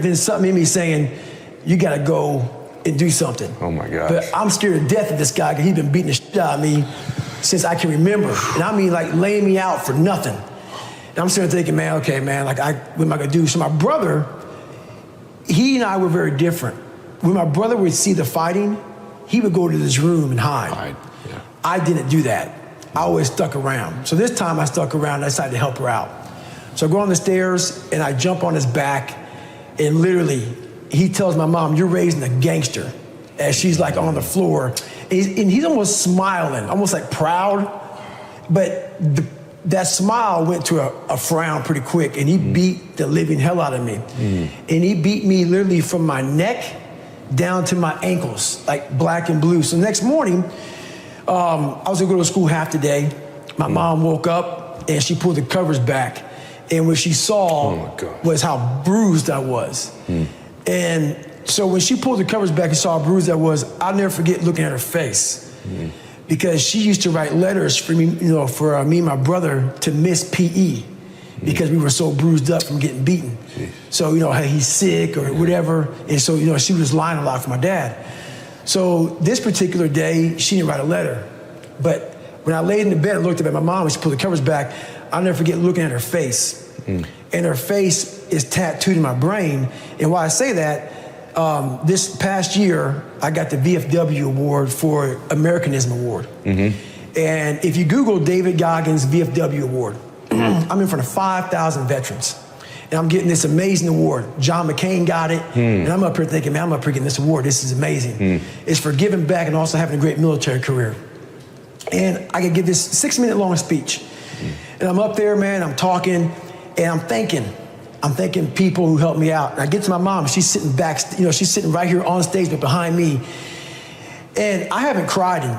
than something in me saying, you gotta go and do something. Oh my gosh. But I'm scared to death of this guy because he's been beating the shit out of me since I can remember. And I mean like laying me out for nothing. And I'm sitting there thinking, man, okay, man, like what am I gonna do? So my brother, he and I were very different. When my brother would see the fighting, he would go to this room and hide. Yeah. I didn't do that. I always stuck around. So this time I stuck around and I decided to help her out. So I go on the stairs and I jump on his back and literally he tells my mom, you're raising a gangster, as she's like on the floor. And he's almost smiling, almost like proud, but that smile went to a frown pretty quick and he beat the living hell out of me. And he beat me literally from my neck down to my ankles, like black and blue. So the next morning, I was gonna go to school half the day. My mom woke up and she pulled the covers back. And what she saw was how bruised I was. And so when she pulled the covers back and saw how bruised I was, I'll never forget looking at her face. Because she used to write letters for me, for me and my brother to miss PE because we were so bruised up from getting beaten. So, hey, he's sick or whatever. And so, she was lying a lot for my dad. So this particular day, she didn't write a letter. But when I laid in the bed and looked up at my mom and she pulled the covers back, I'll never forget looking at her face. And her face is tattooed in my brain. And why I say that, this past year, I got the VFW award for Americanism Award. And if you Google David Goggins VFW Award, I'm in front of 5,000 veterans. And I'm getting this amazing award. John McCain got it. And I'm up here thinking, man, I'm up here getting this award. This is amazing. It's for giving back and also having a great military career. And I could give this 6-minute long speech. And I'm up there, man, I'm talking, and I'm thanking people who helped me out. And I get to my mom, she's sitting back, she's sitting right here on stage, but behind me. And I haven't cried in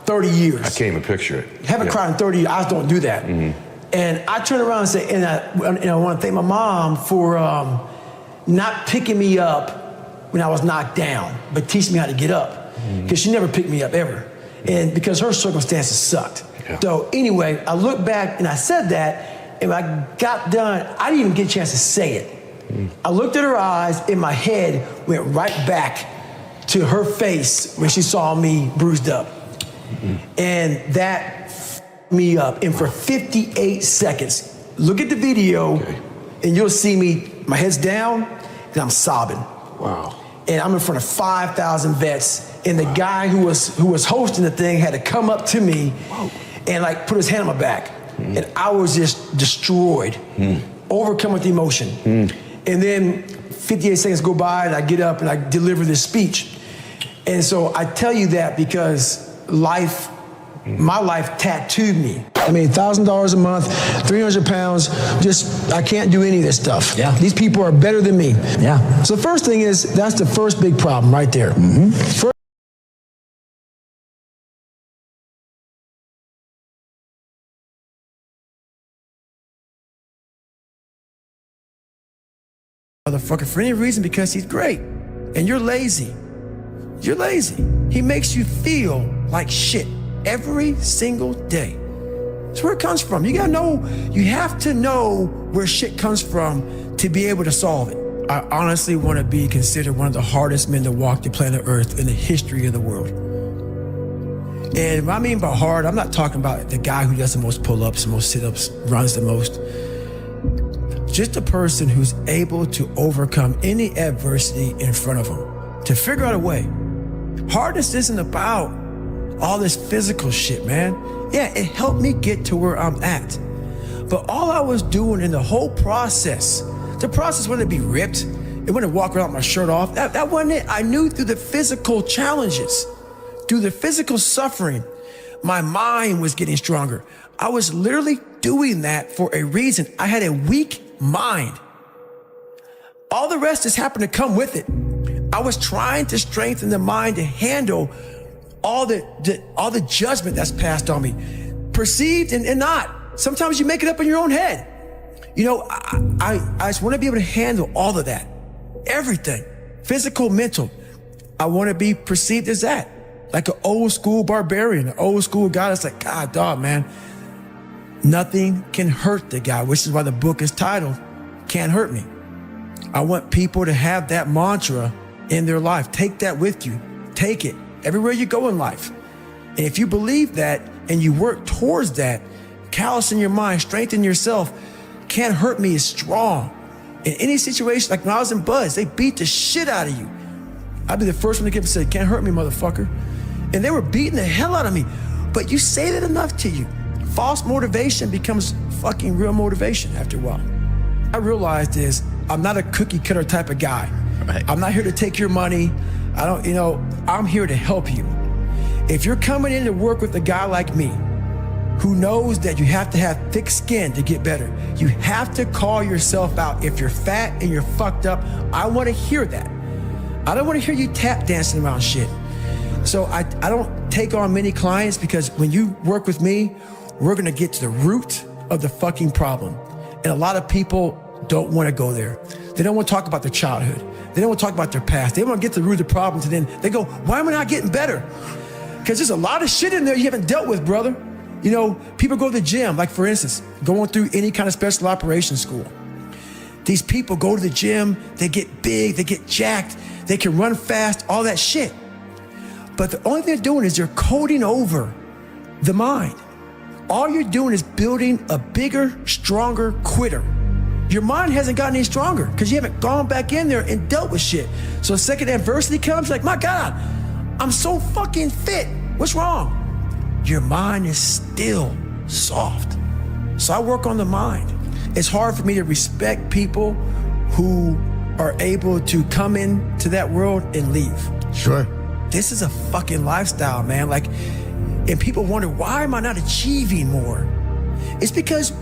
30 years. I can't even picture it. Haven't cried in 30 years, I just don't do that. And I turn around and say, and I want to thank my mom for not picking me up when I was knocked down, but teaching me how to get up. Because she never picked me up ever. And because her circumstances sucked. So anyway, I look back and I said that, and when I got done, I didn't even get a chance to say it. I looked at her eyes, and my head went right back to her face when she saw me bruised up. And that f***ed me up. And for 58 seconds, look at the video, and you'll see me, my head's down, and I'm sobbing. Wow. And I'm in front of 5,000 vets, and the guy who was hosting the thing had to come up to me and like put his hand on my back. And I was just destroyed, overcome with emotion. And then 58 seconds go by and I get up and I deliver this speech. And so I tell you that because my life tattooed me. I mean, $1,000 a month, 300 pounds, I can't do any of this stuff. These people are better than me. So the first thing is, that's the first big problem right there. Motherfucker, for any reason, because he's great. And you're lazy. You're lazy. He makes you feel like shit every single day. That's where it comes from. You have to know where shit comes from to be able to solve it. I honestly want to be considered one of the hardest men to walk the planet Earth in the history of the world. And what I mean by hard, I'm not talking about the guy who does the most pull-ups, the most sit-ups, runs the most. Just a person who's able to overcome any adversity in front of them, to figure out a way. Hardness isn't about all this physical shit, man. Yeah, it helped me get to where I'm at. But all I was doing in the whole process, the process wasn't to be ripped, it wasn't to walk around with my shirt off. That wasn't it. I knew through the physical challenges, through the physical suffering, my mind was getting stronger. I was literally doing that for a reason. I had a weak mind. All the rest just happened to come with it. I was trying to strengthen the mind to handle all the judgment that's passed on me, perceived and not. Sometimes you make it up in your own head. I just want to be able to handle all of that, everything, physical, mental. I want to be perceived as that, like an old school barbarian, an old school guy that's like, God, dog, man, nothing can hurt the guy, which is why the book is titled, Can't Hurt Me. I want people to have that mantra in their life. Take that with you. Take it everywhere you go in life. And if you believe that and you work towards that, callous in your mind, strengthen yourself, can't hurt me is strong. In any situation, like when I was in Buzz, they beat the shit out of you. I'd be the first one to get up and say, can't hurt me, motherfucker. And they were beating the hell out of me. But you say that enough to you. False motivation becomes fucking real motivation after a while. I realized is I'm not a cookie cutter type of guy. Right. I'm not here to take your money. I'm here to help you. If you're coming in to work with a guy like me, who knows that you have to have thick skin to get better, you have to call yourself out. If you're fat and you're fucked up, I want to hear that. I don't want to hear you tap dancing around shit. So I don't take on many clients because when you work with me, we're going to get to the root of the fucking problem. And a lot of people don't want to go there. They don't want to talk about their childhood. They don't want to talk about their past. They want to get to the root of the problem, and then they go, why am I not getting better? Because there's a lot of shit in there you haven't dealt with, brother. You know, people go to the gym, like for instance, going through any kind of special operations school. These people go to the gym, they get big, they get jacked, they can run fast, all that shit. But the only thing they're doing is they're coding over the mind. All you're doing is building a bigger, stronger quitter. Your mind hasn't gotten any stronger because you haven't gone back in there and dealt with shit. So the second adversity comes, you're like, my God, I'm so fucking fit. What's wrong? Your mind is still soft. So I work on the mind. It's hard for me to respect people who are able to come into that world and leave. Sure. This is a fucking lifestyle, man. Like, and people wonder, why am I not achieving more? It's because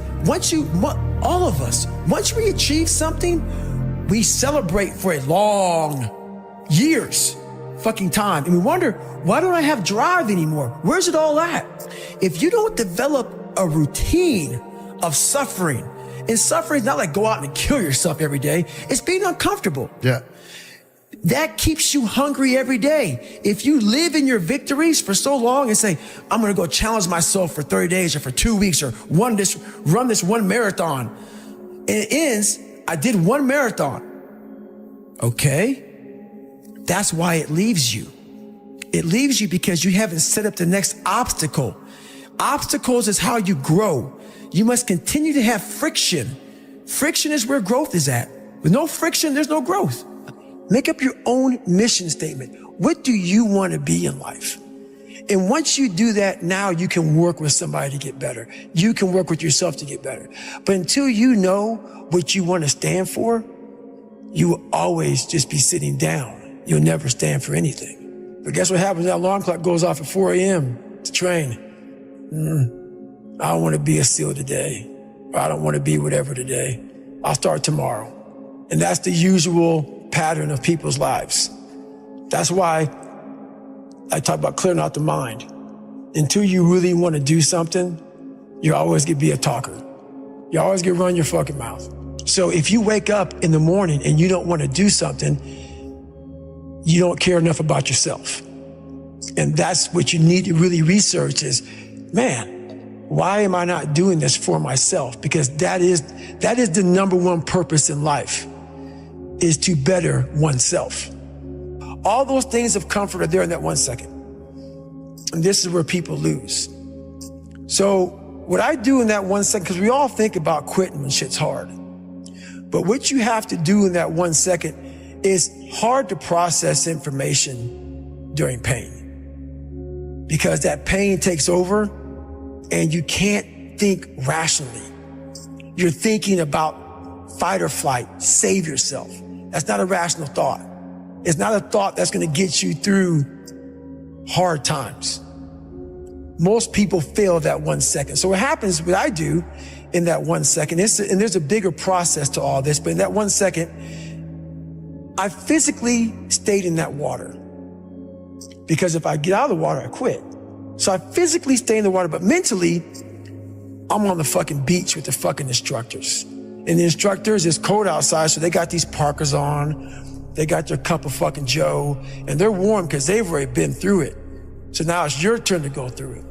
all of us, once we achieve something, we celebrate for a long years fucking time. And we wonder, why don't I have drive anymore? Where's it all at? If you don't develop a routine of suffering, and suffering is not like go out and kill yourself every day. It's being uncomfortable. Yeah. That keeps you hungry every day. If you live in your victories for so long and say, I'm going to go challenge myself for 30 days or for 2 weeks or run this one marathon. And it ends, I did one marathon. Okay. That's why it leaves you. It leaves you because you haven't set up the next obstacle. Obstacles is how you grow. You must continue to have friction. Friction is where growth is at. With no friction, there's no growth. Make up your own mission statement. What do you want to be in life? And once you do that, now you can work with somebody to get better. You can work with yourself to get better. But until you know what you want to stand for, you will always just be sitting down. You'll never stand for anything. But guess what happens? That alarm clock goes off at 4 a.m. to train. I don't want to be a SEAL today. Or I don't want to be whatever today. I'll start tomorrow. And that's the usual pattern of people's lives. That's why I talk about clearing out the mind. Until you really want to do something, you're always going to be a talker. You always going to run your fucking mouth. So if you wake up in the morning and you don't want to do something, you don't care enough about yourself. And that's what you need to really research is, man, why am I not doing this for myself? Because that is the number one purpose in life, is to better oneself. All those things of comfort are there in that 1 second. And this is where people lose. So what I do in that 1 second, because we all think about quitting when shit's hard. But what you have to do in that 1 second is hard to process information during pain. Because that pain takes over and you can't think rationally. You're thinking about fight or flight, save yourself. That's not a rational thought. It's not a thought that's going to get you through hard times. Most people fail that 1 second. So what happens, what I do in that 1 second, and there's a bigger process to all this, but in that 1 second, I physically stayed in that water. Because if I get out of the water, I quit. So I physically stay in the water, but mentally, I'm on the fucking beach with the fucking instructors. And the instructors, it's cold outside, so they got these parkas on. They got their cup of fucking Joe, and they're warm because they've already been through it. So now it's your turn to go through it.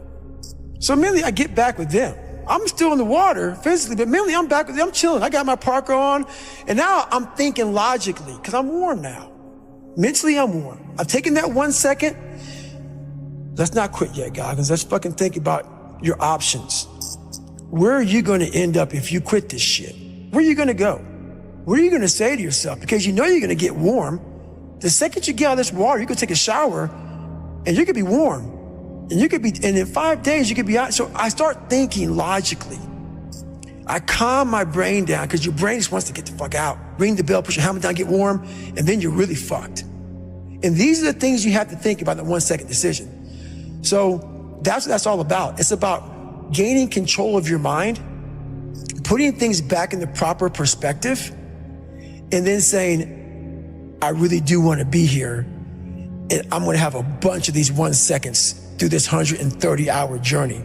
So immediately I get back with them. I'm still in the water physically, but mentally I'm back with you. I'm chilling. I got my parka on. And now I'm thinking logically because I'm warm now. Mentally, I'm warm. I've taken that 1 second. Let's not quit yet, Goggins. Let's fucking think about your options. Where are you going to end up if you quit this shit? Where are you going to go? What are you going to say to yourself? Because you know you're going to get warm. The second you get out of this water, you can take a shower and you could be warm. And in 5 days, you could be out. So I start thinking logically. I calm my brain down because your brain just wants to get the fuck out. Ring the bell, put your helmet down, get warm, and then you're really fucked. And these are the things you have to think about in the 1 second decision. So that's what that's all about. It's about gaining control of your mind, putting things back in the proper perspective, and then saying, I really do want to be here. And I'm going to have a bunch of these 1 seconds through this 130-hour journey.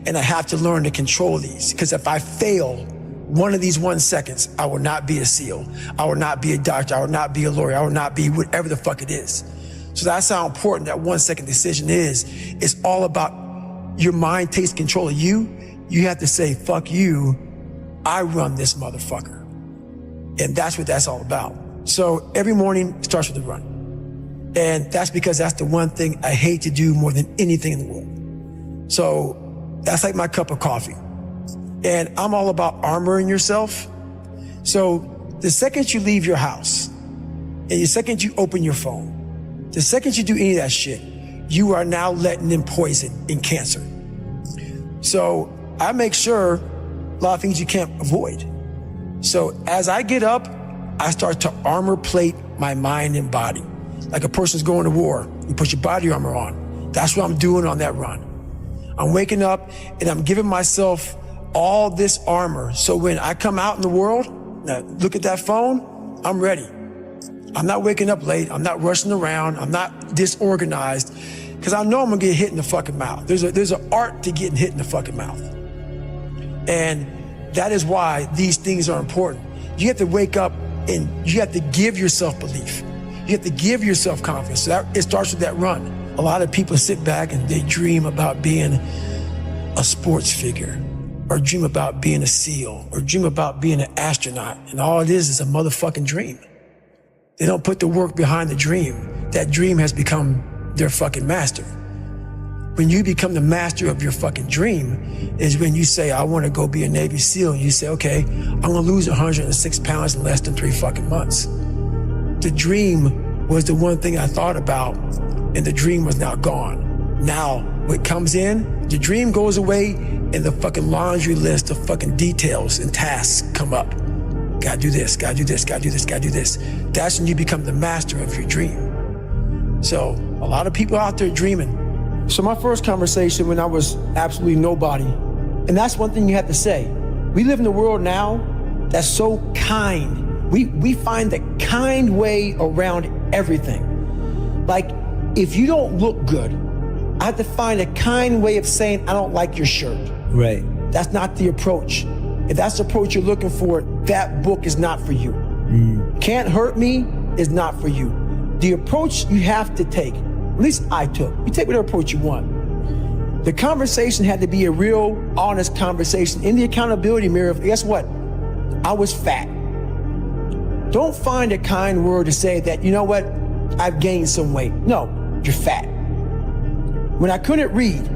And I have to learn to control these, because if I fail one of these 1 seconds, I will not be a SEAL. I will not be a doctor. I will not be a lawyer. I will not be whatever the fuck it is. So that's how important that 1 second decision is. It's all about your mind takes control of you. You have to say, fuck you. I run this motherfucker. And that's what that's all about. So every morning starts with a run. And that's because that's the one thing I hate to do more than anything in the world. So that's like my cup of coffee. And I'm all about armoring yourself. So the second you leave your house, and the second you open your phone, the second you do any of that shit, you are now letting in poison and cancer. So I make sure a lot of things you can't avoid. So as I get up, I start to armor plate my mind and body. Like a person's going to war, you put your body armor on. That's what I'm doing on that run. I'm waking up and I'm giving myself all this armor. So when I come out in the world, now look at that phone, I'm ready. I'm not waking up late. I'm not rushing around. I'm not disorganized because I know I'm gonna get hit in the fucking mouth. There's an art to getting hit in the fucking mouth. And that is why these things are important. You have to wake up and you have to give yourself belief. You have to give yourself confidence. So it starts with that run. A lot of people sit back and they dream about being a sports figure, or dream about being a SEAL, or dream about being an astronaut. And all it is a motherfucking dream. They don't put the work behind the dream. That dream has become their fucking master. When you become the master of your fucking dream is when you say, I want to go be a Navy SEAL. And you say, okay, I'm going to lose 106 pounds in less than 3 fucking months. The dream was the one thing I thought about, and the dream was now gone. Now, what comes in, the dream goes away, and the fucking laundry list of fucking details and tasks come up. Gotta do this, gotta do this, gotta do this, gotta do this. That's when you become the master of your dream. So, a lot of people out there dreaming. So my first conversation when I was absolutely nobody, and that's one thing you have to say. We live in a world now that's so kind. We find the kind way around everything. Like, if you don't look good, I have to find a kind way of saying, I don't like your shirt. Right. That's not the approach. If that's the approach you're looking for, that book is not for you. Can't Hurt Me is not for you. The approach you have to take, at least I took, you take whatever approach you want. The conversation had to be a real, honest conversation in the accountability mirror of, guess what? I was fat. Don't find a kind word to say that, you know what? I've gained some weight. No, you're fat. When I couldn't read,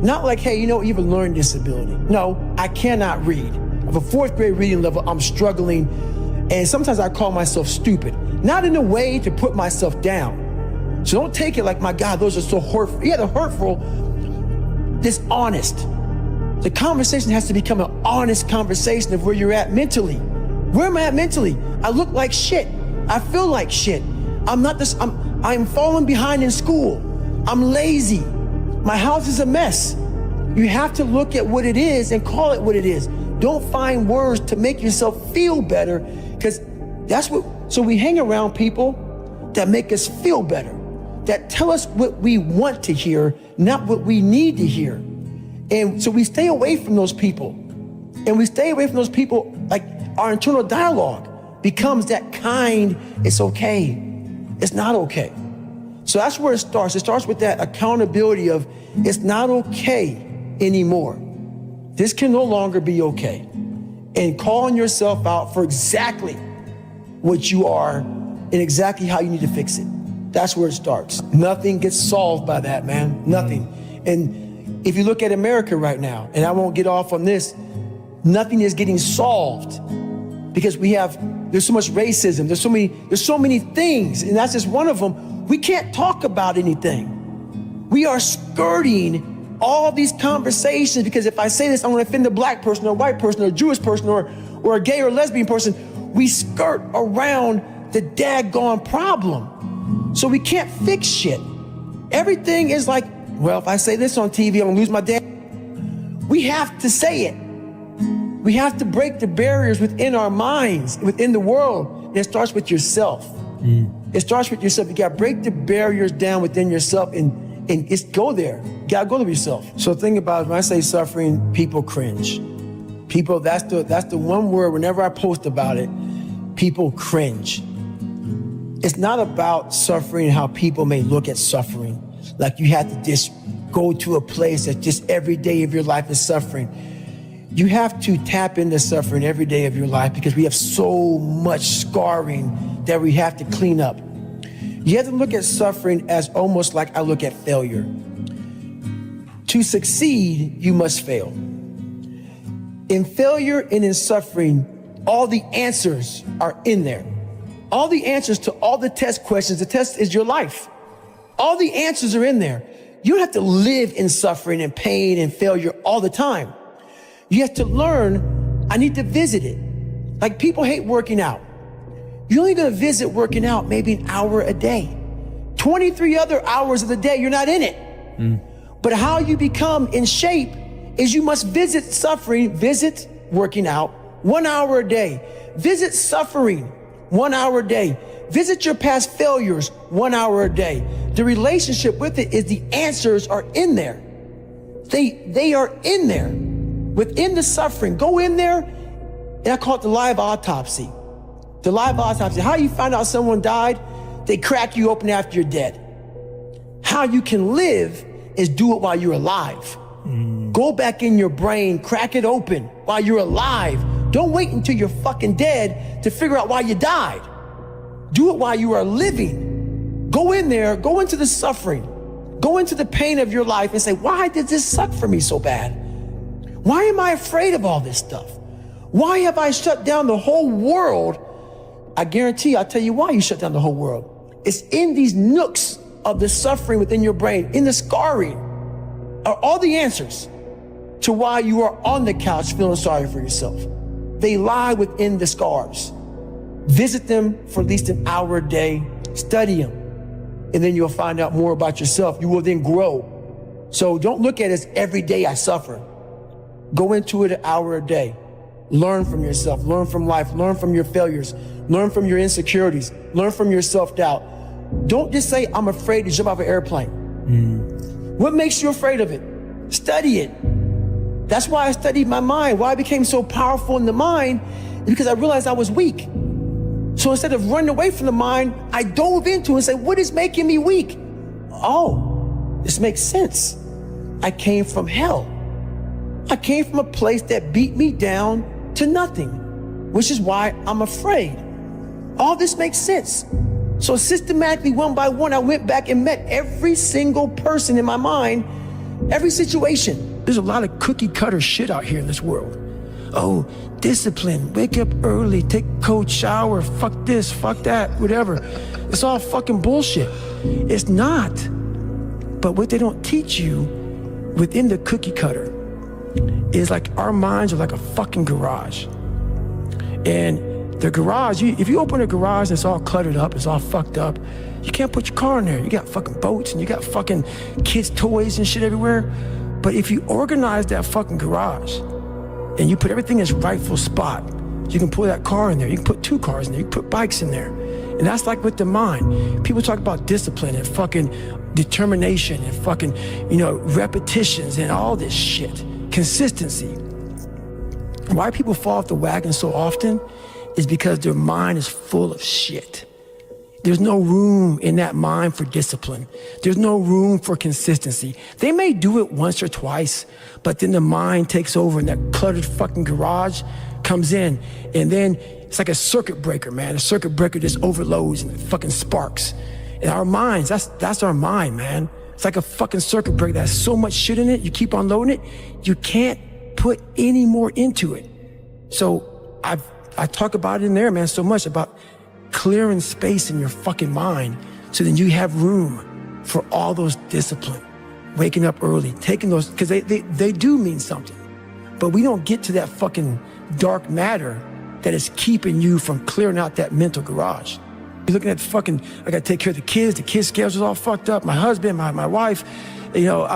not like, hey, you know, you have a learning disability. No, I cannot read. I have a 4th grade reading level. I'm struggling. And sometimes I call myself stupid. Not in a way to put myself down. So don't take it like, my God, those are so hurtful. Yeah, they're hurtful, dishonest. The conversation has to become an honest conversation of where you're at mentally. Where am I at mentally? I look like shit. I feel like shit. I'm falling behind in school. I'm lazy. My house is a mess. You have to look at what it is and call it what it is. Don't find words to make yourself feel better, because that's what, so we hang around people that make us feel better, that tell us what we want to hear, not what we need to hear. And so we stay away from those people. And we stay away from those people, like our internal dialogue becomes that kind, it's okay, it's not okay. So that's where it starts. It starts with that accountability of, it's not okay anymore. This can no longer be okay. And calling yourself out for exactly what you are and exactly how you need to fix it. That's where it starts. Nothing gets solved by that, man. Nothing. And if you look at America right now, and I won't get off on this, nothing is getting solved because there's so much racism. There's so many things, and that's just one of them. We can't talk about anything. We are skirting all these conversations because if I say this, I'm gonna offend a black person or a white person or a Jewish person or a gay or lesbian person. We skirt around the daggone problem. So we can't fix shit. Everything is like, well, if I say this on TV, I'm gonna lose my dad. We have to say it. We have to break the barriers within our minds, within the world. And it starts with yourself. It starts with yourself. You gotta break the barriers down within yourself and it's go there. You gotta go to yourself. So think about it, when I say suffering, people cringe. People, that's the one word, whenever I post about it, people cringe. It's not about suffering, how people may look at suffering. Like you have to just go to a place that just every day of your life is suffering. You have to tap into suffering every day of your life because we have so much scarring that we have to clean up. You have to look at suffering as almost like I look at failure. To succeed, you must fail. In failure and in suffering, all the answers are in there. All the answers to all the test questions. The test is your life. All the answers are in there. You don't have to live in suffering and pain and failure all the time. You have to learn, I need to visit it. Like people hate working out. You're only gonna visit working out maybe an hour a day. 23 other hours of the day, you're not in it. But how you become in shape is you must visit suffering, visit working out 1 hour a day. Visit suffering 1 hour a day. Visit your past failures 1 hour a day. The relationship with it is the answers are in there. They are in there. Within the suffering, go in there, and I call it the live autopsy. The live autopsy. How you find out someone died? They crack you open after you're dead. How you can live is do it while you're alive. Go back in your brain, crack it open while you're alive. Don't wait until you're fucking dead to figure out why you died. Do it while you are living. Go in there, go into the suffering, go into the pain of your life and say, why did this suck for me so bad? Why am I afraid of all this stuff? Why have I shut down the whole world? I guarantee I'll tell you why you shut down the whole world. It's in these nooks of the suffering within your brain, in the scarring, are all the answers to why you are on the couch feeling sorry for yourself. They lie within the scars. Visit them for at least an hour a day, study them, and then you'll find out more about yourself. You will then grow. So don't look at it as every day I suffer. Go into it an hour a day. Learn from yourself, learn from life, learn from your failures, learn from your insecurities, learn from your self-doubt. Don't just say, I'm afraid to jump off an airplane. What makes you afraid of it? Study it. That's why I studied my mind. Why I became so powerful in the mind is because I realized I was weak. So instead of running away from the mind, I dove into it and said, what is making me weak? Oh, this makes sense. I came from hell. I came from a place that beat me down to nothing, which is why I'm afraid. All this makes sense. So systematically, one by one, I went back and met every single person in my mind, every situation. There's a lot of cookie cutter shit out here in this world. Oh, discipline, wake up early, take a cold shower, fuck this, fuck that, whatever. It's all fucking bullshit. It's not. But what they don't teach you within the cookie cutter is like our minds are like a fucking garage. And the garage, if you open a garage and it's all cluttered up, it's all fucked up, you can't put your car in there. You got fucking boats and you got fucking kids' toys and shit everywhere. But if you organize that fucking garage and you put everything in its rightful spot, you can pull that car in there. You can put 2 cars in there. You can put bikes in there. And that's like with the mind. People talk about discipline and fucking determination and fucking, repetitions and all this shit. Consistency. Why people fall off the wagon so often is because their mind is full of shit. There's no room in that mind for discipline. There's no room for consistency. They may do it once or twice, but then the mind takes over and that cluttered fucking garage comes in. And then it's like a circuit breaker, man. A circuit breaker just overloads and it fucking sparks. And our minds, that's our mind, man. It's like a fucking circuit breaker that has so much shit in it. You keep on loading it. You can't put any more into it. So I talk about it in there, man, so much about clearing space in your fucking mind so then you have room for all those discipline, waking up early, taking those, because they do mean something. But we don't get to that fucking dark matter that is keeping you from clearing out that mental garage. You're looking at fucking, I gotta take care of the kids' schedule's all fucked up, my husband, my wife, you know,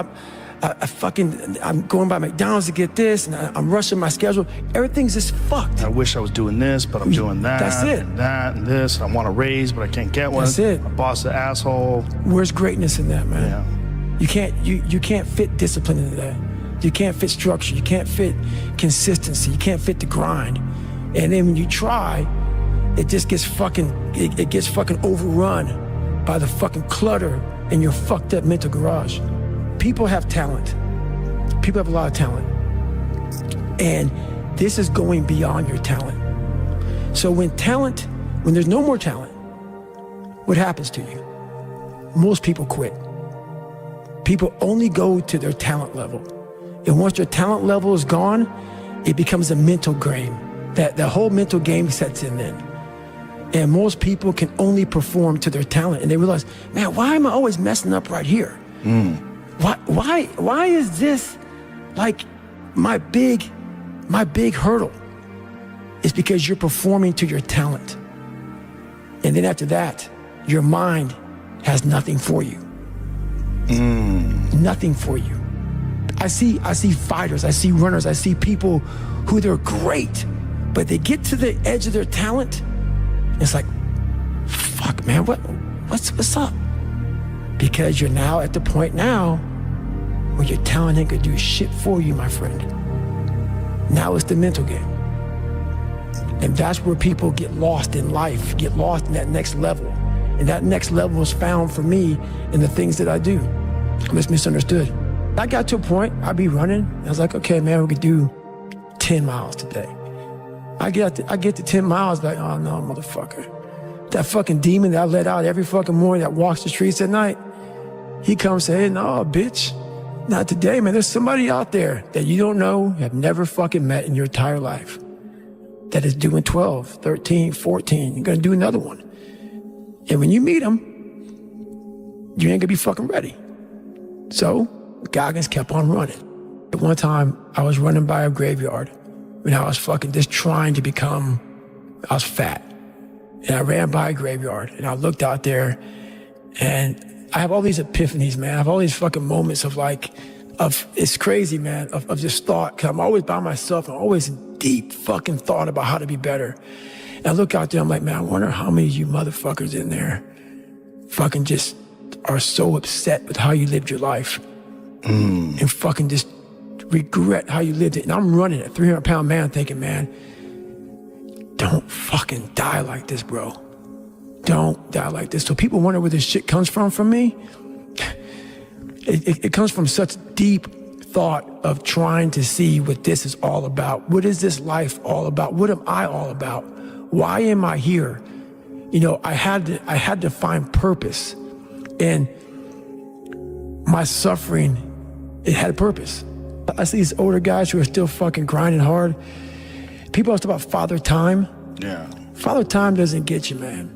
I'm going by McDonald's to get this, and I'm rushing my schedule. Everything's just fucked. I wish I was doing this, but I'm doing that. That's it. And that and this. And I want a raise, but I can't get one. That's it. My boss is an asshole. Where's greatness in that, man? Yeah. You can't fit discipline into that. You can't fit structure. You can't fit consistency. You can't fit the grind. And then when you try, it just gets fucking, it gets fucking overrun by the fucking clutter in your fucked up mental garage. People have talent. People have a lot of talent. And this is going beyond your talent. So when there's no more talent, what happens to you? Most people quit. People only go to their talent level. And once their talent level is gone, it becomes a mental game. That the whole mental game sets in then. And most people can only perform to their talent. And they realize, man, why am I always messing up right here? Why is this like my big hurdle? It's because you're performing to your talent. And then after that, your mind has nothing for you. Nothing for you. I see fighters, I see runners, I see people who they're great, but they get to the edge of their talent. It's like, fuck, man, what's up? Because you're now at the point now where your talent ain't gonna do shit for you, my friend. Now it's the mental game. And that's where people get lost in life, get lost in that next level. And that next level is found for me in the things that I do. I'm just misunderstood. I got to a point, I'd be running, and I was like, okay, man, we could do 10 miles today. I get to 10 miles, like, oh no, motherfucker. That fucking demon that I let out every fucking morning that walks the streets at night, he comes saying, no, bitch, not today, man. There's somebody out there that you don't know, have never fucking met in your entire life, that is doing 12, 13, 14. You're gonna do another one. And when you meet him, you ain't gonna be fucking ready. So, Goggins kept on running. At one time, I was running by a graveyard when I was fucking just trying to become, I was fat. And I ran by a graveyard and I looked out there and I have all these epiphanies, man. I have all these fucking moments of it's crazy, man, of just thought. Cause I'm always by myself. I'm always in deep fucking thought about how to be better. And I look out there, I'm like, man, I wonder how many of you motherfuckers in there fucking just are so upset with how you lived your life and fucking just regret how you lived it. And I'm running a 300-pound man thinking, man, don't fucking die like this, bro. Don't die like this. So people wonder where this shit comes from me. It comes from such deep thought of trying to see what this is all about. What is this life all about? What am I all about? Why am I here? You know, I had to find purpose. And my suffering, it had a purpose. I see these older guys who are still fucking grinding hard. People always talk about father time. Yeah. Father time doesn't get you, man.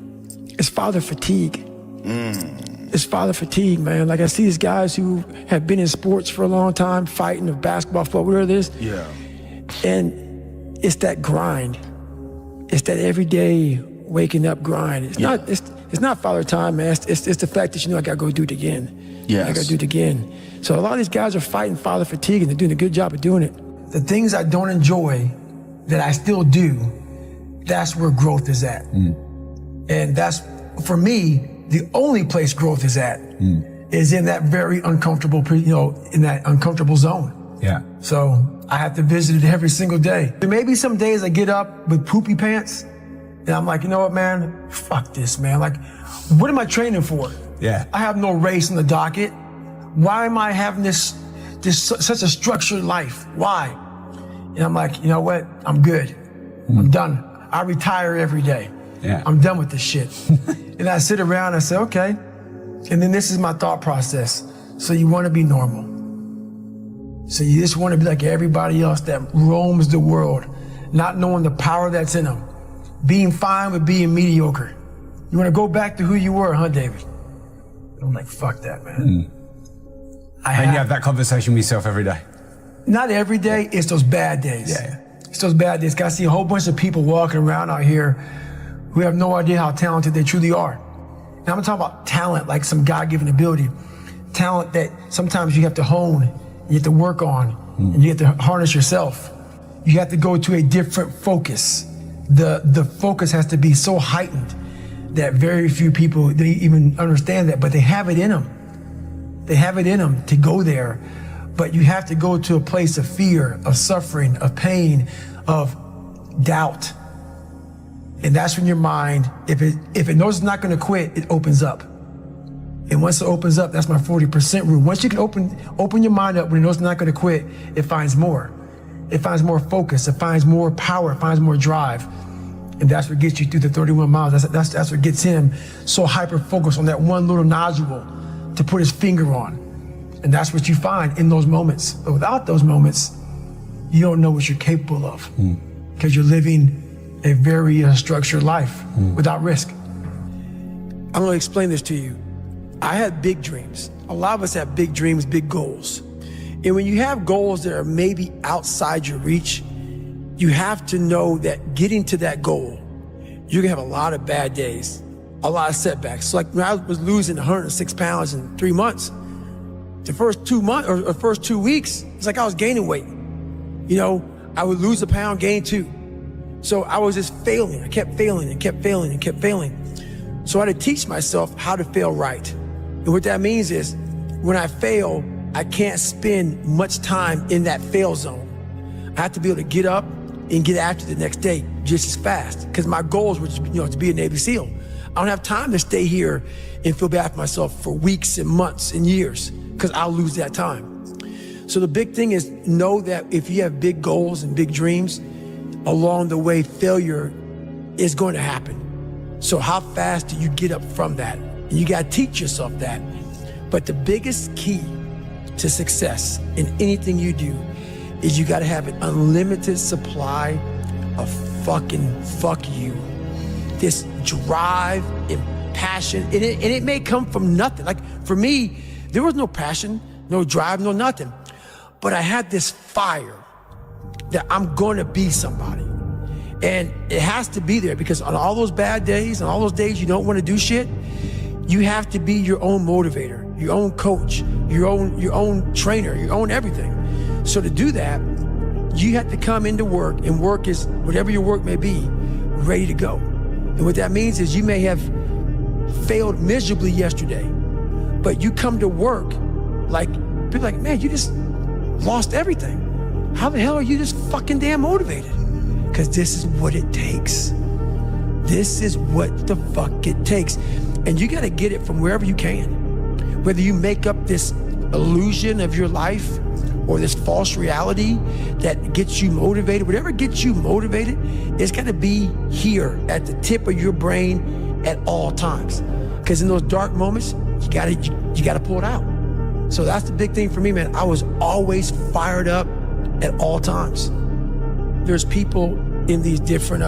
It's father fatigue. It's father fatigue, man. Like I see these guys who have been in sports for a long time, fighting of basketball, football, whatever it is. Yeah. And it's that grind. It's that everyday waking up grind. It's not father time, man. It's the fact that, you know, I gotta go do it again. Yes. I gotta do it again. So a lot of these guys are fighting father fatigue and they're doing a good job of doing it. The things I don't enjoy that I still do, that's where growth is at. And that's, for me, the only place growth is at is in that very uncomfortable, in that uncomfortable zone. Yeah. So I have to visit it every single day. There may be some days I get up with poopy pants, And I'm like, you know what, man? Fuck this, man. Like, what am I training for? Yeah. I have no race on the docket. Why am I having this such a structured life? Why? And I'm like, you know what? I'm good. I'm done. I retire every day. Yeah. I'm done with this shit. And I sit around and I say, okay. And then this is my thought process. So you want to be normal. So you just want to be like everybody else that roams the world, not knowing the power that's in them. Being fine with being mediocre. You want to go back to who you were, huh, David? I'm like, fuck that, man. And you have that conversation with yourself every day? Not every day, it's those bad days. Yeah. It's those bad days. 'Cause I see a whole bunch of people walking around out here who have no idea how talented they truly are. And I'm talking about talent, like some God-given ability. Talent that sometimes you have to hone, you have to work on, and you have to harness yourself. You have to go to a different focus. The focus has to be so heightened that very few people, they even understand that, but they have it in them. They have it in them to go there, but you have to go to a place of fear, of suffering, of pain, of doubt. And that's when your mind, if it knows it's not gonna quit, it opens up. And once it opens up, that's my 40% rule. Once you can open your mind up when it knows it's not gonna quit, it finds more. It finds more focus, it finds more power, it finds more drive. And that's what gets you through the 31 miles. That's what gets him so hyper-focused on that one little nodule to put his finger on. And that's what you find in those moments. But without those moments, you don't know what you're capable of because you're living a very structured life without risk. I'm gonna explain this to you. I had big dreams. A lot of us have big dreams, big goals. And when you have goals that are maybe outside your reach, you have to know that getting to that goal, you're gonna have a lot of bad days, a lot of setbacks. So like when I was losing 106 pounds in 3 months, the first 2 months or first 2 weeks, it's like I was gaining weight. You know, I would lose a pound, gain 2. So I was just failing. I kept failing and kept failing and kept failing. So I had to teach myself how to fail right. And what that means is when I fail, I can't spend much time in that fail zone. I have to be able to get up and get after the next day just as fast. Because my goals were to be a Navy SEAL. I don't have time to stay here and feel bad for myself for weeks and months and years because I'll lose that time. So the big thing is know that if you have big goals and big dreams, along the way, failure is going to happen. So how fast do you get up from that? And you got to teach yourself that. But the biggest key to success in anything you do is you got to have an unlimited supply of fucking fuck you. This drive and passion, and it may come from nothing. Like for me, there was no passion, no drive, no nothing. But I had this fire that I'm gonna be somebody. And it has to be there because on all those bad days and all those days you don't wanna do shit, you have to be your own motivator, your own coach, your own trainer, your own everything. So to do that, you have to come into work, and work is whatever your work may be, ready to go. And what that means is you may have failed miserably yesterday, but you come to work like, people are like, man, you just lost everything. How the hell are you just fucking damn motivated? Because this is what it takes. This is what the fuck it takes. And you gotta get it from wherever you can. Whether you make up this illusion of your life or this false reality that gets you motivated, whatever gets you motivated, it's gotta be here at the tip of your brain at all times. Because in those dark moments, you gotta pull it out. So that's the big thing for me, man. I was always fired up at all times. There's people in these different,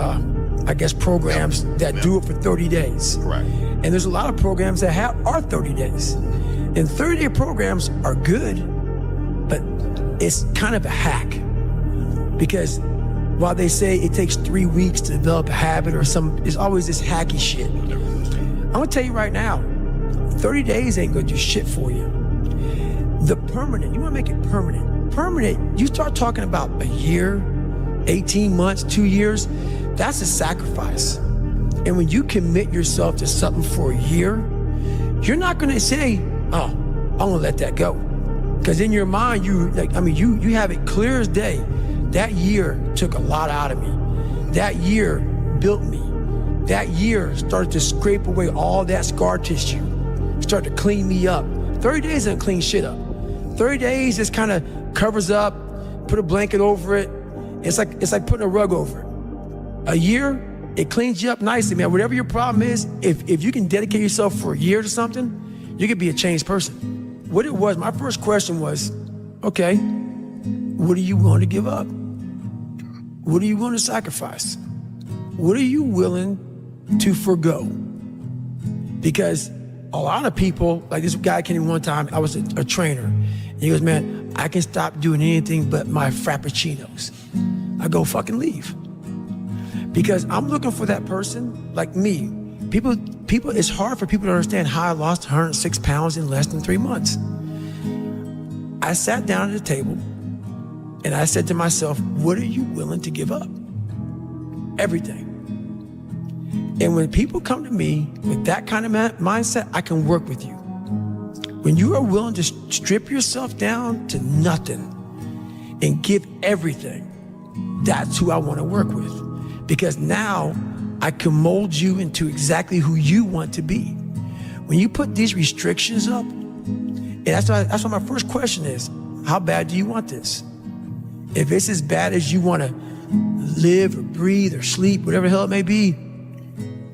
programs that do it for 30 days. Right. And there's a lot of programs that are 30 days. And 30-day programs are good, but it's kind of a hack. Because while they say it takes 3 weeks to develop a habit or it's always this hacky shit. I'm gonna tell you right now, 30 days ain't gonna do shit for you. The permanent, you wanna make it permanent. Permanent, you start talking about a year, 18 months, 2 years, that's a sacrifice. And when you commit yourself to something for a year, you're not gonna say, oh, I'm gonna let that go. Because in your mind, you have it clear as day. That year took a lot out of me. That year built me. That year started to scrape away all that scar tissue, started to clean me up. 30 days doesn't clean shit up. 30 days just kind of covers up, put a blanket over it. It's like putting a rug over it. A year, it cleans you up nicely, man. Whatever your problem is, if you can dedicate yourself for a year to something, you can be a changed person. What it was, my first question was, okay, what are you willing to give up? What are you willing to sacrifice? What are you willing to forgo? Because a lot of people, like this guy came in one time, I was a trainer, and he goes, man, I can stop doing anything but my frappuccinos. I go, fucking leave. Because I'm looking for that person like me. People, it's hard for people to understand how I lost 106 pounds in less than 3 months. I sat down at the table and I said to myself, what are you willing to give up? Everything. And when people come to me with that kind of mindset, I can work with you. When you are willing to strip yourself down to nothing and give everything, that's who I want to work with. Because now I can mold you into exactly who you want to be. When you put these restrictions up, and that's why my first question is, how bad do you want this? If it's as bad as you want to live or breathe or sleep, whatever the hell it may be,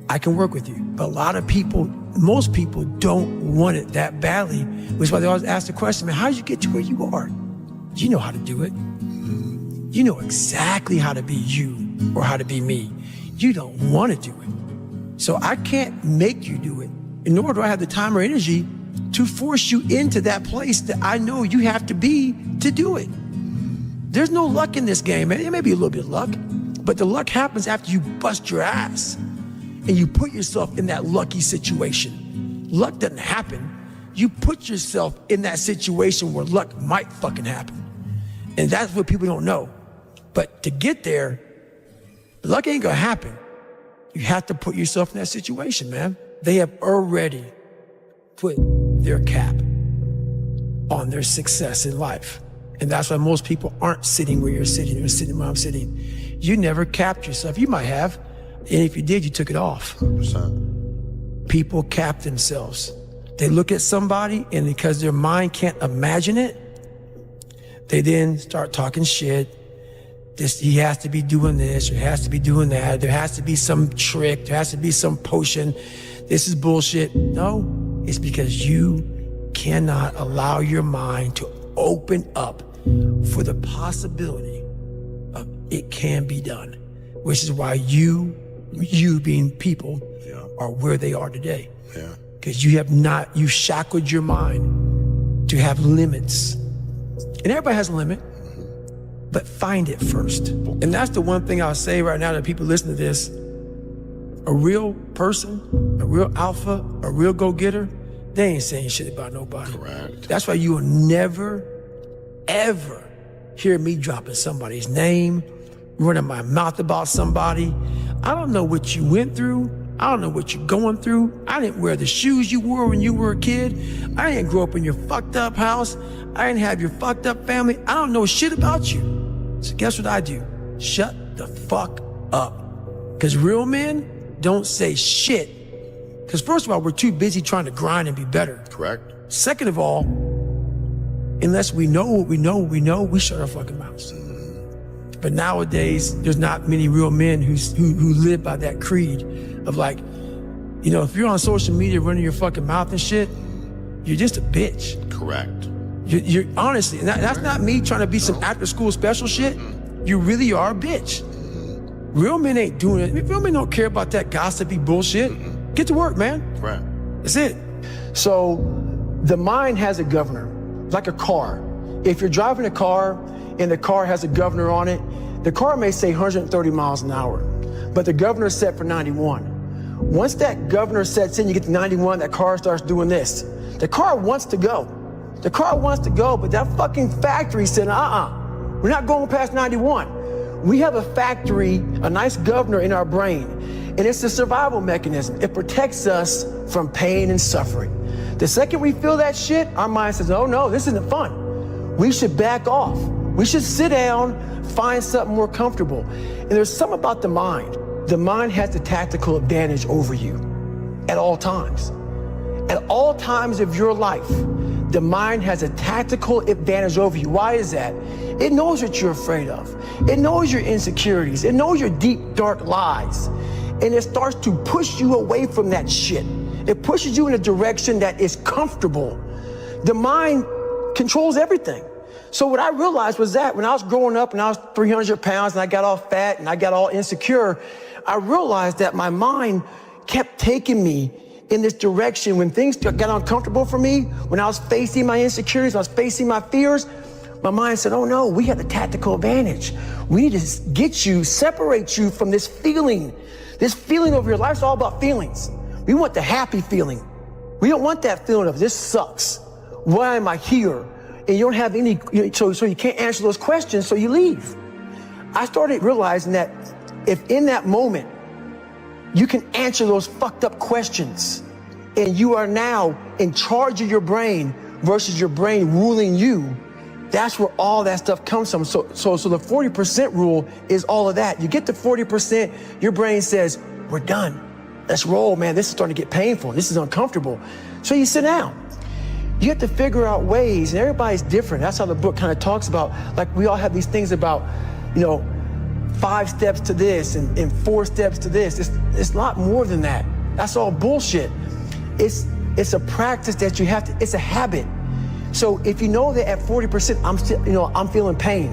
I can work with you. But a lot of people, most people don't want it that badly, which is why they always ask the question, man, how did you get to where you are? You know how to do it. You know exactly how to be you or how to be me. You don't want to do it. So I can't make you do it, and nor do I have the time or energy to force you into that place that I know you have to be to do it. There's no luck in this game, man. It may be a little bit of luck, but the luck happens after you bust your ass and you put yourself in that lucky situation. Luck doesn't happen. You put yourself in that situation where luck might fucking happen. And that's what people don't know. But to get there, luck ain't gonna happen. You have to put yourself in that situation, man. They have already put their cap on their success in life. And that's why most people aren't sitting where you're sitting or sitting where I'm sitting. You never capped yourself. You might have, and if you did, you took it off. 100%. People cap themselves. They look at somebody, and because their mind can't imagine it, they then start talking shit. He has to be doing this, or he has to be doing that. There has to be some trick. There has to be some potion. This is bullshit. No, it's because you cannot allow your mind to open up for the possibility of it can be done, which is why you being people are where they are today. Yeah. Because you shackled your mind to have limits. And everybody has a limit, but find it first. And that's the one thing I'll say right now to people listening to this. A real person, a real alpha, a real go-getter, they ain't saying shit about nobody. Correct. That's why you will never, ever hear me dropping somebody's name, running my mouth about somebody. I don't know what you went through. I don't know what you're going through. I didn't wear the shoes you wore when you were a kid. I didn't grow up in your fucked up house. I didn't have your fucked up family. I don't know shit about you. So guess what I do? Shut the fuck up. Because real men don't say shit. Because first of all, we're too busy trying to grind and be better. Correct. Second of all, unless we know what we know, we shut our fucking mouths. But nowadays, there's not many real men who live by that creed of like, you know, if you're on social media running your fucking mouth and shit, you're just a bitch. Correct. You're honestly, and that's not me trying to be some after school special shit. You really are a bitch. Real men ain't doing it. Real men don't care about that gossipy bullshit. Get to work, man. Right. That's it. So the mind has a governor, like a car. If you're driving a car and the car has a governor on it, the car may say 130 miles an hour, but the governor's set for 91. Once that governor sets in, you get to 91, that car starts doing this. The car wants to go. The car wants to go, but that fucking factory said, we're not going past 91. We have a factory, a nice governor in our brain, and it's a survival mechanism. It protects us from pain and suffering. The second we feel that shit, our mind says, oh no, this isn't fun. We should back off. We should sit down, find something more comfortable. And there's something about the mind the mind has the tactical advantage over you at all times. At all times of your life, the mind has a tactical advantage over you. Why is that? It knows what you're afraid of. It knows your insecurities. It knows your deep, dark lies. And it starts to push you away from that shit. It pushes you in a direction that is comfortable. The mind controls everything. So what I realized was that when I was growing up and I was 300 pounds and I got all fat and I got all insecure, I realized that my mind kept taking me in this direction. When things got uncomfortable for me, when I was facing my insecurities, I was facing my fears, my mind said, oh no, we have the tactical advantage. We need to get you, separate you from this feeling over your life. It's all about feelings. We want the happy feeling. We don't want that feeling of this sucks. Why am I here? And you don't have any, so you can't answer those questions, so you leave. I started realizing that if in that moment, you can answer those fucked up questions and you are now in charge of your brain versus your brain ruling you, that's where all that stuff comes from. So the 40% rule is all of that. You get to 40%, your brain says, we're done. Let's roll, man. This is starting to get painful. This is uncomfortable. So you sit down. You have to figure out ways, and everybody's different. That's how the book kind of talks about, like we all have these things about, 5 steps to this and 4 steps to this. It's a lot more than that. That's all bullshit. It's a practice that you have to, it's a habit. So if you know that at 40%, I'm feeling pain.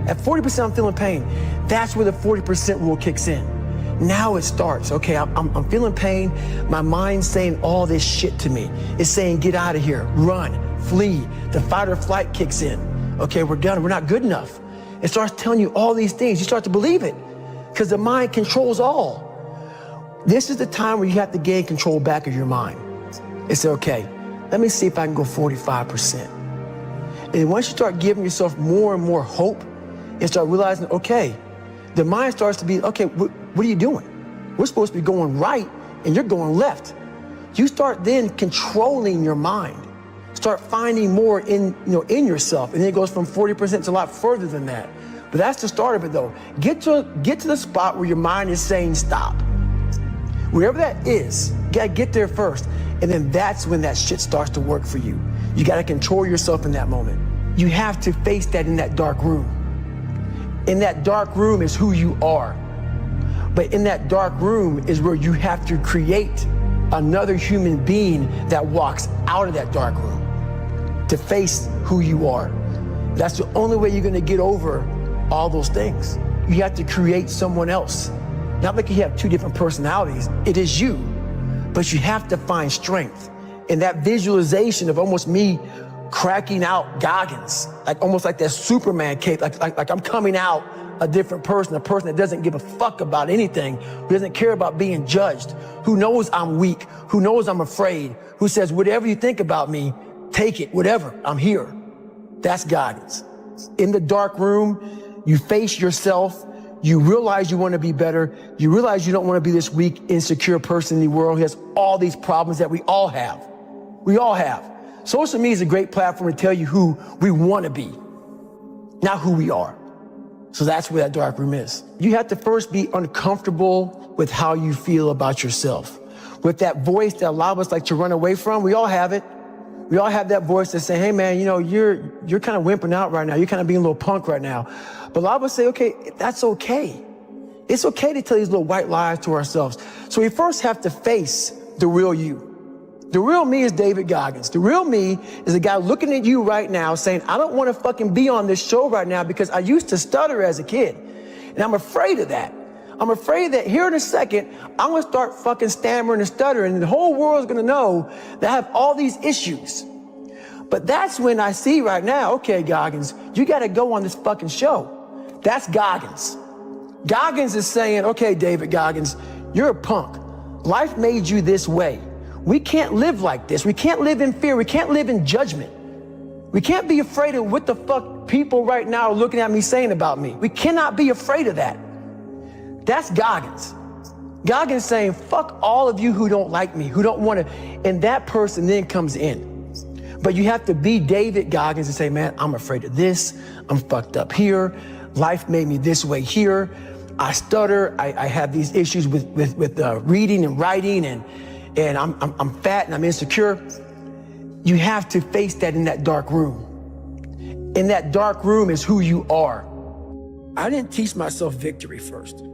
At 40%, I'm feeling pain. That's where the 40% rule kicks in. Now it starts. Okay, I'm feeling pain. My mind's saying all this shit to me. It's saying, get out of here, run, flee. The fight or flight kicks in. Okay, we're done. We're not good enough. It starts telling you all these things. You start to believe it because the mind controls all. This is the time where you have to gain control back of your mind. It's okay. Let me see if I can go 45%. And once you start giving yourself more and more hope and start realizing, okay, the mind starts to be, okay, what are you doing? We're supposed to be going right and you're going left. You start then controlling your mind. Start finding more in yourself. And then it goes from 40% to a lot further than that. But that's the start of it though. Get to the spot where your mind is saying stop. Wherever that is, you gotta get there first. And then that's when that shit starts to work for you. You gotta control yourself in that moment. You have to face that in that dark room. In that dark room is who you are. But in that dark room is where you have to create another human being that walks out of that dark room to face who you are. That's the only way you're gonna get over all those things. You have to create someone else. Not like you have 2 different personalities, it is you. But you have to find strength. In that visualization of almost me cracking out Goggins, almost like that Superman cape, like I'm coming out a different person, a person that doesn't give a fuck about anything, who doesn't care about being judged, who knows I'm weak, who knows I'm afraid, who says, whatever you think about me, take it, whatever, I'm here. That's Goggins. In the dark room, you face yourself, you realize you want to be better, you realize you don't want to be this weak, insecure person in the world who has all these problems that we all have. We all have. Social media is a great platform to tell you who we want to be, not who we are. So that's where that dark room is. You have to first be uncomfortable with how you feel about yourself. With that voice that a lot of us like to run away from, we all have it. We all have that voice that say, hey man, you're kind of wimping out right now. You're kind of being a little punk right now. But a lot of us say, okay, that's okay. It's okay to tell these little white lies to ourselves. So we first have to face the real you. The real me is David Goggins. The real me is a guy looking at you right now saying, I don't want to fucking be on this show right now because I used to stutter as a kid. And I'm afraid of that. I'm afraid that here in a second, I'm going to start fucking stammering and stuttering and the whole world's going to know that I have all these issues. But that's when I see right now, okay, Goggins, you got to go on this fucking show. That's Goggins. Goggins is saying, okay, David Goggins, you're a punk. Life made you this way. We can't live like this. We can't live in fear. We can't live in judgment. We can't be afraid of what the fuck people right now are looking at me saying about me. We cannot be afraid of that. That's Goggins. Goggins saying, fuck all of you who don't like me, who don't want to, and that person then comes in. But you have to be David Goggins and say, man, I'm afraid of this. I'm fucked up here. Life made me this way here. I stutter, I have these issues with reading and writing, and I'm fat and I'm insecure. You have to face that in that dark room. In that dark room is who you are. I didn't teach myself victory first.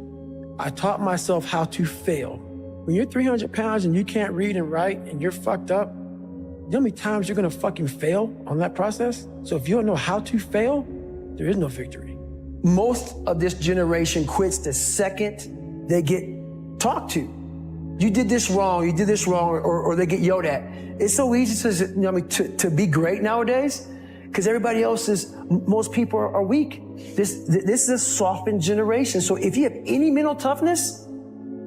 I taught myself how to fail. When you're 300 pounds and you can't read and write and you're fucked up, you know how many times you're gonna fucking fail on that process? So if you don't know how to fail, there is no victory. Most of this generation quits the second they get talked to. You did this wrong, or they get yelled at. It's so easy to be great nowadays because everybody else most people are weak. This is a softened generation. So if you have any mental toughness,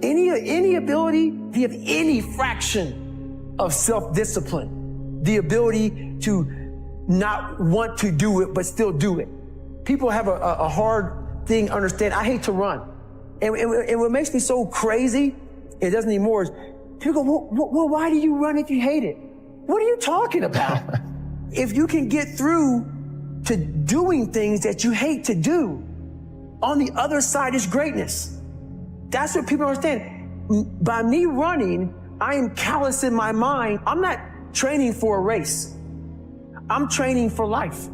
any ability, if you have any fraction of self-discipline, the ability to not want to do it but still do it. People have a hard thing to understand. I hate to run. And what makes me so crazy, it doesn't anymore, is people go, well, why do you run if you hate it? What are you talking about? If you can get through to doing things that you hate to do, on the other side is greatness. That's what people understand. By me running, I am callous in my mind. I'm not training for a race. I'm training for life.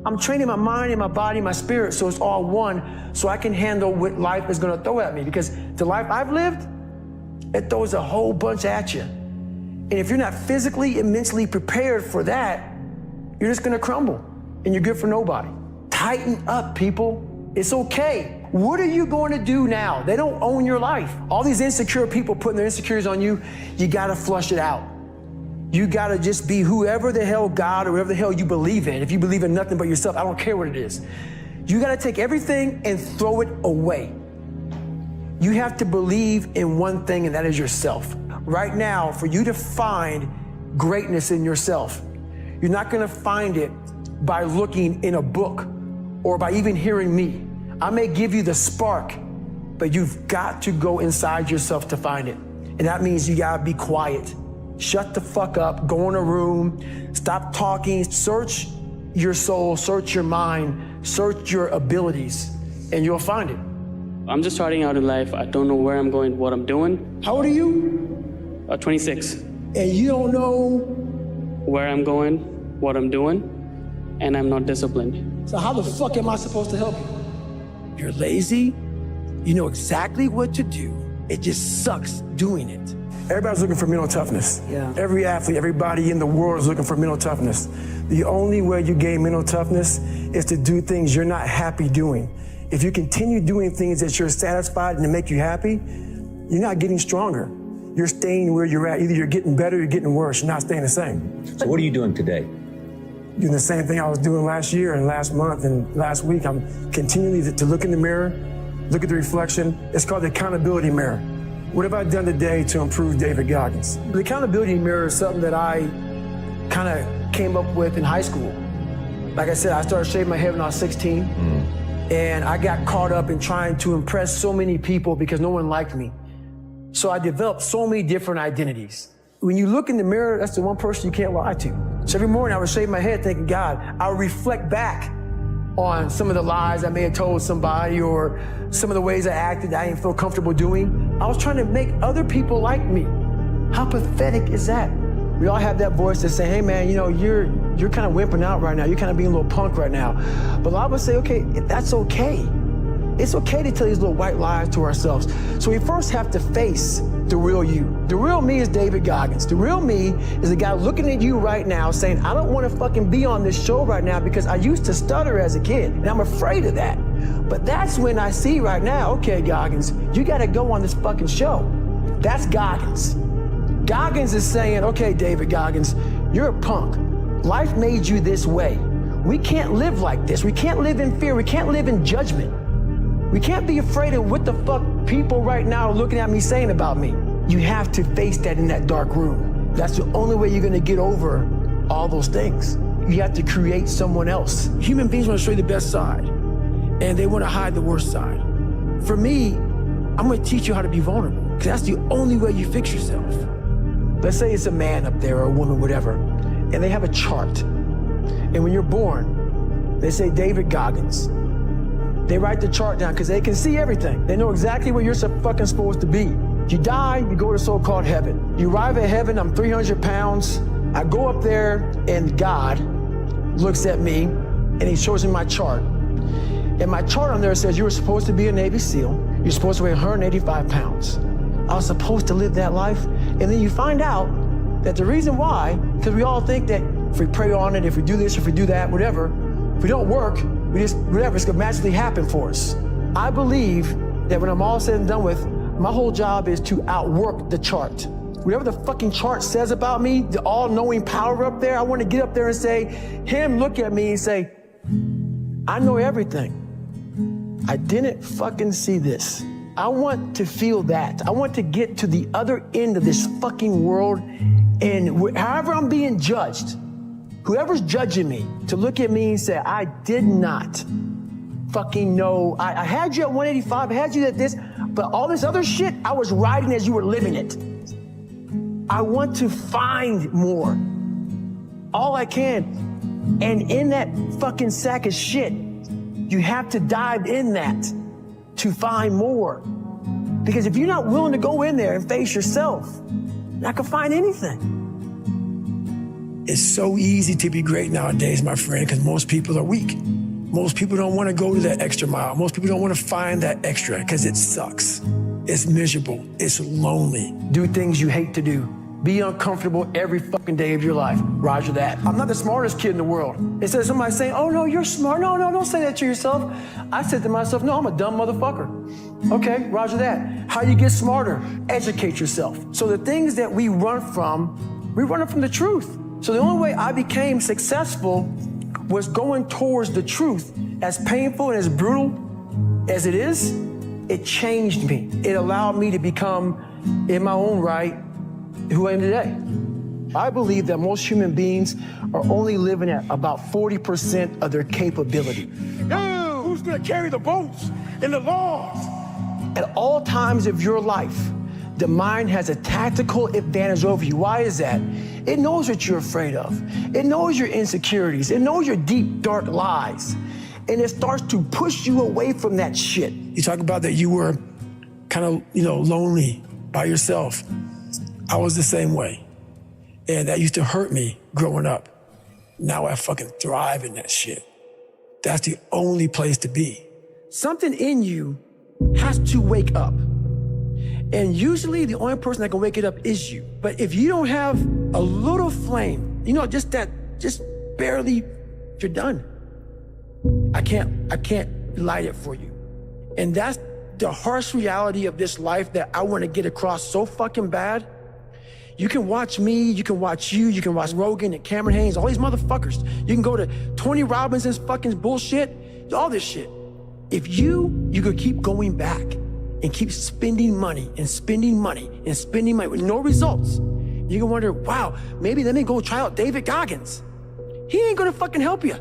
I'm training my mind and my body and my spirit so it's all one, so I can handle what life is gonna throw at me. Because the life I've lived, it throws a whole bunch at you. And if you're not physically and mentally prepared for that, you're just gonna crumble and you're good for nobody. Tighten up, people. It's okay. What are you going to do now? They don't own your life. All these insecure people putting their insecurities on you, you gotta flush it out. You gotta just be whoever the hell God or whatever the hell you believe in. If you believe in nothing but yourself, I don't care what it is. You gotta take everything and throw it away. You have to believe in one thing, and that is yourself. Right now, for you to find greatness in yourself, you're not gonna find it by looking in a book or by even hearing me. I may give you the spark, but you've got to go inside yourself to find it. And that means you gotta be quiet. Shut the fuck up, go in a room, stop talking, search your soul, search your mind, search your abilities, and you'll find it. I'm just starting out in life. I don't know where I'm going, what I'm doing. How old are you? 26. And you don't know? Where I'm going, what I'm doing, and I'm not disciplined. So how the fuck am I supposed to help you? You're lazy, you know exactly what to do. It just sucks doing it. Everybody's looking for mental toughness. Yeah. Every athlete, everybody in the world is looking for mental toughness. The only way you gain mental toughness is to do things you're not happy doing. If you continue doing things that you're satisfied and to make you happy, you're not getting stronger. You're staying where you're at. Either you're getting better or you're getting worse. You're not staying the same. So what are you doing today? Doing the same thing I was doing last year and last month and last week. I'm continually to look in the mirror, look at the reflection. It's called the accountability mirror. What have I done today to improve David Goggins? The accountability mirror is something that I kind of came up with in high school. Like I said, I started shaving my head when I was 16. And I got caught up in trying to impress so many people because no one liked me. So I developed so many different identities. When you look in the mirror, that's the one person you can't lie to. So every morning I would shave my head thinking, God, I would reflect back on some of the lies I may have told somebody or some of the ways I acted that I didn't feel comfortable doing. I was trying to make other people like me. How pathetic is that? We all have that voice that say, hey man, you know, you're kind of wimping out right now. You're kind of being a little punk right now. But I would say, okay, that's okay. It's okay to tell these little white lies to ourselves. So we first have to face the real you. The real me is David Goggins. The real me is the guy looking at you right now saying, I don't want to fucking be on this show right now because I used to stutter as a kid and I'm afraid of that. But that's when I see right now, okay, Goggins, you got to go on this fucking show. That's Goggins. Goggins is saying, okay, David Goggins, you're a punk. Life made you this way. We can't live like this. We can't live in fear. We can't live in judgment. We can't be afraid of what the fuck people right now are looking at me saying about me. You have to face that in that dark room. That's the only way you're gonna get over all those things. You have to create someone else. Human beings wanna show you the best side, and they wanna hide the worst side. For me, I'm gonna teach you how to be vulnerable, because that's the only way you fix yourself. Let's say it's a man up there or a woman, whatever, and they have a chart. And when you're born, they say David Goggins. They write the chart down because they can see everything. They know exactly where you're fucking supposed to be. You die, you go to so-called heaven. You arrive at heaven, I'm 300 pounds. I go up there and God looks at me and he shows me my chart. And my chart on there says you were supposed to be a Navy SEAL. You're supposed to weigh 185 pounds. I was supposed to live that life. And then you find out that the reason why, because we all think that if we pray on it, if we do this, if we do that, whatever, if we don't work, we just, whatever, it's gonna magically happen for us. I believe that when I'm all said and done with, my whole job is to outwork the chart. Whatever the fucking chart says about me, the all-knowing power up there, I want to get up there and say, him look at me and say, I know everything. I didn't fucking see this. I want to feel that. I want to get to the other end of this fucking world, and however I'm being judged, whoever's judging me, to look at me and say, I did not fucking know. I had you at 185, I had you at this, but all this other shit, I was riding as you were living it. I want to find more, all I can. And in that fucking sack of shit, you have to dive in that to find more. Because if you're not willing to go in there and face yourself, you're not gonna find anything. It's so easy to be great nowadays, my friend, because most people are weak. Most people don't want to go to that extra mile. Most people don't want to find that extra because it sucks. It's miserable. It's lonely. Do things you hate to do. Be uncomfortable every fucking day of your life. Roger that. I'm not the smartest kid in the world. Instead of somebody saying, oh no, you're smart. No, don't say that to yourself. I said to myself, no, I'm a dumb motherfucker. Okay, roger that. How you get smarter? Educate yourself. So the things that we run from the truth. So the only way I became successful was going towards the truth. As painful and as brutal as it is, it changed me. It allowed me to become, in my own right, who I am today. I believe that most human beings are only living at about 40% of their capability. Yo, who's gonna carry the boats and the logs? At all times of your life, the mind has a tactical advantage over you. Why is that? It knows what you're afraid of. It knows your insecurities. It knows your deep, dark lies. And it starts to push you away from that shit. You talk about that you were kind of, lonely by yourself. I was the same way. And that used to hurt me growing up. Now I fucking thrive in that shit. That's the only place to be. Something in you has to wake up. And usually the only person that can wake it up is you. But if you don't have a little flame, just barely, you're done. I can't light it for you. And that's the harsh reality of this life that I want to get across so fucking bad. You can watch me, you can watch you, you can watch Rogan and Cameron Haynes, all these motherfuckers. You can go to Tony Robinson's fucking bullshit, all this shit. If you could keep going back and keep spending money and spending money and spending money with no results, you can wonder, wow, maybe let me go try out David Goggins. He ain't gonna fucking help you.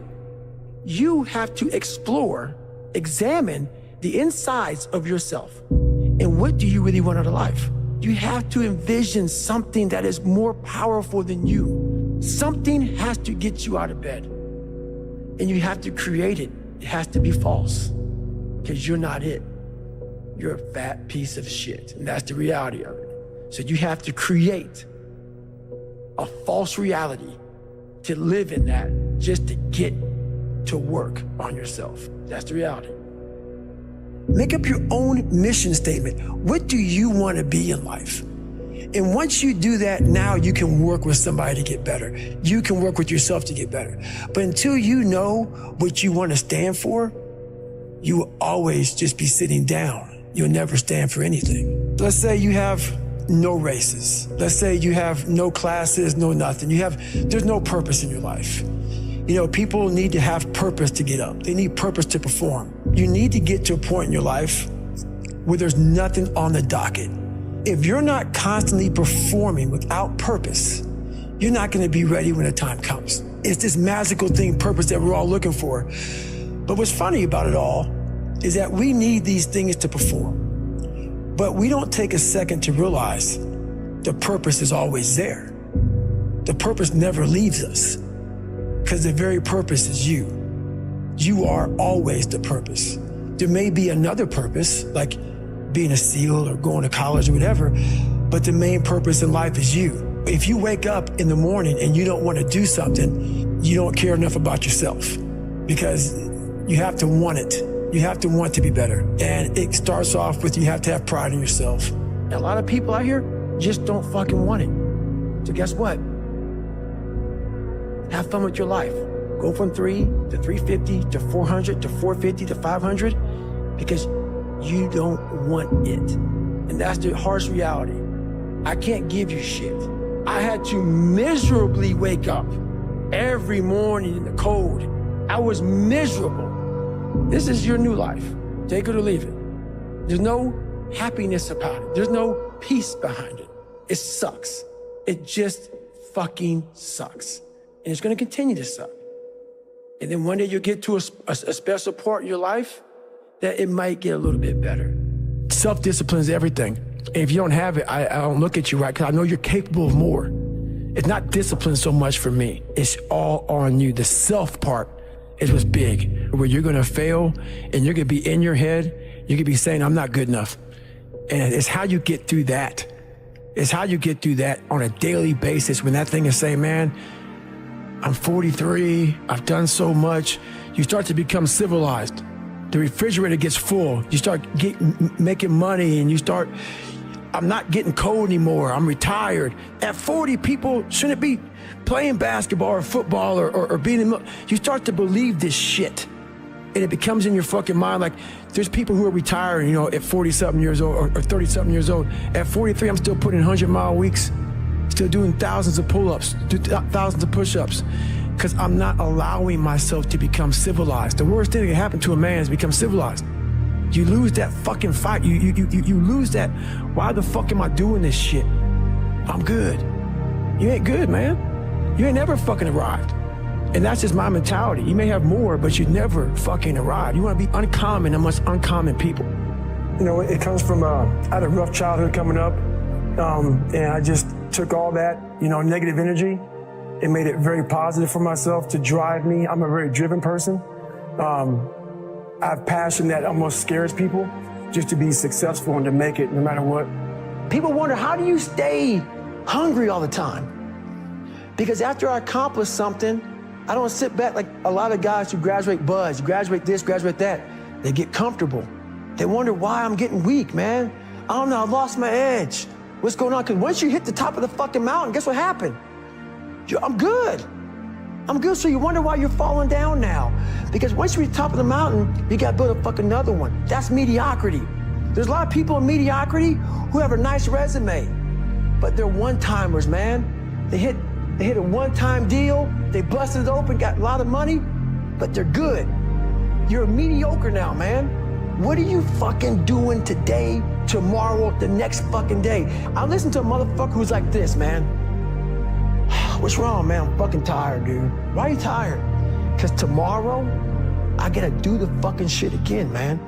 You have to explore, examine the insides of yourself. And what do you really want out of life? You have to envision something that is more powerful than you. Something has to get you out of bed. And you have to create it. It has to be false. Because you're not it. You're a fat piece of shit. And that's the reality of it. So you have to create a false reality to live in that just to get to work on yourself. That's the reality. Make up your own mission statement. What do you want to be in life? And once you do that, now you can work with somebody to get better. You can work with yourself to get better. But until you know what you want to stand for, you will always just be sitting down. You'll never stand for anything. Let's say you have no races. Let's say you have no classes, no nothing. There's no purpose in your life. People need to have purpose to get up. They need purpose to perform. You need to get to a point in your life where there's nothing on the docket. If you're not constantly performing without purpose, you're not going to be ready when the time comes. It's this magical thing, purpose, that we're all looking for. But what's funny about it all is that we need these things to perform. But we don't take a second to realize the purpose is always there. The purpose never leaves us. Because the very purpose is you. You are always the purpose. There may be another purpose, like being a SEAL or going to college or whatever, but the main purpose in life is you. If you wake up in the morning and you don't want to do something, you don't care enough about yourself, because you have to want it. You have to want to be better. And it starts off with you have to have pride in yourself. And a lot of people out here just don't fucking want it. So guess what? Have fun with your life. Go from 3 to 350 to 400 to 450 to 500, because you don't want it. And that's the harsh reality. I can't give you shit. I had to miserably wake up every morning in the cold. I was miserable. This is your new life. Take it or leave it. There's no happiness about it. There's no peace behind it. It sucks. It just fucking sucks. And it's gonna continue to suck. And then one day you'll get to a special part in your life that it might get a little bit better. Self-discipline is everything. And if you don't have it, I don't look at you right, because I know you're capable of more. It's not discipline so much for me. It's all on you. The self part is what's big, where you're gonna fail and you're gonna be in your head, you're gonna be saying, I'm not good enough. And it's how you get through that. It's how you get through that on a daily basis, when that thing is saying, man, I'm 43, I've done so much. You start to become civilized. The refrigerator gets full. You start making money, and you start, I'm not getting cold anymore. I'm retired. At 40, people shouldn't be playing basketball or football or being in, you start to believe this shit. And it becomes in your fucking mind, like there's people who are retiring, at 40-something years old or 30-something years old. At 43, I'm still putting 100-mile weeks. Still doing thousands of pull-ups, thousands of push-ups, because I'm not allowing myself to become civilized. The worst thing that can happen to a man is become civilized. You lose that fucking fight. You lose that, why the fuck am I doing this shit? I'm good. You ain't good, man. You ain't never fucking arrived. And that's just my mentality. You may have more, but you never fucking arrived. You want to be uncommon amongst uncommon people. It comes from, I had a rough childhood coming up, and I just took all that, negative energy and made it very positive for myself to drive me. I'm a very driven person. I have passion that almost scares people, just to be successful and to make it no matter what. People wonder, how do you stay hungry all the time? Because after I accomplish something, I don't sit back like a lot of guys who graduate buds, graduate this, graduate that. They get comfortable. They wonder why I'm getting weak, man. I don't know, I lost my edge. What's going on? Because once you hit the top of the fucking mountain, guess what happened? I'm good. I'm good, so you wonder why you're falling down now. Because once you reach the top of the mountain, you gotta build a fucking another one. That's mediocrity. There's a lot of people in mediocrity who have a nice resume, but they're one-timers, man. They hit a one-time deal, they busted it open, got a lot of money, but they're good. You're mediocre now, man. What are you fucking doing today, tomorrow, the next fucking day? I listen to a motherfucker who's like this, man. What's wrong, man? I'm fucking tired, dude. Why are you tired? Because tomorrow, I gotta do the fucking shit again, man.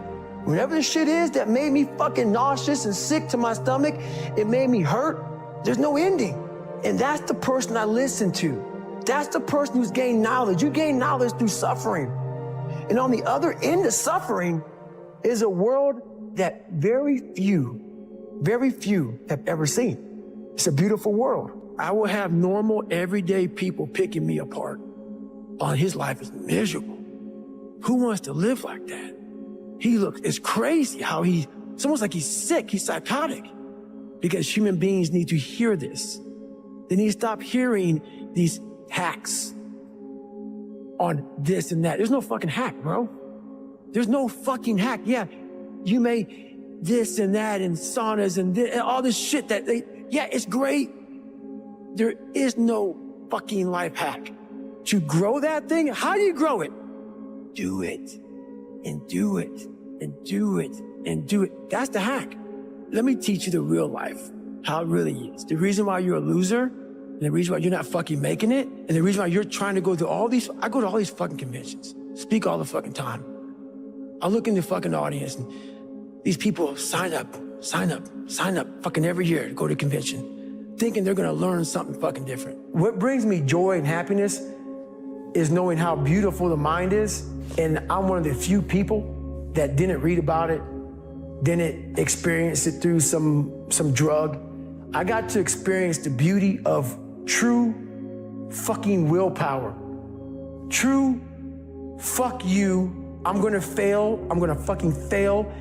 Whatever the shit is that made me fucking nauseous and sick to my stomach, it made me hurt, there's no ending. And that's the person I listen to. That's the person who's gained knowledge. You gain knowledge through suffering. And on the other end of suffering is a world that very few have ever seen. It's a beautiful world. I will have normal, everyday people picking me apart. Oh, his life is miserable. Who wants to live like that? It's crazy how it's almost like he's sick, he's psychotic. Because human beings need to hear this. They need to stop hearing these hacks on this and that. There's no fucking hack, bro. There's no fucking hack. Yeah, you may this and that and saunas and all this shit yeah, it's great. There is no fucking life hack. To grow that thing, how do you grow it? Do it, and do it, and do it, and do it. That's the hack. Let me teach you the real life, how it really is. The reason why you're a loser, and the reason why you're not fucking making it, and the reason why you're trying to go through I go to all these fucking conventions, speak all the fucking time. I look in the fucking audience, and these people sign up fucking every year to go to a convention, thinking they're gonna learn something fucking different. What brings me joy and happiness is knowing how beautiful the mind is, and I'm one of the few people that didn't read about it, didn't experience it through some drug. I got to experience the beauty of true fucking willpower. True, fuck you, I'm gonna fail, I'm gonna fucking fail,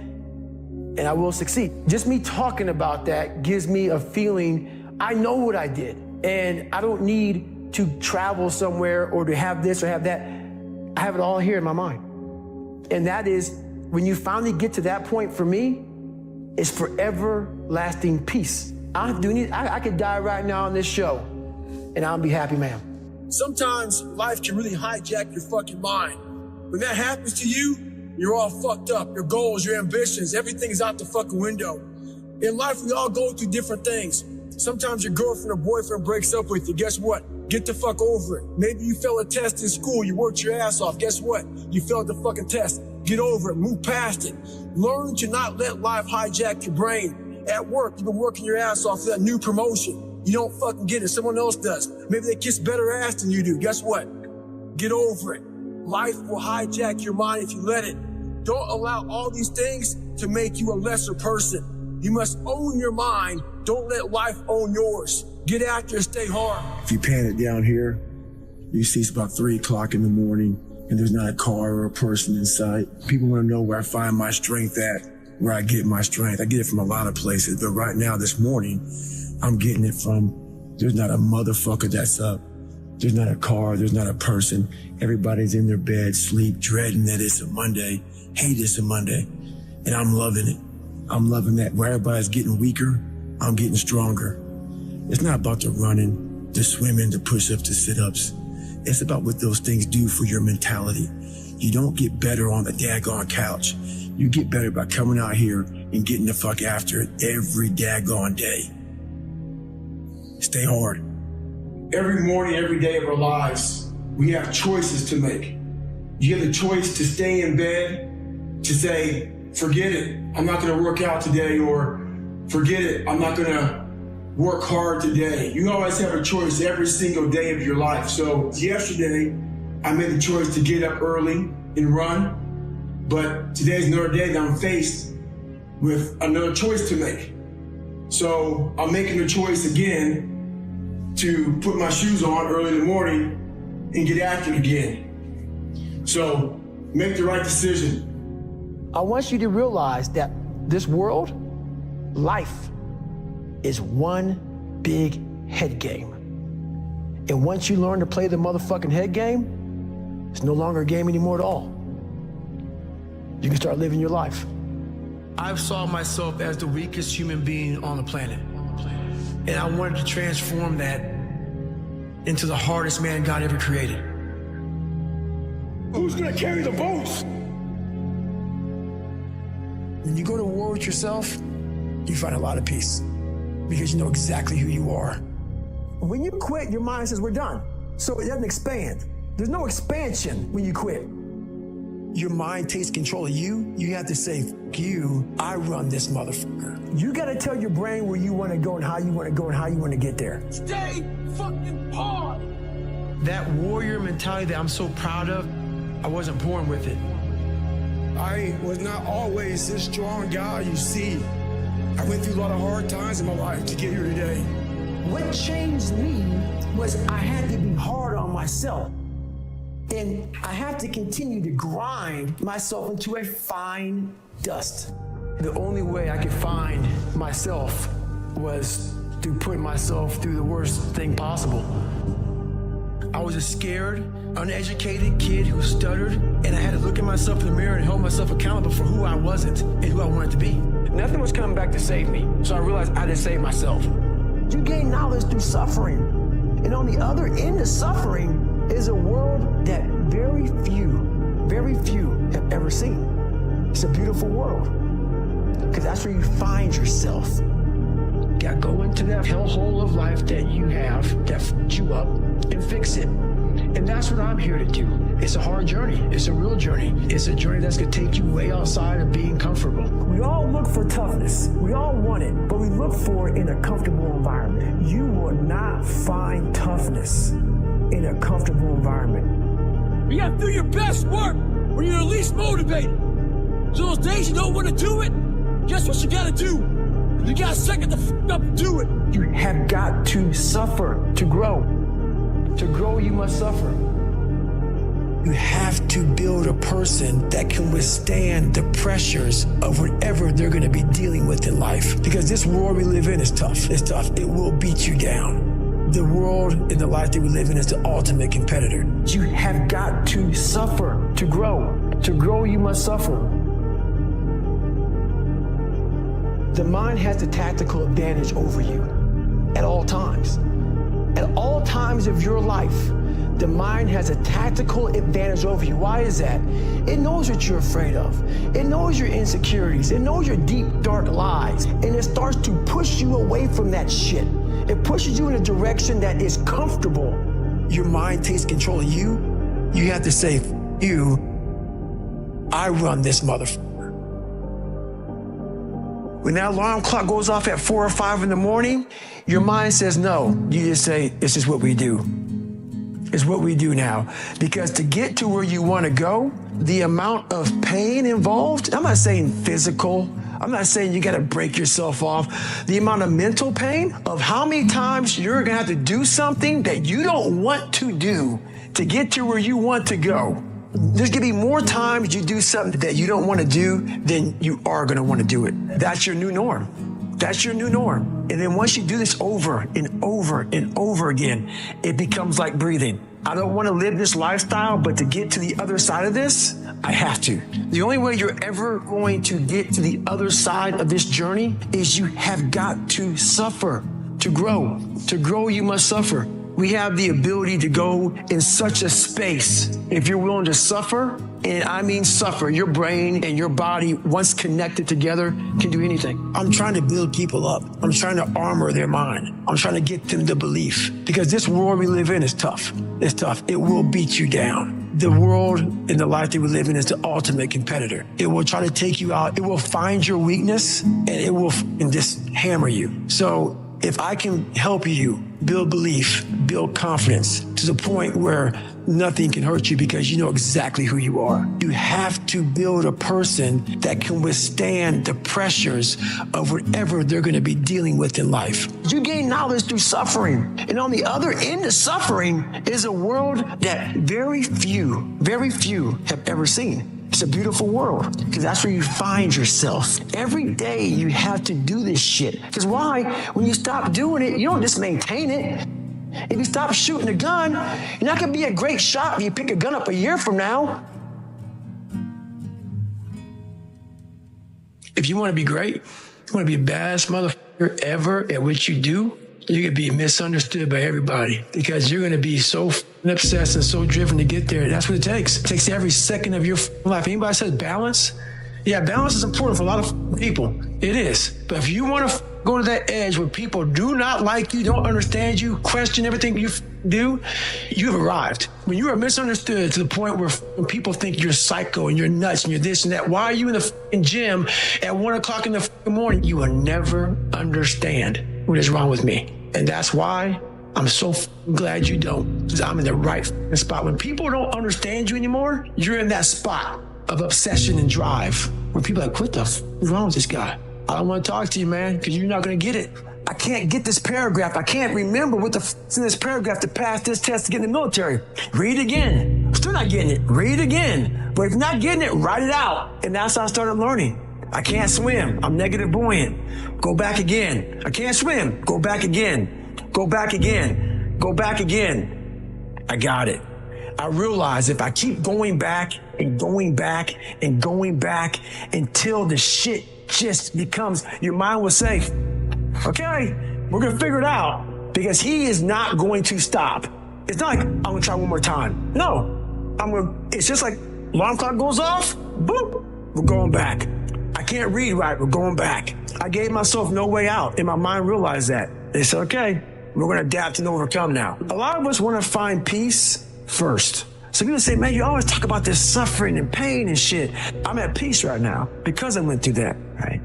and I will succeed. Just me talking about that gives me a feeling, I know what I did, and I don't need to travel somewhere or to have this or have that. I have it all here in my mind. And that is, when you finally get to that point for me, it's forever lasting peace. I could die right now on this show, and I'll be happy, man. Sometimes life can really hijack your fucking mind. When that happens to you, you're all fucked up. Your goals, your ambitions, everything's out the fucking window. In life, we all go through different things. Sometimes your girlfriend or boyfriend breaks up with you. Guess what? Get the fuck over it. Maybe you failed a test in school. You worked your ass off. Guess what? You failed the fucking test. Get over it. Move past it. Learn to not let life hijack your brain. At work, you've been working your ass off for that new promotion. You don't fucking get it. Someone else does. Maybe they kiss better ass than you do. Guess what? Get over it. Life will hijack your mind if you let it. Don't allow all these things to make you a lesser person. You must own your mind. Don't let life own yours. Get after it, stay hard. If you pan it down here, you see it's about 3 o'clock in the morning and there's not a car or a person in sight. People want to know where I find my strength at, where I get my strength. I get it from a lot of places, but right now, this morning, I'm getting it from, there's not a motherfucker that's up. There's not a car, there's not a person. Everybody's in their bed, sleep, dreading that it's a Monday, hate it's a Monday. And I'm loving it. I'm loving that. Where everybody's getting weaker, I'm getting stronger. It's not about the running, the swimming, the push-ups, the sit-ups. It's about what those things do for your mentality. You don't get better on the daggone couch. You get better by coming out here and getting the fuck after it every daggone day. Stay hard. Every morning, every day of our lives, we have choices to make. You have the choice to stay in bed, to say, forget it, I'm not gonna work out today, or forget it, I'm not gonna work hard today. You always have a choice every single day of your life. So yesterday, I made the choice to get up early and run, but today's another day that I'm faced with another choice to make. So I'm making the choice again to put my shoes on early in the morning and get after it again. So make the right decision. I want you to realize that this world, life, is one big head game. And once you learn to play the motherfucking head game, it's no longer a game anymore at all. You can start living your life. I've saw myself as the weakest human being on the planet. And I wanted to transform that into the hardest man God ever created. Who's gonna carry the boats? When you go to war with yourself, you find a lot of peace because you know exactly who you are. When you quit, your mind says, we're done. So it doesn't expand. There's no expansion when you quit. Your mind takes control of you. You have to say, fuck you, I run this motherfucker. You gotta tell your brain where you wanna go and how you wanna go and how you wanna get there. Stay fucking hard. That warrior mentality that I'm so proud of, I wasn't born with it. I was not always this strong guy you see. I went through a lot of hard times in my life to get here today. What changed me was I had to be hard on myself. And I have to continue to grind myself into a fine dust. The only way I could find myself was through putting myself through the worst thing possible. I was a scared, uneducated kid who stuttered, and I had to look at myself in the mirror and hold myself accountable for who I wasn't and who I wanted to be. Nothing was coming back to save me, so I realized I had to save myself. You gain knowledge through suffering, and on the other end of suffering is a world that very few have ever seen. It's a beautiful world, because that's where you find yourself. You gotta go into that hellhole of life that you have that fucked you up and fix it. And that's what I'm here to do. It's a hard journey. It's a real journey. It's a journey that's gonna take you way outside of being comfortable. We all look for toughness. We all want it, but we look for it in a comfortable environment. You will not find toughness in a comfortable environment. You gotta do your best work when you're least motivated. So those days you don't want to do it, guess what you gotta do? You gotta suck it the f up and do it. You have got to suffer to grow. To grow, you must suffer. You have to build a person that can withstand the pressures of whatever they're going to be dealing with in life. Because this world we live in is tough. It's tough. It will beat you down. The world and the life that we live in is the ultimate competitor. You have got to suffer to grow. To grow, you must suffer. The mind has the tactical advantage over you at all times. At all times of your life, the mind has a tactical advantage over you. Why is that? It knows what you're afraid of. It knows your insecurities. It knows your deep, dark lies. And it starts to push you away from that shit. It pushes you in a direction that is comfortable. Your mind takes control of you. You have to say, you, I run this motherfucker. When that alarm clock goes off at 4 or 5 in the morning, your mind says no. You just say, this is what we do. It's what we do now. Because to get to where you want to go, the amount of pain involved, I'm not saying physical, I'm not saying you got to break yourself off. The amount of mental pain of how many times you're going to have to do something that you don't want to do to get to where you want to go. There's going to be more times you do something that you don't want to do than you are going to want to do it. That's your new norm. That's your new norm. And then once you do this over and over and over again, it becomes like breathing. I don't want to live this lifestyle, but to get to the other side of this, I have to. The only way you're ever going to get to the other side of this journey is you have got to suffer to grow. To grow, you must suffer. We have the ability to go in such a space if you're willing to suffer, and I mean suffer. Your brain and your body, once connected together, can do anything. I'm trying to build people up. I'm trying to armor their mind. I'm trying to get them the belief. Because this world we live in is tough. It's tough. It will beat you down. The world and the life that we live in is the ultimate competitor. It will try to take you out. It will find your weakness, and it will just hammer you. So if I can help you build belief, build confidence to the point where nothing can hurt you because you know exactly who you are. You have to build a person that can withstand the pressures of whatever they're going to be dealing with in life. You gain knowledge through suffering. And on the other end of suffering is a world that very few have ever seen. It's a beautiful world because that's where you find yourself. Every day you have to do this shit. Because why? When you stop doing it, you don't just maintain it. If you stop shooting a gun, you're not going to be a great shot if you pick a gun up a year from now. If you want to be great, you want to be the baddest motherfucker ever at what you do, you're going to be misunderstood by everybody because you're going to be so obsessed and so driven to get there. That's what it takes. It takes every second of your life. Anybody says balance? Yeah, balance is important for a lot of people. It is. But if you want to go to that edge where people do not like you, don't understand you, question everything you do, you've arrived. When you are misunderstood to the point where people think you're psycho and you're nuts and you're this and that, why are you in the gym at 1 o'clock in the morning? You will never understand what is wrong with me. And that's why I'm so glad you don't, because I'm in the right spot. When people don't understand you anymore, you're in that spot of obsession and drive where people are like, what the f is wrong with this guy? I don't want to talk to you, man, because you're not going to get it. I can't get this paragraph. I can't remember what the f is in this paragraph to pass this test to get in the military. Read it again. I'm still not getting it. Read it again. But if you're not getting it, write it out. And that's how I started learning. I can't swim. I'm negative buoyant. Go back again. I can't swim. Go back again. Go back again. Go back again. I got it. I realize if I keep going back and going back and going back until the shit just becomes, your mind will say, okay, we're going to figure it out because he is not going to stop. It's not like, I'm going to try one more time. No, it's just like alarm clock goes off, boop, we're going back. I can't read right, we're going back. I gave myself no way out and my mind realized that. They said, okay, we're going to adapt and overcome now. A lot of us want to find peace first. So people say, man, you always talk about this suffering and pain and shit. I'm at peace right now because I went through that, right?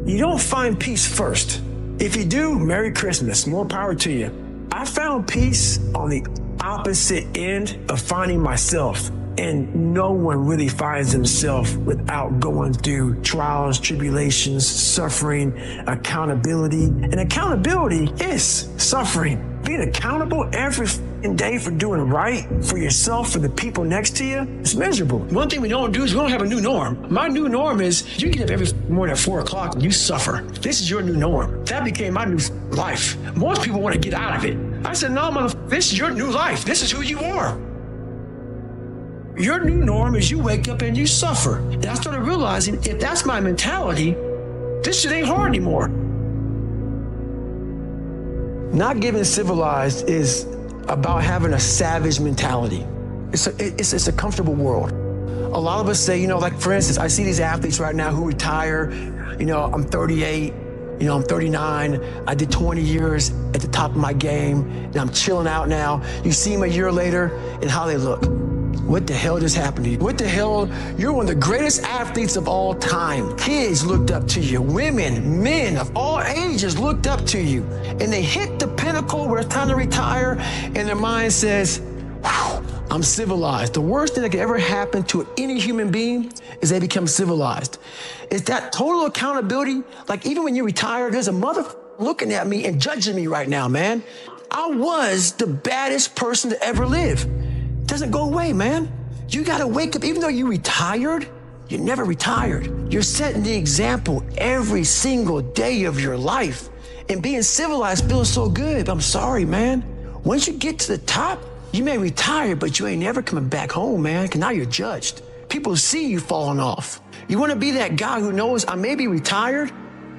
You don't find peace first. If you do, Merry Christmas, more power to you. I found peace on the opposite end of finding myself. And no one really finds himself without going through trials, tribulations, suffering, accountability. And accountability is suffering. Being accountable every day for doing right for yourself, for the people next to you, it's miserable. One thing we don't do is we don't have a new norm. My new norm is you get up every morning at 4 o'clock and you suffer. This is your new norm. That became my new life. Most people want to get out of it. I said, no, motherfucker, this is your new life. This is who you are. Your new norm is you wake up and you suffer. And I started realizing if that's my mentality, this shit ain't hard anymore. Not getting civilized is about having a savage mentality. It's a comfortable world. A lot of us say, you know, like for instance, I see these athletes right now who retire. You know, I'm 38, you know, I'm 39. I did 20 years at the top of my game, and I'm chilling out now. You see them a year later and how they look. What the hell just happened to you? What the hell? You're one of the greatest athletes of all time. Kids looked up to you. Women, men of all ages looked up to you. And they hit the pinnacle where it's time to retire, and their mind says, I'm civilized. The worst thing that could ever happen to any human being is they become civilized. It's that total accountability. Like even when you retire, there's a mother looking at me and judging me right now, man. I was the baddest person to ever live. Doesn't go away, man. You gotta wake up. Even though you retired, you never retired. You're setting the example every single day of your life. And being civilized feels so good. I'm sorry, man. Once you get to the top, you may retire, but you ain't never coming back home, man, because now you're judged. People see you falling off. You wanna be that guy who knows I may be retired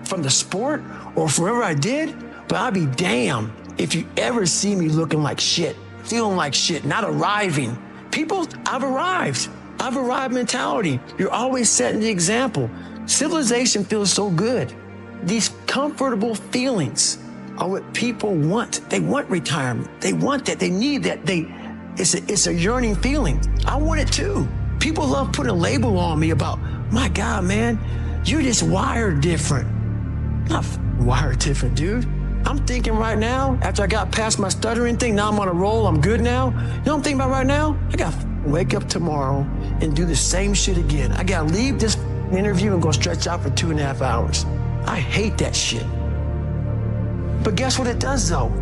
from the sport or from whatever I did, but I'll be damned if you ever see me looking like shit. Feeling like shit, not arriving. People, I've arrived mentality. You're always setting the example. Civilization feels so good. These comfortable feelings are what people want. They want retirement. They want that. They need that. It's a yearning feeling. I want it too. People love putting a label on me about, my God, man, you're just wired different. Not wired different, dude. I'm thinking right now, after I got past my stuttering thing, now I'm on a roll, I'm good now. You know what I'm thinking about right now? I gotta wake up tomorrow and do the same shit again. I gotta leave this interview and go stretch out for 2.5 hours. I hate that shit. But guess what it does though?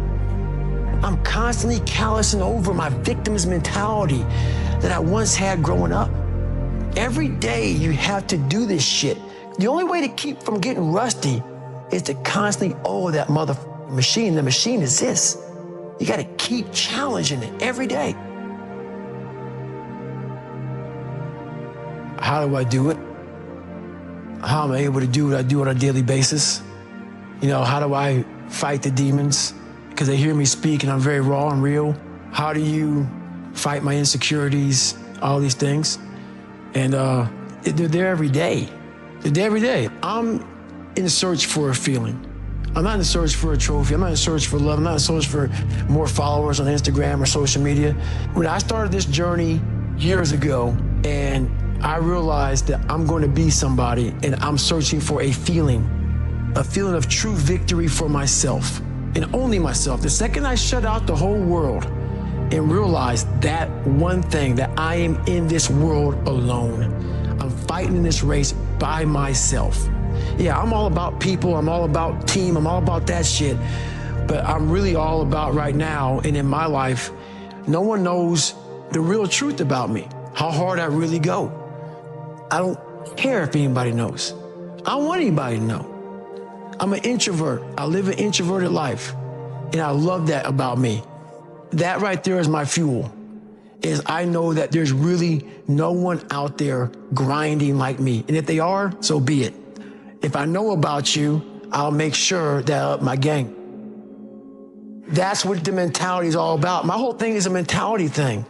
I'm constantly callousing over my victim's mentality that I once had growing up. Every day you have to do this shit. The only way to keep from getting rusty is to constantly owe that motherfucking machine. The machine is this. You gotta keep challenging it every day. How do I do it? How am I able to do what I do on a daily basis? You know, how do I fight the demons? Because they hear me speak and I'm very raw and real. How do you fight my insecurities? All these things. And they're there every day. They're there every day. I'm in search for a feeling. I'm not in search for a trophy. I'm not in search for love. I'm not in search for more followers on Instagram or social media. When I started this journey years ago and I realized that I'm going to be somebody and I'm searching for a feeling of true victory for myself and only myself. The second I shut out the whole world and realized that one thing, that I am in this world alone. I'm fighting in this race by myself. Yeah, I'm all about people, I'm all about team, I'm all about that shit. But I'm really all about right now and in my life, no one knows the real truth about me, how hard I really go. I don't care if anybody knows. I don't want anybody to know. I'm an introvert. I live an introverted life. And I love that about me. That right there is my fuel. Is I know that there's really no one out there grinding like me. And if they are, so be it. If I know about you, I'll make sure that I up my game. That's what the mentality is all about. My whole thing is a mentality thing.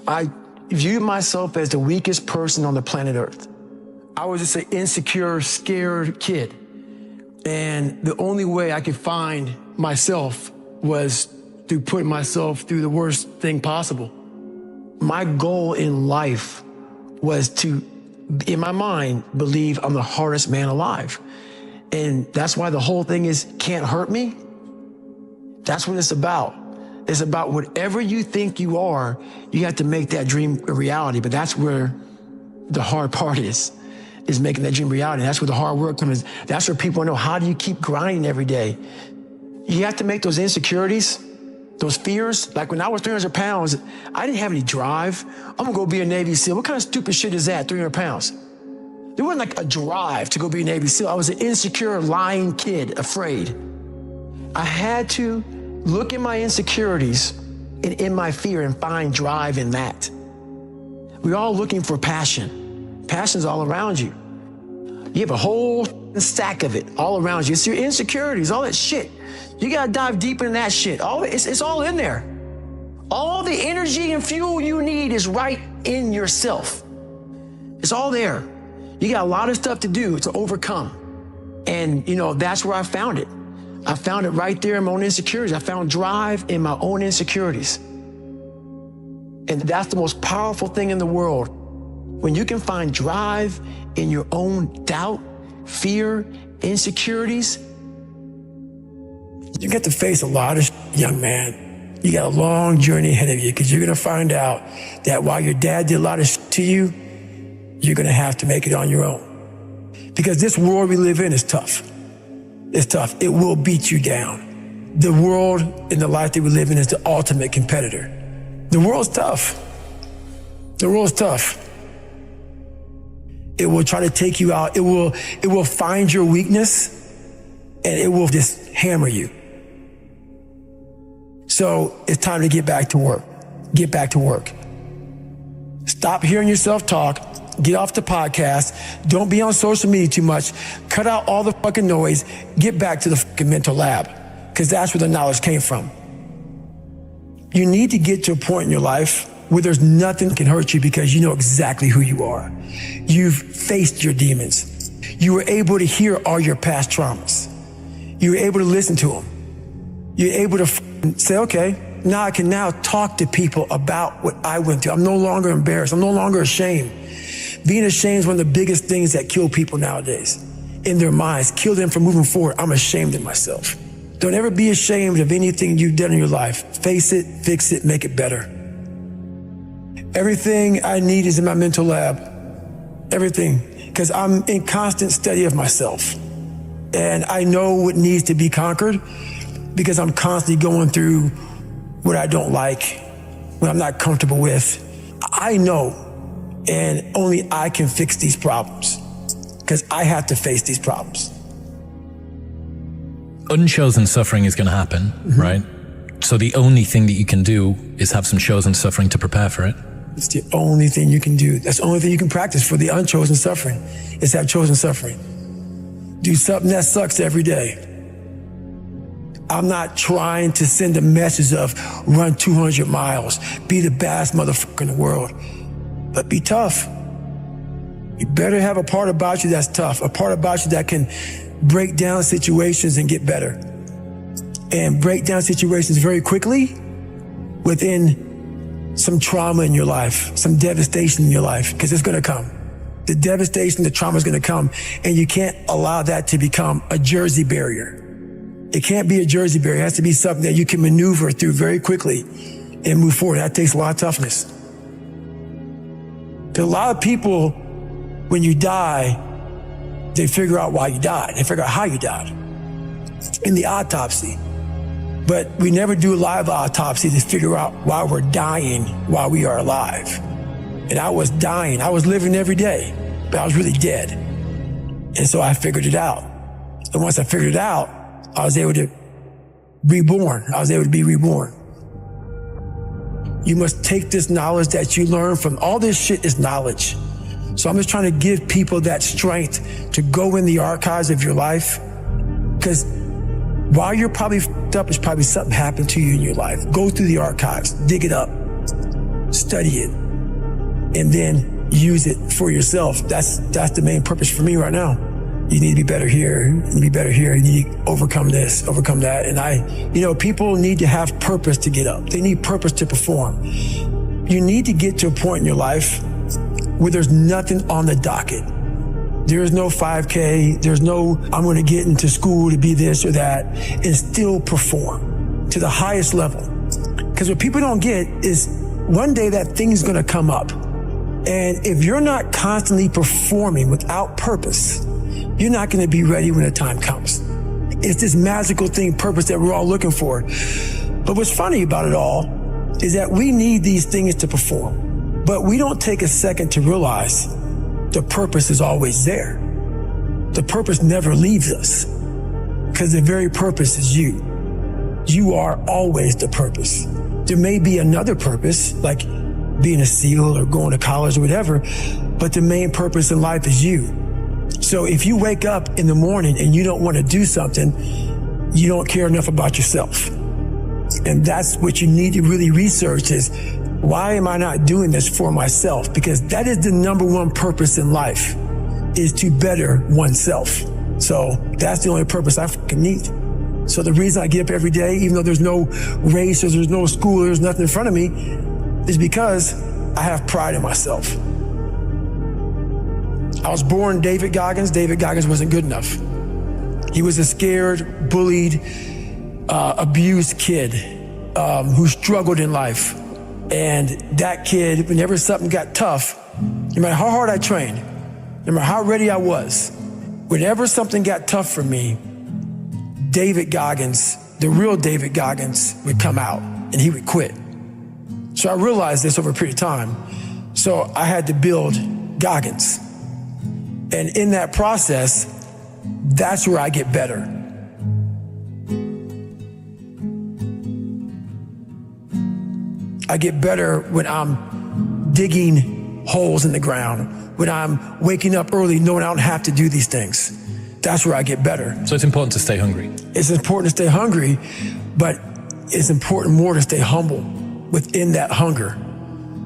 I view myself as the weakest person on the planet Earth. I was just an insecure, scared kid. And the only way I could find myself was through putting myself through the worst thing possible. My goal in life was to, in my mind, believe I'm the hardest man alive. And that's why the whole thing is can't hurt me. That's what it's about. It's about whatever you think you are, you have to make that dream a reality. But that's where the hard part is making that dream reality. That's where the hard work comes. That's where people know, how do you keep grinding every day? You have to make those insecurities, those fears. Like when I was 300 pounds, I didn't have any drive. I'm gonna go be a Navy SEAL. What kind of stupid shit is that, 300 pounds? There wasn't like a drive to go be a Navy SEAL. I was an insecure, lying kid, afraid. I had to look at my insecurities and in my fear and find drive in that. We're all looking for passion. Passion's all around you. You have a whole stack of it all around you. It's your insecurities, all that shit. You gotta dive deep in that shit. It's all in there. All the energy and fuel you need is right in yourself. It's all there. You got a lot of stuff to do to overcome. And that's where I found it. I found it right there in my own insecurities. I found drive in my own insecurities. And that's the most powerful thing in the world. When you can find drive in your own doubt, fear, insecurities, you get to face a lot of young man. You got a long journey ahead of you, because you're gonna find out that while your dad did a lot of to you, you're gonna have to make it on your own. Because this world we live in is tough. It's tough. It will beat you down. The world and the life that we live in is the ultimate competitor. The world's tough. The world's tough. It will try to take you out. It will find your weakness and it will just hammer you. So it's time to get back to work. Get back to work. Stop hearing yourself talk. Get off the podcast. Don't be on social media too much. Cut out all the fucking noise. Get back to the fucking mental lab, because that's where the knowledge came from. You need to get to a point in your life where there's nothing that can hurt you, because you know exactly who you are. You've faced your demons. You were able to hear all your past traumas. You were able to listen to them. You're able to say, okay, now I can now talk to people about what I went through. I'm no longer embarrassed. I'm no longer ashamed. Being ashamed is one of the biggest things that kill people nowadays. In their minds, kill them from moving forward. I'm ashamed of myself. Don't ever be ashamed of anything you've done in your life. Face it, fix it, make it better. Everything I need is in my mental lab. Everything. Because I'm in constant study of myself. And I know what needs to be conquered, because I'm constantly going through what I don't like, what I'm not comfortable with. I know, and only I can fix these problems, because I have to face these problems. Unchosen suffering is going to happen, right? So the only thing that you can do is have some chosen suffering to prepare for it. It's the only thing you can do. That's the only thing you can practice for the unchosen suffering, is have chosen suffering. Do something that sucks every day. I'm not trying to send a message of run 200 miles, be the baddest motherfucker in the world, but be tough. You better have a part about you that's tough, a part about you that can break down situations and get better. And break down situations very quickly within some trauma in your life, some devastation in your life, because it's gonna come. The devastation, the trauma is gonna come, and you can't allow that to become a Jersey barrier. It can't be a Jersey barrier. It has to be something that you can maneuver through very quickly and move forward. That takes a lot of toughness. A lot of people, when you die, they figure out why you died. They figure out how you died in the autopsy. But we never do a live autopsy to figure out why we're dying while we are alive. And I was dying. I was living every day, but I was really dead. And so I figured it out. And once I figured it out, I was able to reborn. I was able to be reborn. You must take this knowledge that you learn from all this shit is knowledge. So I'm just trying to give people that strength to go in the archives of your life. Because while you're probably fucked up, there's probably something happened to you in your life. Go through the archives, dig it up, study it, and then use it for yourself. That's the main purpose for me right now. You need to be better here. You need to be better here. You need to overcome this, overcome that. And people need to have purpose to get up. They need purpose to perform. You need to get to a point in your life where there's nothing on the docket. There's no 5K. There's no, I'm going to get into school to be this or that, and still perform to the highest level. Because what people don't get is one day that thing's gonna come up. And if you're not constantly performing without purpose, you're not gonna be ready when the time comes. It's this magical thing, purpose, that we're all looking for. But what's funny about it all is that we need these things to perform, but we don't take a second to realize the purpose is always there. The purpose never leaves us, because the very purpose is you. You are always the purpose. There may be another purpose, like being a SEAL or going to college or whatever, but the main purpose in life is you. So if you wake up in the morning and you don't want to do something, you don't care enough about yourself. And that's what you need to really research is, why am I not doing this for myself? Because that is the number one purpose in life, is to better oneself. So that's the only purpose I need. So the reason I get up every day, even though there's no race or there's no school, there's nothing in front of me, is because I have pride in myself. I was born David Goggins. David Goggins wasn't good enough. He was a scared, bullied, abused kid who struggled in life. And that kid, whenever something got tough, no matter how hard I trained, no matter how ready I was, whenever something got tough for me, David Goggins, the real David Goggins, would come out and he would quit. So I realized this over a period of time. So I had to build Goggins. And in that process, that's where I get better. I get better when I'm digging holes in the ground, when I'm waking up early knowing I don't have to do these things. That's where I get better. So it's important to stay hungry. It's important to stay hungry, but it's important more to stay humble within that hunger.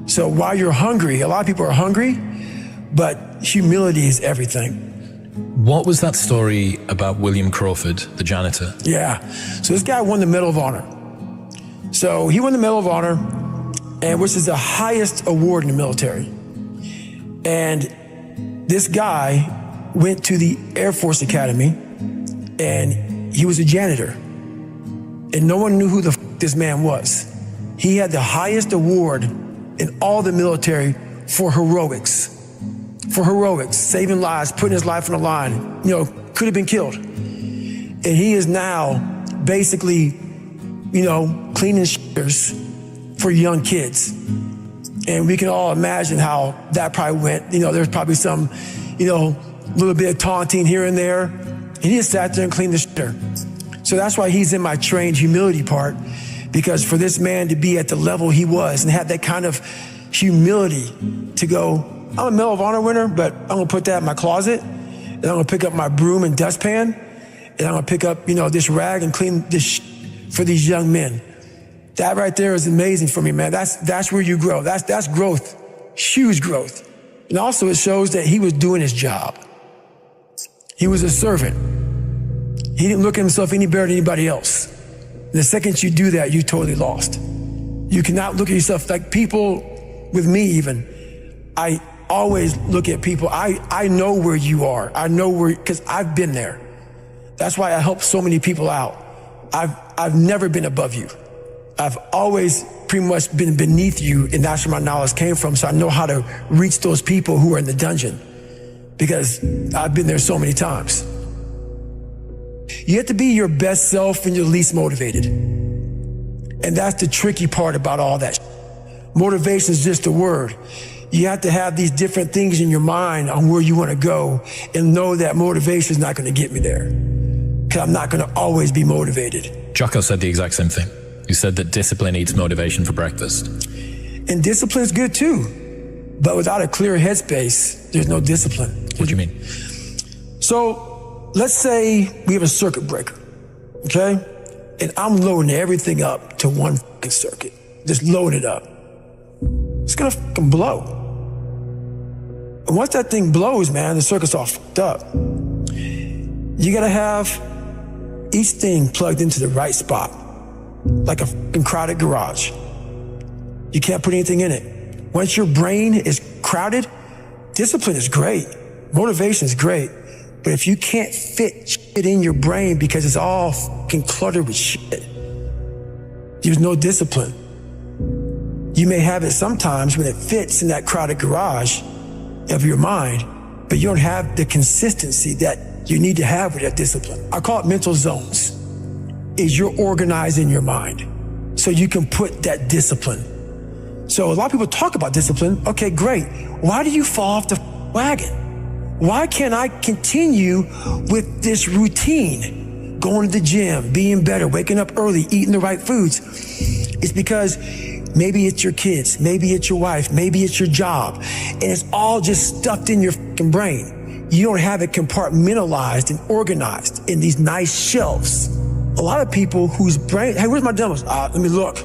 So while you're hungry, a lot of people are hungry, but humility is everything. What was that story about William Crawford, the janitor? Yeah, so this guy won the Medal of Honor. So he won the Medal of Honor, and which is the highest award in the military. And this guy went to the Air Force Academy, and he was a janitor. And no one knew who the this man was. He had the highest award in all the military for heroics. For heroics, saving lives, putting his life on the line, could have been killed. And he is now basically, cleaning shitters for young kids. And we can all imagine how that probably went. There's probably some, little bit of taunting here and there. And he just sat there and cleaned the shitter. So that's why he's in my trained humility part, because for this man to be at the level he was and have that kind of humility to go, I'm a Medal of Honor winner, but I'm gonna put that in my closet, and I'm gonna pick up my broom and dustpan, and I'm gonna pick up, this rag and clean this for these young men. That right there is amazing for me, man. That's where you grow. That's growth, huge growth. And also it shows that he was doing his job. He was a servant. He didn't look at himself any better than anybody else. And the second you do that, you totally lost. You cannot look at yourself like people, with me even, I always look at people. I know where you are. I know where, because I've been there. That's why I help so many people out. I've never been above you. I've always pretty much been beneath you, and that's where my knowledge came from. So I know how to reach those people who are in the dungeon, because I've been there so many times. You have to be your best self when you're least motivated. And that's the tricky part about all that. Motivation is just a word. You have to have these different things in your mind on where you want to go, and know that motivation is not going to get me there, because I'm not going to always be motivated. Jocko said the exact same thing. He said that discipline eats motivation for breakfast. And discipline is good too, but without a clear headspace, there's no discipline. What do you mean? So let's say we have a circuit breaker, okay? And I'm loading everything up to one fucking circuit, just load it up. It's gonna fucking blow. And once that thing blows, man, the circuit's all fucked up. You gotta have each thing plugged into the right spot, like a fucking crowded garage. You can't put anything in it. Once your brain is crowded, discipline is great, motivation is great, but if you can't fit shit in your brain because it's all fucking cluttered with shit, there's no discipline. You may have it sometimes when it fits in that crowded garage of your mind, but you don't have the consistency that you need to have with that discipline. I call it mental zones. Is you're organizing your mind so you can put that discipline. So a lot of people talk about discipline. Okay, great. Why do you fall off the wagon? Why can't I continue with this routine? Going to the gym, being better, waking up early, eating the right foods. It's because maybe it's your kids, maybe it's your wife, maybe it's your job, and it's all just stuffed in your fucking brain. You don't have it compartmentalized and organized in these nice shelves. A lot of people whose brain, hey, where's my dumbbells? Let me look.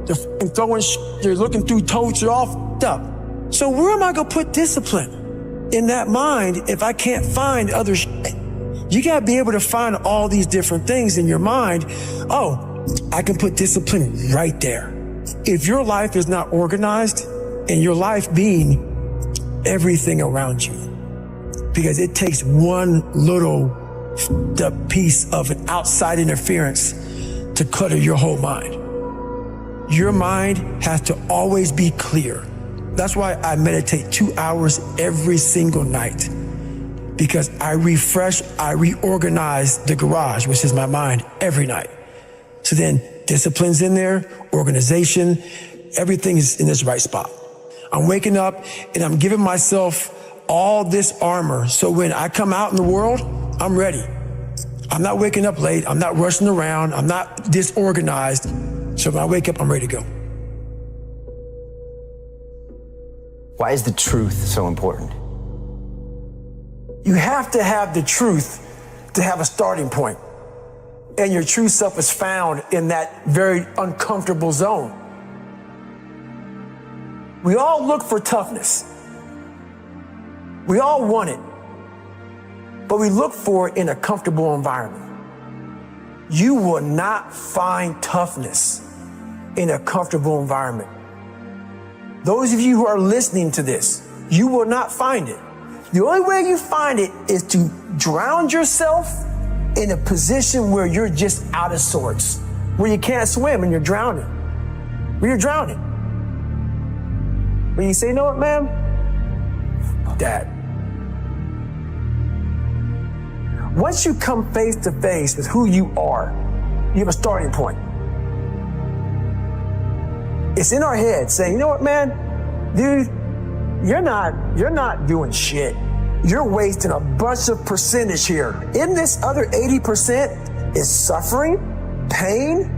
They're fucking throwing shit, they're looking through totes, they're all fucked up. So where am I gonna put discipline in that mind if I can't find other shit? You gotta be able to find all these different things in your mind. Oh, I can put discipline right there. If your life is not organized, and your life being everything around you, because it takes one little piece of an outside interference to clutter your whole mind. Your mind has to always be clear. That's why I meditate 2 hours every single night, because I refresh, I reorganize the garage, which is my mind, every night. So then discipline's in there, organization, everything is in this right spot. I'm waking up and I'm giving myself all this armor. So when I come out in the world, I'm ready. I'm not waking up late. I'm not rushing around. I'm not disorganized. So when I wake up, I'm ready to go. Why is the truth so important? You have to have the truth to have a starting point. And your true self is found in that very uncomfortable zone. We all look for toughness. We all want it. But we look for it in a comfortable environment. You will not find toughness in a comfortable environment. Those of you who are listening to this, you will not find it. The only way you find it is to drown yourself in a position where you're just out of sorts, where you can't swim and you're drowning. Where you're drowning. Where you say, you know what, ma'am? Dad. Once you come face to face with who you are, you have a starting point. It's in our head saying, you know what, man? Dude, you're not doing shit. You're wasting a bunch of percentage here. In this other 80% is suffering, pain,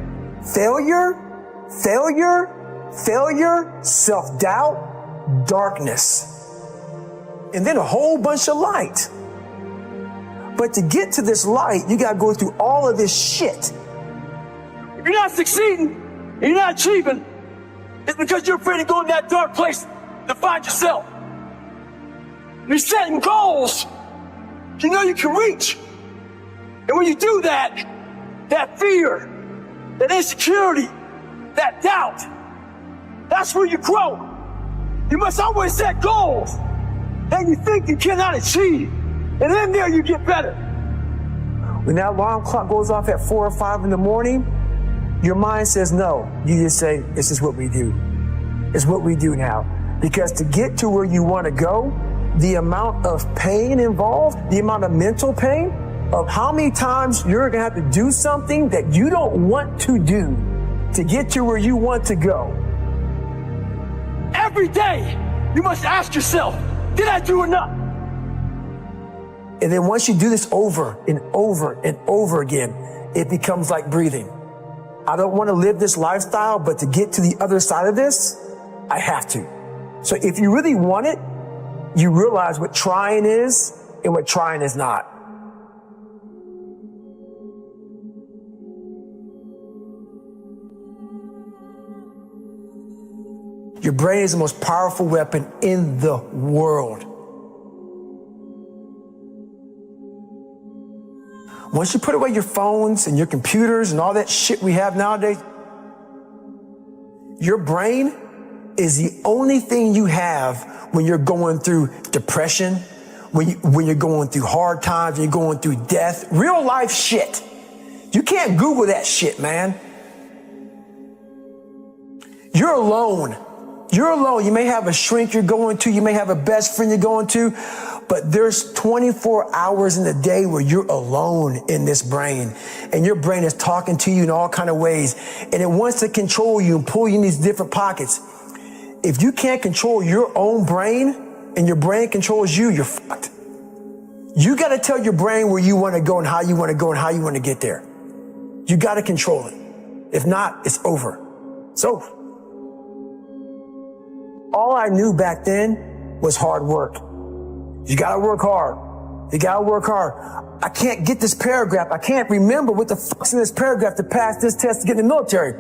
failure, self-doubt, darkness, and then a whole bunch of light. But to get to this light, you gotta go through all of this shit. If you're not succeeding, and you're not achieving, it's because you're afraid to go in that dark place to find yourself. You're setting goals you know you can reach. And when you do that, that fear, that insecurity, that doubt, that's where you grow. You must always set goals that you think you cannot achieve. And then there you get better. When that alarm clock goes off at 4 or 5 in the morning, your mind says no. You just say, this is what we do. It's what we do now. Because to get to where you want to go, the amount of pain involved, the amount of mental pain of how many times you're going to have to do something that you don't want to do to get to where you want to go. Every day, you must ask yourself, did I do enough? And then once you do this over and over and over again, it becomes like breathing. I don't want to live this lifestyle, but to get to the other side of this, I have to. So if you really want it, you realize what trying is and what trying is not. Your brain is the most powerful weapon in the world. Once you put away your phones and your computers and all that shit we have nowadays, your brain is the only thing you have when you're going through depression, when you're going through hard times, when you're going through death, real life shit. You can't Google that shit, man. You're alone You're alone. You may have a shrink you're going to. You may have a best friend you're going to. But there's 24 hours in the day where you're alone in this brain. And your brain is talking to you in all kind of ways. And it wants to control you and pull you in these different pockets. If you can't control your own brain and your brain controls you, you're fucked. You got to tell your brain where you want to go and how you want to go and how you want to get there. You got to control it. If not, it's over. It's over. All I knew back then was hard work. You got to work hard. You got to work hard. I can't get this paragraph. I can't remember what the fuck's in this paragraph to pass this test to get in the military.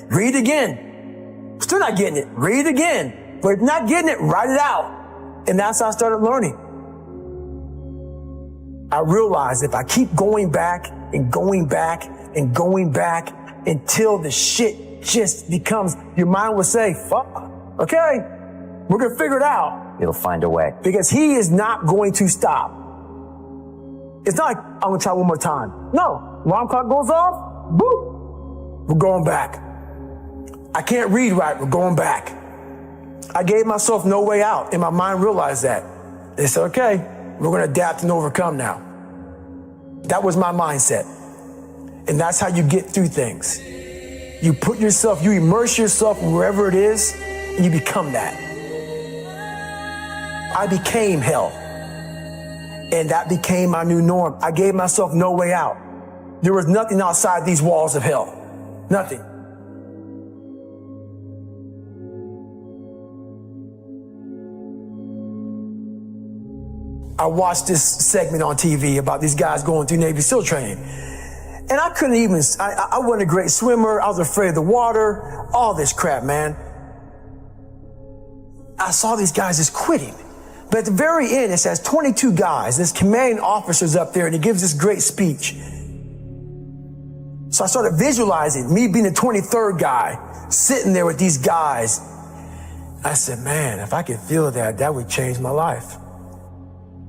Read again. Still not getting it. Read again. But if not getting it, write it out. And that's how I started learning. I realized if I keep going back and going back and going back until the shit just becomes, your mind will say, fuck, okay, we're going to figure it out. You'll find a way. Because he is not going to stop. It's not like, I'm going to try one more time. No. Alarm clock goes off, boop, we're going back. I can't read right, we're going back. I gave myself no way out, and my mind realized that. They said, okay, we're going to adapt and overcome now. That was my mindset. And that's how you get through things. You put yourself, you immerse yourself wherever it is, and you become that. I became hell. And that became my new norm. I gave myself no way out. There was nothing outside these walls of hell. Nothing. I watched this segment on TV about these guys going through Navy SEAL training. And I couldn't even, I wasn't a great swimmer. I was afraid of the water, all this crap, man. I saw these guys just quitting. But at the very end, it says 22 guys. This commanding officer's up there and he gives this great speech. So I started visualizing me being the 23rd guy, sitting there with these guys. I said, man, if I could feel that, that would change my life.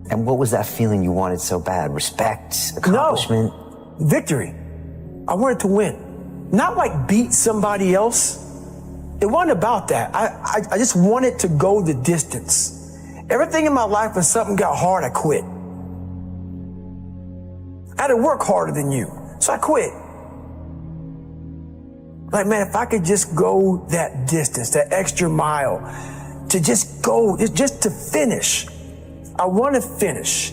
And what was that feeling you wanted so bad? Respect? Accomplishment? No, victory. I wanted to win. Not like beat somebody else. It wasn't about that. I just wanted to go the distance. Everything in my life, when something got hard, I quit. I had to work harder than you, so I quit. Like, man, if I could just go that distance, that extra mile, to just go, just to finish. I want to finish.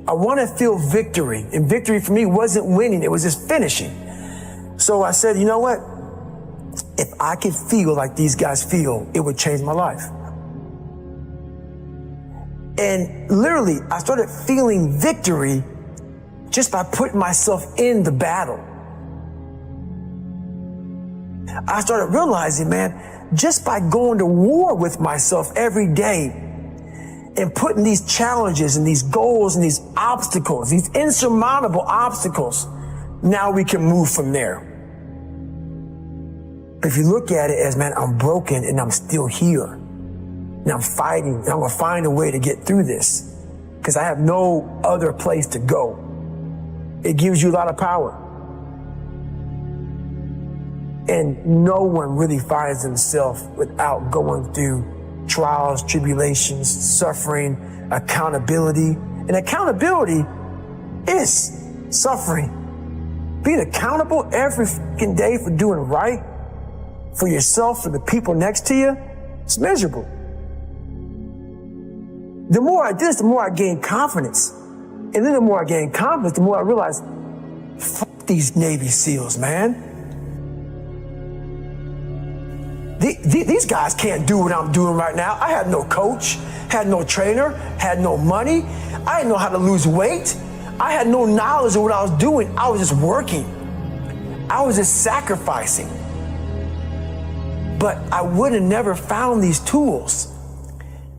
I want to feel victory. And victory for me wasn't winning, it was just finishing. So I said, you know what? If I could feel like these guys feel, it would change my life. And literally, I started feeling victory just by putting myself in the battle. I started realizing, man, just by going to war with myself every day and putting these challenges and these goals and these obstacles, these insurmountable obstacles, now we can move from there. If you look at it as, man, I'm broken and I'm still here. And I'm fighting, and I'm going to find a way to get through this because I have no other place to go. It gives you a lot of power. And no one really finds themselves without going through trials, tribulations, suffering, accountability. And accountability is suffering. Being accountable every fucking day for doing right for yourself, for the people next to you, it's miserable. The more I did this, the more I gained confidence. And then the more I gained confidence, the more I realized, fuck these Navy SEALs, man. These guys can't do what I'm doing right now. I had no coach, had no trainer, had no money. I didn't know how to lose weight. I had no knowledge of what I was doing. I was just working. I was just sacrificing. But I would have never found these tools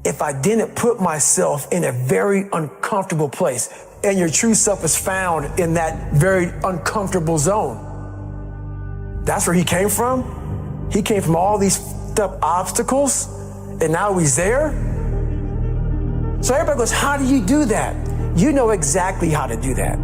if I didn't put myself in a very uncomfortable place. And your true self is found in that very uncomfortable zone. That's where he came from. He came from all these fucked up obstacles, and now he's there. So everybody goes, how do you do that? You know exactly how to do that.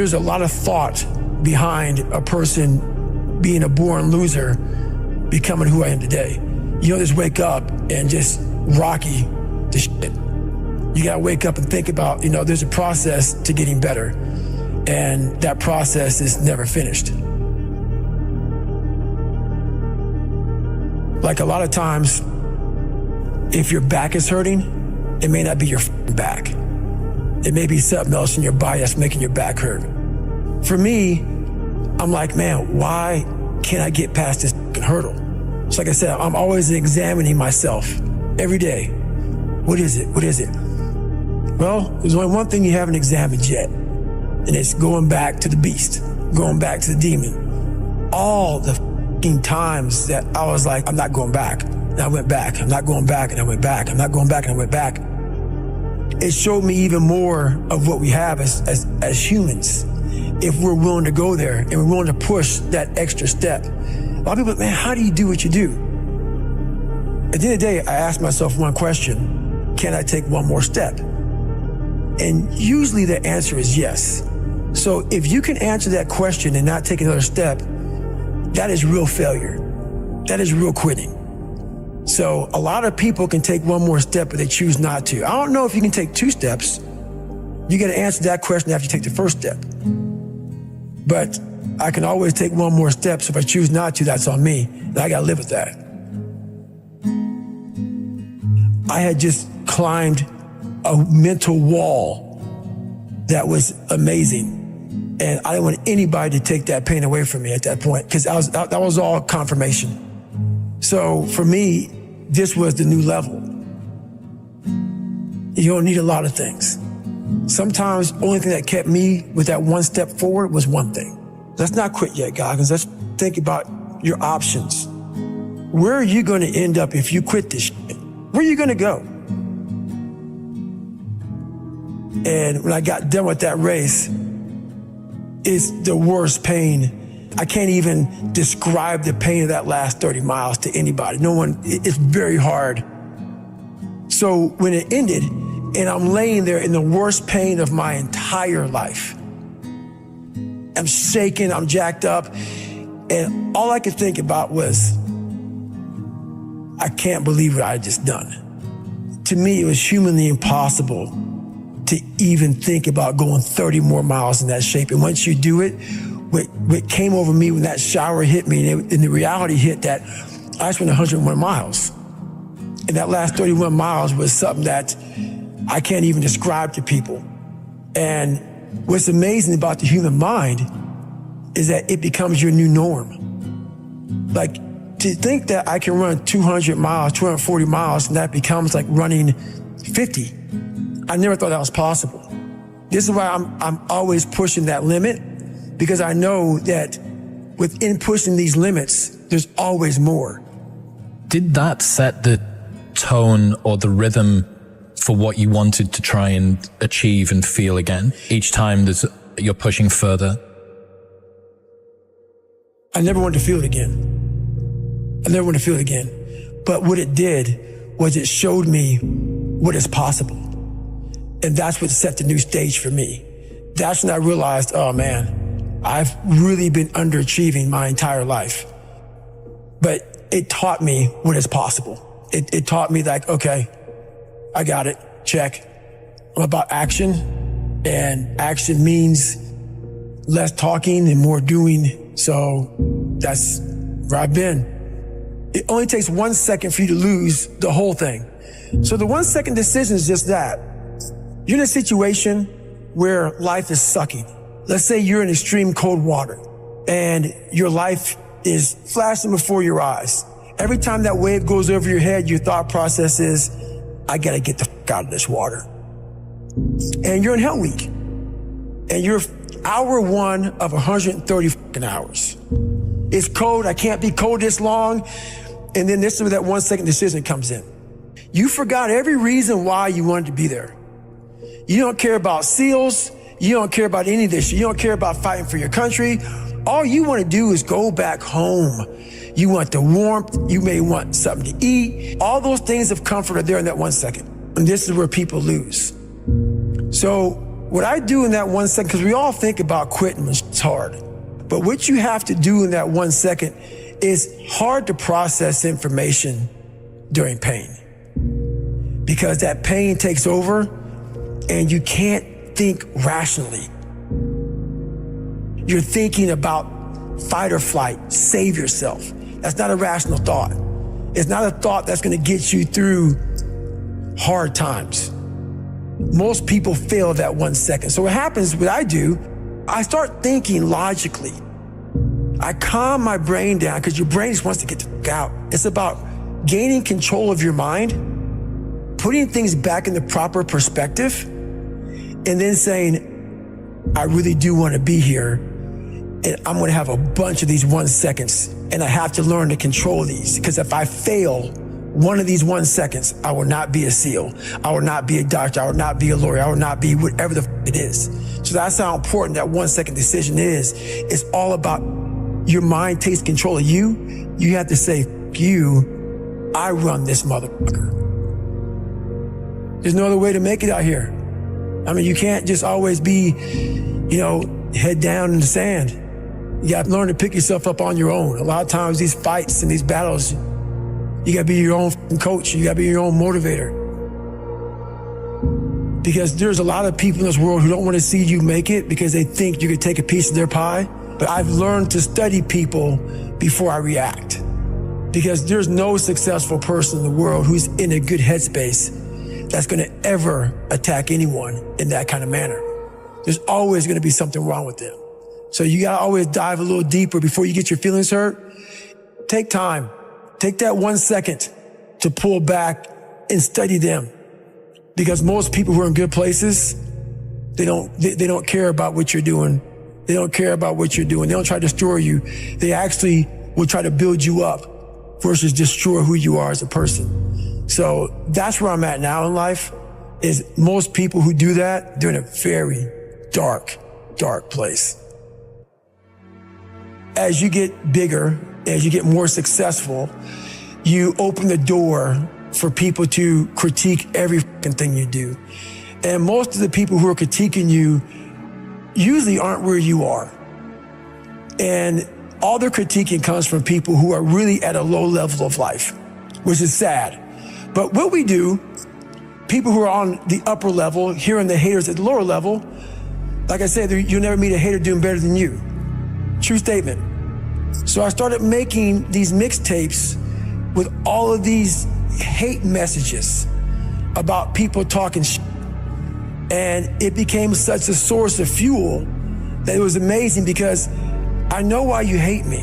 there's a lot of thought behind a person being a born loser, becoming who I am today. You don't just wake up and just rocky the shit. You gotta wake up and think about, there's a process to getting better, and that process is never finished. Like a lot of times, if your back is hurting, it may not be your back. It may be something else in your body that's making your back hurt. For me, I'm like, man, why can't I get past this hurdle? So like I said, I'm always examining myself every day. What is it? What is it? Well, there's only one thing you haven't examined yet, and it's going back to the beast, going back to the demon. All the times that I was like, I'm not going back, and I went back. I'm not going back, and I went back. I'm not going back, and I went back. It showed me even more of what we have as humans, if we're willing to go there and we're willing to push that extra step. A lot of people, man, how do you do what you do? At the end of the day, I asked myself one question: can I take one more step? And usually the answer is yes. So if you can answer that question and not take another step, that is real failure. That is real quitting. So a lot of people can take one more step, but they choose not to. I don't know if you can take 2 steps. You got to answer that question after you take the first step. But I can always take one more step. So if I choose not to, that's on me. And I got to live with that. I had just climbed a mental wall that was amazing. And I didn't want anybody to take that pain away from me at that point, because that was all confirmation. So for me, this was the new level. You don't need a lot of things. Sometimes the only thing that kept me with that one step forward was one thing. Let's not quit yet, Goggins. Let's think about your options. Where are you going to end up if you quit this shit? Where are you going to go? And when I got done with that race, it's the worst pain. I can't even describe the pain of that last 30 miles to anybody. No one, it's very hard. So when it ended and I'm laying there in the worst pain of my entire life, I'm shaking, I'm jacked up, and all I could think about was, I can't believe what I had just done. To me, it was humanly impossible to even think about going 30 more miles in that shape. And once you do it, what came over me when that shower hit me, and the reality hit that I just went 101 miles. And that last 31 miles was something that I can't even describe to people. And what's amazing about the human mind is that it becomes your new norm. Like, to think that I can run 200 miles, 240 miles, and that becomes like running 50. I never thought that was possible. This is why I'm always pushing that limit, because I know that within pushing these limits, there's always more. Did that set the tone or the rhythm for what you wanted to try and achieve and feel again? Each time you're pushing further? I never wanted to feel it again. But what it did was it showed me what is possible. And that's what set the new stage for me. That's when I realized, oh man, I've really been underachieving my entire life. But it taught me what is possible. It taught me like, okay, I got it, check. I'm about action, and action means less talking and more doing. So that's where I've been. It only takes 1 second for you to lose the whole thing. So the 1 second decision is just that. You're in a situation where life is sucking. Let's say you're in extreme cold water and your life is flashing before your eyes. Every time that wave goes over your head, your thought process is, I gotta get the fuck out of this water. And you're in Hell Week. And you're hour 1 of 130 fucking hours. It's cold, I can't be cold this long. And then this is where that 1 second decision comes in. You forgot every reason why you wanted to be there. You don't care about SEALs. You don't care about any of this. You don't care about fighting for your country. All you want to do is go back home. You want the warmth. You may want something to eat. All those things of comfort are there in that 1 second. And this is where people lose. So what I do in that 1 second, because we all think about quitting when it's hard, but what you have to do in that 1 second is hard to process information during pain, because that pain takes over and you can't think rationally. You're thinking about fight or flight, save yourself. That's not a rational thought. It's not a thought that's going to get you through hard times. Most people fail that 1 second. So what happens, what I do, I start thinking logically. I calm my brain down, because your brain just wants to get the fuck out. It's about gaining control of your mind, putting things back in the proper perspective, and then saying, I really do want to be here, and I'm going to have a bunch of these 1 seconds, and I have to learn to control these, because if I fail one of these 1 seconds, I will not be a SEAL. I will not be a doctor. I will not be a lawyer. I will not be whatever the it is. So that's how important that 1 second decision is. It's all about your mind takes control of you. You have to say, F you, I run this motherfucker. There's no other way to make it out here. I mean, you can't just always be, head down in the sand. You got to learn to pick yourself up on your own. A lot of times these fights and these battles, you got to be your own coach. You got to be your own motivator. Because there's a lot of people in this world who don't want to see you make it because they think you could take a piece of their pie. But I've learned to study people before I react. Because there's no successful person in the world who's in a good headspace that's going to ever attack anyone in that kind of manner. There's always going to be something wrong with them. So you got to always dive a little deeper before you get your feelings hurt. Take time. Take that 1 second to pull back and study them. Because most people who are in good places, they don't care about what you're doing. They don't care about what you're doing. They don't try to destroy you. They actually will try to build you up versus destroy who you are as a person. So that's where I'm at now in life, is most people who do that, they're in a very dark, dark place. As you get bigger, as you get more successful, you open the door for people to critique every fucking thing you do. And most of the people who are critiquing you usually aren't where you are. And all their critiquing comes from people who are really at a low level of life, which is sad. But what we do, people who are on the upper level, hearing the haters at the lower level, like I said, you'll never meet a hater doing better than you. True statement. So I started making these mixtapes with all of these hate messages about people talking shit. And it became such a source of fuel that it was amazing, because I know why you hate me.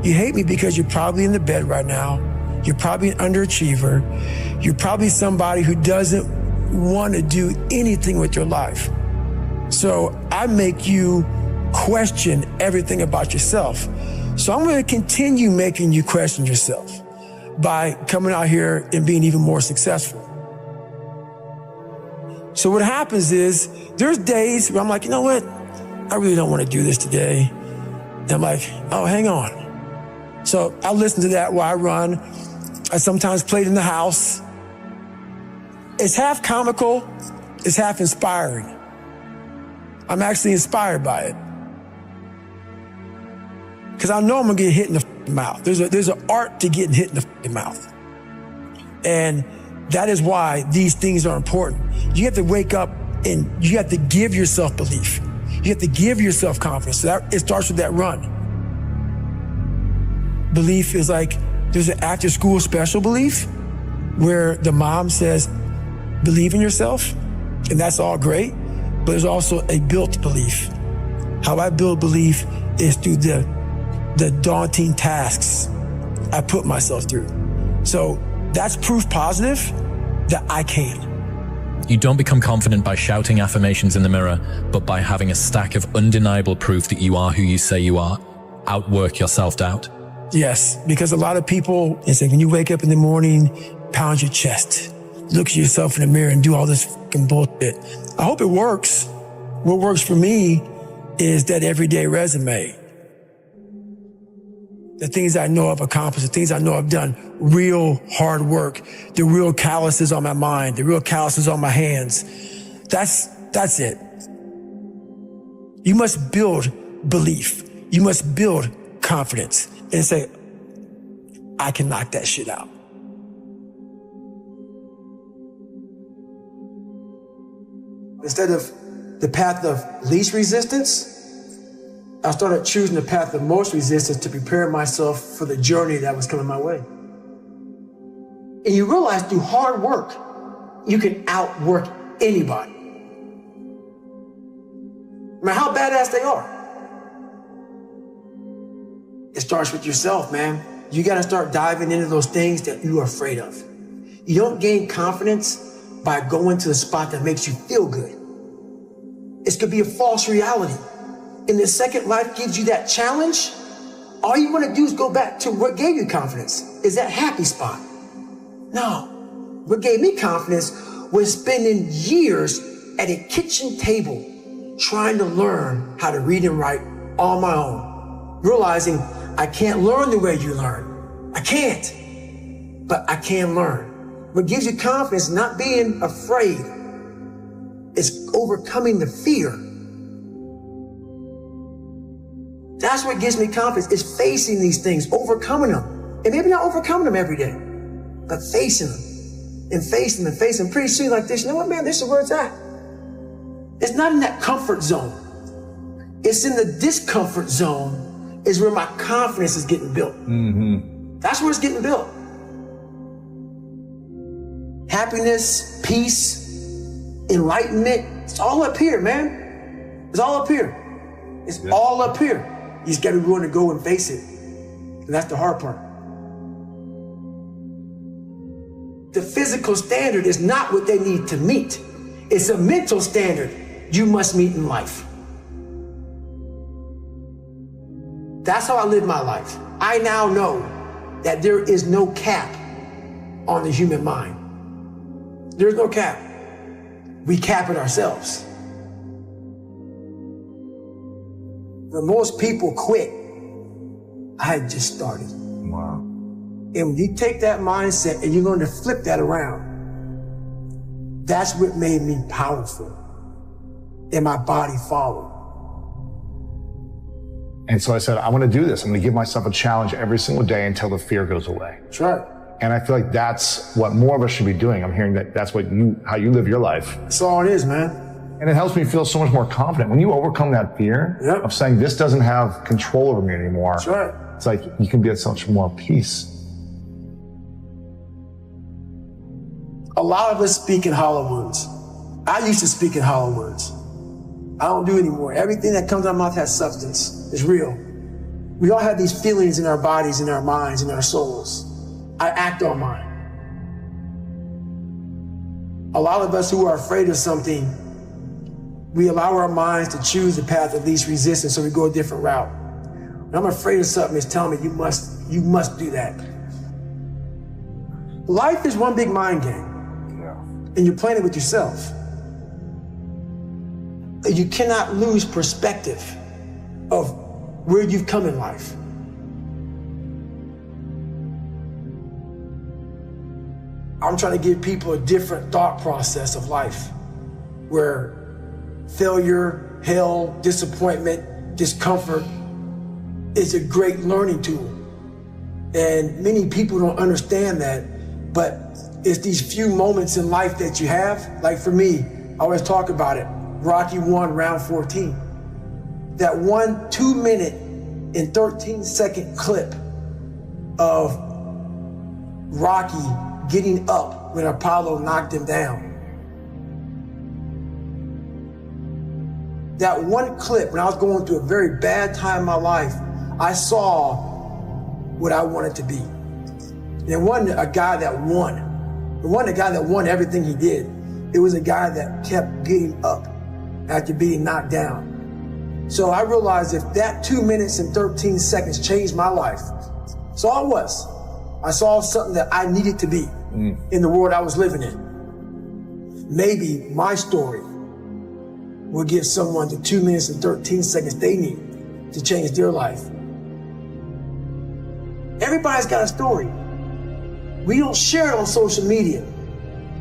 You hate me because you're probably in the bed right now. You're probably an underachiever. You're probably somebody who doesn't want to do anything with your life. So I make you question everything about yourself. So I'm going to continue making you question yourself by coming out here and being even more successful. So what happens is, there's days where I'm like, you know what? I really don't want to do this today. And I'm like, oh, hang on. So I listen to that while I run. I sometimes play it in the house. It's half comical, it's half inspiring. I'm actually inspired by it. Because I know I'm gonna get hit in the mouth. There's an art to getting hit in the mouth. And that is why these things are important. You have to wake up and you have to give yourself belief. You have to give yourself confidence. So it starts with that run. Belief is like, there's an after school special belief where the mom says, believe in yourself, and that's all great, but there's also a built belief. How I build belief is through the daunting tasks I put myself through. So that's proof positive that I can. You don't become confident by shouting affirmations in the mirror, but by having a stack of undeniable proof that you are who you say you are. Outwork your self-doubt. Yes, because a lot of people, it's like when you wake up in the morning, pound your chest, look at yourself in the mirror and do all this fucking bullshit. I hope it works. What works for me is that everyday resume. The things I know I've accomplished, the things I know I've done, real hard work, the real calluses on my mind, the real calluses on my hands. That's it. You must build belief. You must build confidence and say, I can knock that shit out. Instead of the path of least resistance, I started choosing the path of most resistance to prepare myself for the journey that was coming my way. And you realize through hard work, you can outwork anybody. No matter how badass they are. It starts with yourself, man. You gotta start diving into those things that you are afraid of. You don't gain confidence by going to the spot that makes you feel good. It could be a false reality. And the second life gives you that challenge, all you wanna do is go back to what gave you confidence. Is that happy spot? No. What gave me confidence was spending years at a kitchen table trying to learn how to read and write on my own. Realizing I can't learn the way you learn. I can't, but I can learn. What gives you confidence is not being afraid. It's overcoming the fear. That's what gives me confidence, is facing these things, overcoming them. And maybe not overcoming them every day, but facing them and facing them and facing them. Pretty soon like this, you know what, man, this is where it's at. It's not in that comfort zone. It's in the discomfort zone is where my confidence is getting built. Mm-hmm. That's where it's getting built. Happiness, peace, enlightenment, it's all up here, man. It's all up here. It's all up here. You just got to be willing to go and face it. And that's the hard part. The physical standard is not what they need to meet. It's a mental standard you must meet in life. That's how I live my life. I now know that there is no cap on the human mind. There's no cap. We cap it ourselves. When most people quit, I had just started. Wow. And when you take that mindset and you learn to flip that around, that's what made me powerful. And my body followed. And so I said, I want to do this. I'm going to give myself a challenge every single day until the fear goes away. That's right. And I feel like that's what more of us should be doing. I'm hearing that that's how you live your life. That's all it is, man. And it helps me feel so much more confident. When you overcome that fear of saying this doesn't have control over me anymore, that's right. It's like you can be at so much more peace. A lot of us speak in hollow words. I used to speak in hollow words. I don't do it anymore. Everything that comes out of my mouth has substance. It's real. We all have these feelings in our bodies, in our minds, in our souls. I act on mine. A lot of us who are afraid of something, we allow our minds to choose the path of least resistance, so we go a different route. When I'm afraid of something, it's telling me you must do that. Life is one big mind game. And you're playing it with yourself. You cannot lose perspective of where you've come in life. I'm trying to give people a different thought process of life, where failure, hell, disappointment, discomfort is a great learning tool. And many people don't understand that, but it's these few moments in life that you have. Like for me, I always talk about it. Rocky 1, round 14. That 1 2-minute and 13-second clip of Rocky getting up when Apollo knocked him down. That one clip, when I was going through a very bad time in my life, I saw what I wanted to be. And it wasn't a guy that won. It wasn't a guy that won everything he did. It was a guy that kept getting up after being knocked down. So I realized if that 2 minutes and 13 seconds changed my life, that's all it was. I saw something that I needed to be in the world I was living in. Maybe my story will give someone the 2 minutes and 13 seconds they need to change their life. Everybody's got a story. We don't share it on social media.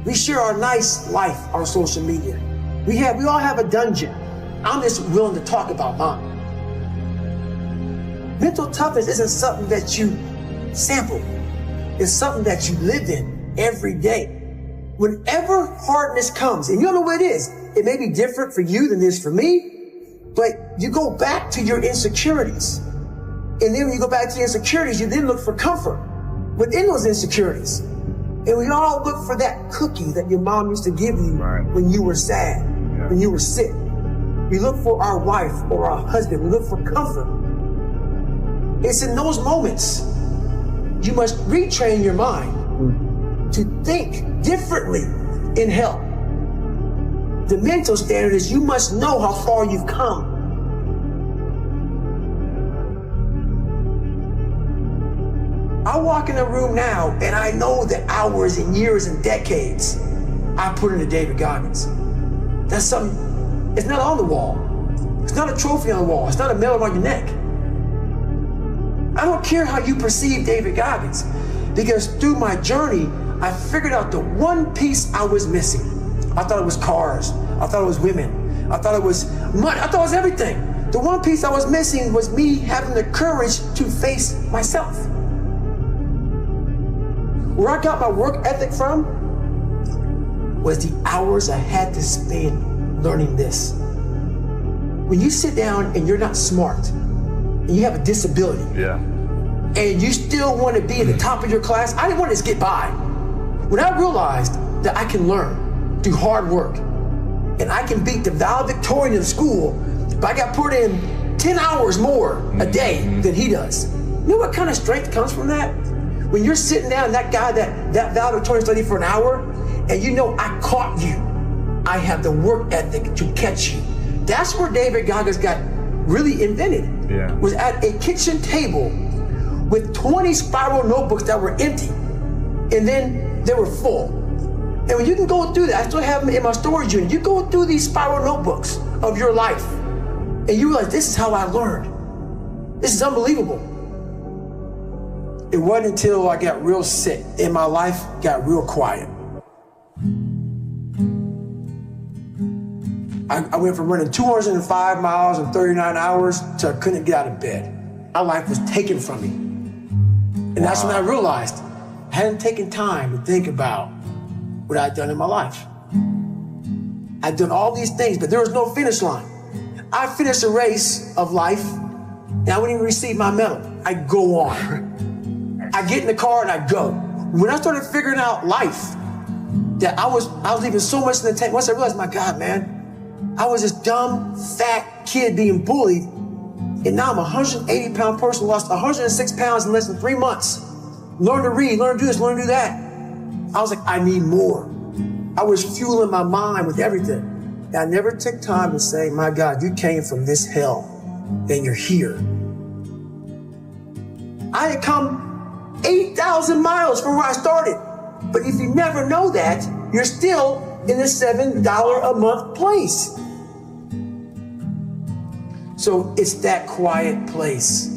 We share our nice life on social media. We all have a dungeon. I'm just willing to talk about mine. Mental toughness isn't something that you sample. It's something that you live in every day. Whenever hardness comes, and you don't know what it is, it may be different for you than it is for me, but you go back to your insecurities. And then when you go back to your insecurities, you then look for comfort within those insecurities. And we all look for that cookie that your mom used to give you when you were sad, when you were sick. We look for our wife or our husband. We look for comfort. It's in those moments you must retrain your mind to think differently in help. The mental standard is you must know how far you've come. I walk in a room now and I know the hours and years and decades I put into David Goggins. That's something, it's not on the wall. It's not a trophy on the wall. It's not a medal on your neck. I don't care how you perceive David Goggins, because through my journey, I figured out the one piece I was missing. I thought it was cars. I thought it was women. I thought it was money. I thought it was everything. The one piece I was missing was me having the courage to face myself. Where I got my work ethic from was the hours I had to spend learning this. When you sit down and you're not smart, and you have a disability, and you still want to be at the top of your class, I didn't want to just get by. When I realized that I can learn through hard work, and I can beat the valedictorian in school, but I got put in 10 hours more a day than he does. You know what kind of strength comes from that? When you're sitting down, that guy that valedictorian studied for an hour, and you know I caught you. I have the work ethic to catch you. That's where David Goggins got really invented. Was at a kitchen table with 20 spiral notebooks that were empty, and then they were full. And when you can go through that, I still have them in my storage unit. You go through these spiral notebooks of your life, and you realize this is how I learned. This is unbelievable. It wasn't until I got real sick and my life got real quiet. I went from running 205 miles in 39 hours to I couldn't get out of bed. My life was taken from me. And that's when I realized I hadn't taken time to think about what I'd done in my life. I'd done all these things, but there was no finish line. I finished a race of life, and I wouldn't even receive my medal. I go on. I get in the car and I go. When I started figuring out life, that I was leaving so much in the tank. Once I realized, my God, man, I was this dumb, fat kid being bullied, and now I'm a 180-pound person, lost 106 pounds in less than 3 months. Learn to read, learn to do this, learn to do that. I was like, I need more. I was fueling my mind with everything. And I never took time to say, my God, you came from this hell, and you're here. I had come 8,000 miles from where I started. But if you never know that, you're still in the $7 a month place. So it's that quiet place.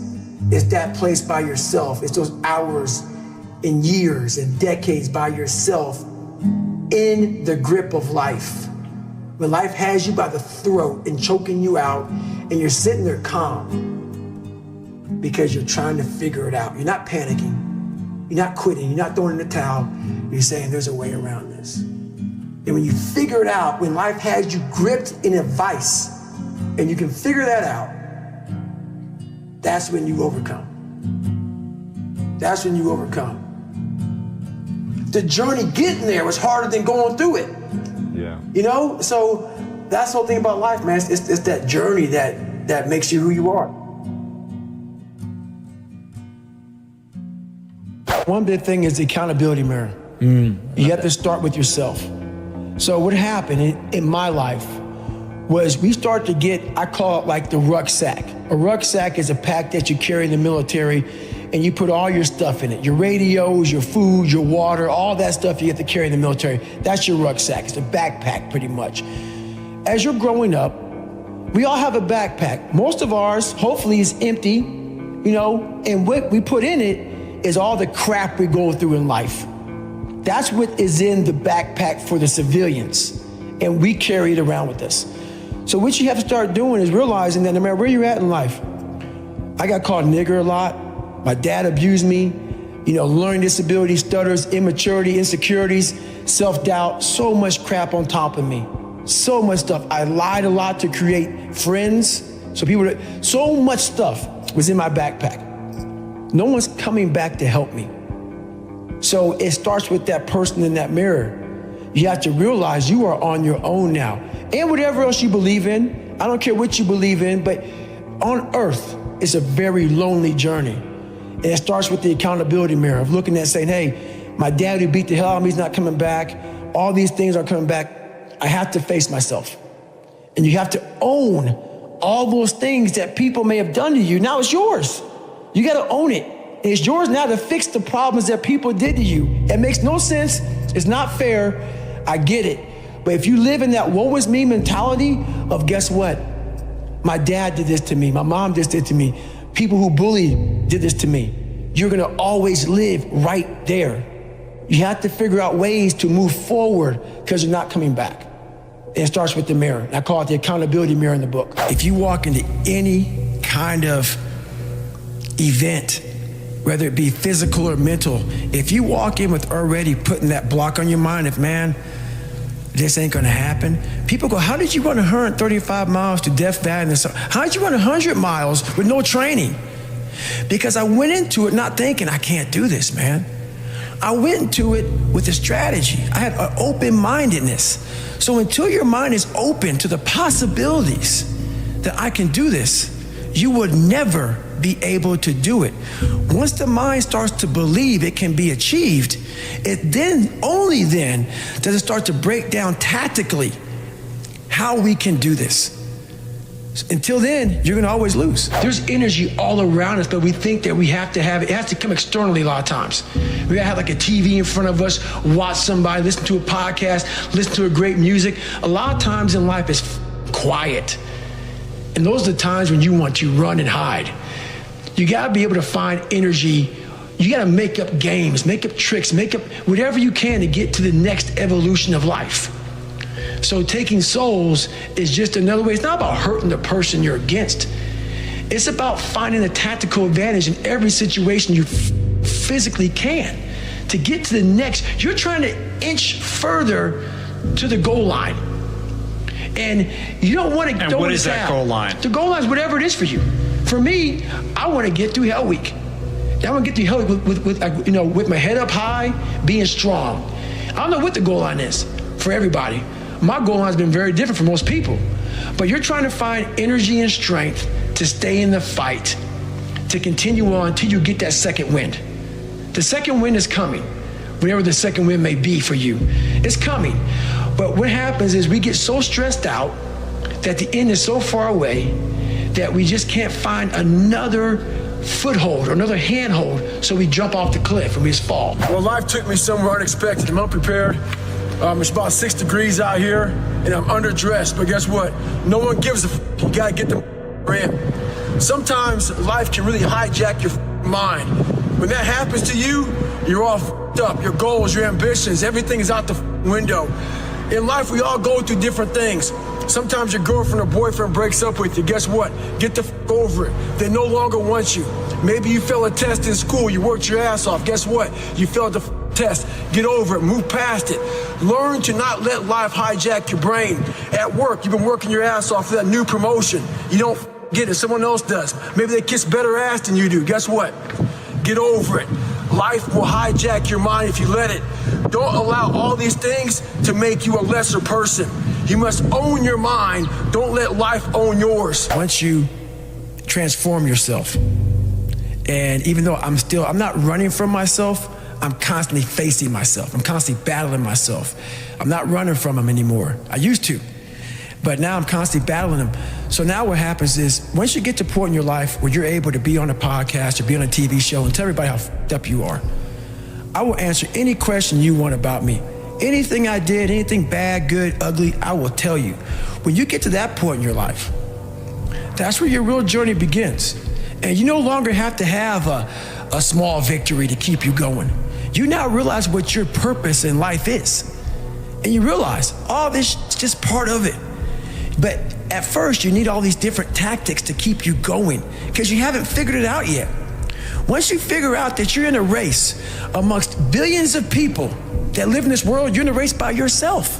It's that place by yourself. It's those hours and years and decades by yourself in the grip of life. When life has you by the throat and choking you out, and you're sitting there calm because you're trying to figure it out. You're not panicking. You're not quitting. You're not throwing in the towel. You're saying there's a way around this. And when you figure it out, when life has you gripped in a vice, and you can figure that out, that's when you overcome. That's when you overcome. The journey getting there was harder than going through it. Yeah. You know? So that's the whole thing about life, man. It's that journey that makes you who you are. One big thing is the accountability mirror. You have to start with yourself. So what happened in my life was we start to get, I call it like the rucksack. A rucksack is a pack that you carry in the military, and you put all your stuff in it. Your radios, your food, your water, all that stuff you have to carry in the military. That's your rucksack. It's a backpack pretty much. As you're growing up, we all have a backpack. Most of ours, hopefully, is empty, you know, and what we put in it is all the crap we go through in life. That's what is in the backpack for the civilians, and we carry it around with us. So what you have to start doing is realizing that no matter where you're at in life, I got called nigger a lot. My dad abused me. Learning disabilities, stutters, immaturity, insecurities, self-doubt, so much crap on top of me. So much stuff. I lied a lot to create friends. So much stuff was in my backpack. No one's coming back to help me. So it starts with that person in that mirror. You have to realize you are on your own now. And whatever else you believe in, I don't care what you believe in, but on earth, it's a very lonely journey. And it starts with the accountability mirror of looking at saying, hey, my dad who beat the hell out of me is not coming back. All these things are coming back. I have to face myself. And you have to own all those things that people may have done to you. Now it's yours. You got to own it. And it's yours now to fix the problems that people did to you. It makes no sense. It's not fair. I get it. But if you live in that woe is me mentality of guess what? My dad did this to me. My mom did this to me. People who bullied did this to me. You're going to always live right there. You have to figure out ways to move forward because you're not coming back. And it starts with the mirror. I call it the accountability mirror in the book. If you walk into any kind of event, whether it be physical or mental, if you walk in with already putting that block on your mind of, man, this ain't gonna happen. People go, how did you run 135 miles to Death Valley? How did you run 100 miles with no training? Because I went into it not thinking, I can't do this, man. I went into it with a strategy. I had an open-mindedness. So until your mind is open to the possibilities that I can do this, you would never be able to do it. Once the mind starts to believe it can be achieved, only then does it start to break down tactically how we can do this. Until then, you're gonna always lose. There's energy all around us, but we think that we have to have it. It has to come externally a lot of times. We gotta have like a TV in front of us, watch somebody, listen to a podcast, listen to a great music. A lot of times in life it's quiet. And those are the times when you want to run and hide. You gotta be able to find energy. You gotta make up games, make up tricks, make up whatever you can to get to the next evolution of life. So taking souls is just another way. It's not about hurting the person you're against. It's about finding a tactical advantage in every situation you physically can to get to the next. You're trying to inch further to the goal line. And you don't want to go. And what is that goal line? The goal line is whatever it is for you. For me, I want to get through Hell Week. I want to get through Hell Week with my head up high, being strong. I don't know what the goal line is for everybody. My goal line has been very different for most people. But you're trying to find energy and strength to stay in the fight, to continue on until you get that second wind. The second wind is coming, whatever the second wind may be for you. It's coming. But what happens is we get so stressed out that the end is so far away that we just can't find another foothold or another handhold, so we jump off the cliff and we just fall. Well, life took me somewhere unexpected. I'm unprepared. It's about 6 degrees out here, and I'm underdressed. But guess what? No one gives a f***. You gotta get the in. Sometimes life can really hijack your mind. When that happens to you, you're all f***ed up. Your goals, your ambitions, everything is out the window. In life, we all go through different things. Sometimes your girlfriend or boyfriend breaks up with you. Guess what? Get the f*** over it. They no longer want you. Maybe you failed a test in school. You worked your ass off. Guess what? You failed the test. Get over it. Move past it. Learn to not let life hijack your brain. At work, you've been working your ass off for that new promotion. You don't get it. Someone else does. Maybe they kiss better ass than you do. Guess what? Get over it. Life will hijack your mind if you let it. Don't allow all these things to make you a lesser person. You must own your mind. Don't let life own yours. Once you transform yourself, and even though I'm not running from myself, I'm constantly facing myself. I'm constantly battling myself. I'm not running from them anymore. I used to, but now I'm constantly battling them. So now what happens is, once you get to a point in your life where you're able to be on a podcast or be on a TV show and tell everybody how f***ed up you are, I will answer any question you want about me. Anything I did, anything bad, good, ugly, I will tell you. When you get to that point in your life, that's where your real journey begins. And you no longer have to have a small victory to keep you going. You now realize what your purpose in life is. And you realize all this is just part of it. But at first, you need all these different tactics to keep you going because you haven't figured it out yet. Once you figure out that you're in a race amongst billions of people that live in this world, you're in a race by yourself.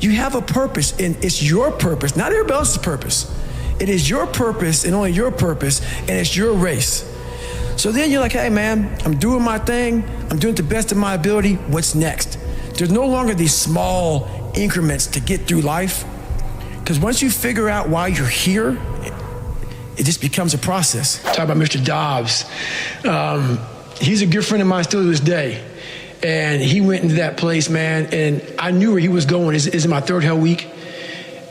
You have a purpose, and it's your purpose, not everybody else's purpose. It is your purpose and only your purpose, and it's your race. So then you're like, hey man, I'm doing my thing. I'm doing it to the best of my ability. What's next? There's no longer these small increments to get through life. Because once you figure out why you're here, it just becomes a process. Talk about Mr. Dobbs. He's a good friend of mine still to this day. And he went into that place, man, and I knew where he was going. It's in my third hell week.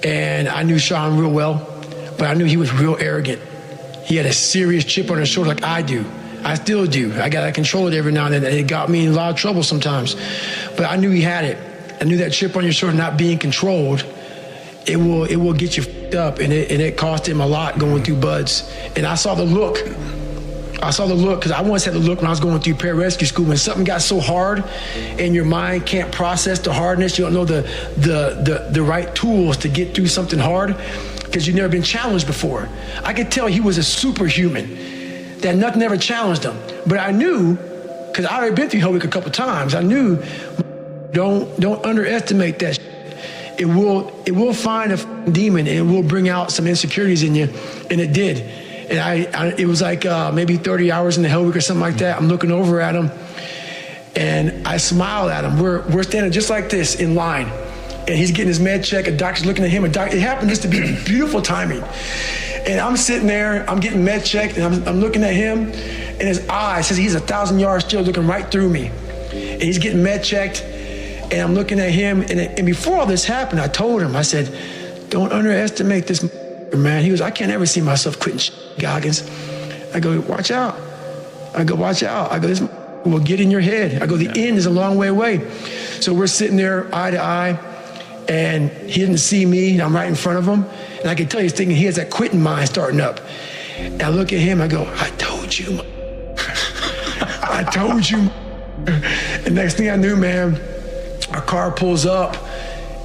And I knew Sean real well, but I knew he was real arrogant. He had a serious chip on his shoulder like I do. I still do. I got to control it every now and then. And it got me in a lot of trouble sometimes. But I knew he had it. I knew that chip on your shoulder not being controlled, it will get you f***ed up. And it cost him a lot going through buds. And I saw the look. Because I once had the look when I was going through pararescue school. When something got so hard and your mind can't process the hardness, you don't know the right tools to get through something hard because you've never been challenged before. I could tell he was a superhuman, that nothing ever challenged him. But I knew, because I already been through Hell Week a couple times, I knew, don't underestimate that shit. It will find a demon and it will bring out some insecurities in you, and it did. And it was like maybe 30 hours in the Hell Week or something like that. I'm looking over at him, and I smile at him. We're standing just like this in line, and he's getting his med check. A doctor's looking at him. It happened just to be beautiful timing. And I'm sitting there, I'm getting med checked, and I'm looking at him, and his eyes says he's 1,000 yards still looking right through me. And he's getting med checked, and I'm looking at him. And before all this happened, I told him, I said, don't underestimate this man. He goes, I can't ever see myself quitting Goggins. I go, watch out. I go, this will get in your head. I go, the end is a long way away. So we're sitting there eye to eye, and he didn't see me, and I'm right in front of him. And I can tell he's thinking he has that quitting mind starting up. And I look at him, I go, I told you. I told you. And next thing I knew, man, our car pulls up,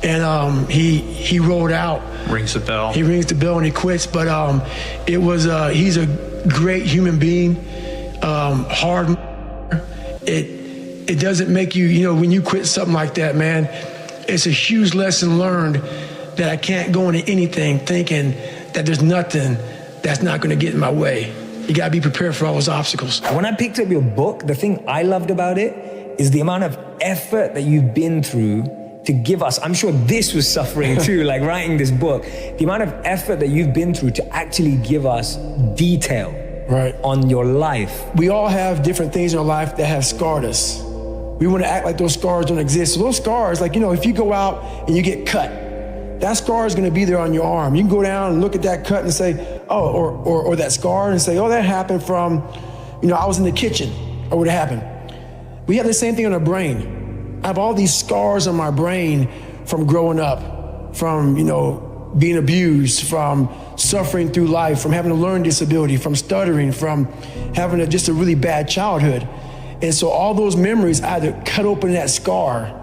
and he rolled out. Rings the bell. He rings the bell and he quits. But it was he's a great human being. Hard. It doesn't make you, when you quit something like that, man, it's a huge lesson learned that I can't go into anything thinking that there's nothing that's not going to get in my way. You got to be prepared for all those obstacles. When I picked up your book, the thing I loved about it is the amount of effort that you've been through to give us. I'm sure this was suffering too, like writing this book. The amount of effort that you've been through to actually give us detail on your life. We all have different things in our life that have scarred us. We want to act like those scars don't exist. So those scars, like, if you go out and you get cut, that scar is going to be there on your arm. You can go down and look at that cut and say, oh, or that scar and say, oh, that happened from, I was in the kitchen, or what happened. We have the same thing on our brain. I have all these scars on my brain from growing up, from, being abused, from suffering through life, from having a learning disability, from stuttering, from having just a really bad childhood. And so all those memories, I had to cut open that scar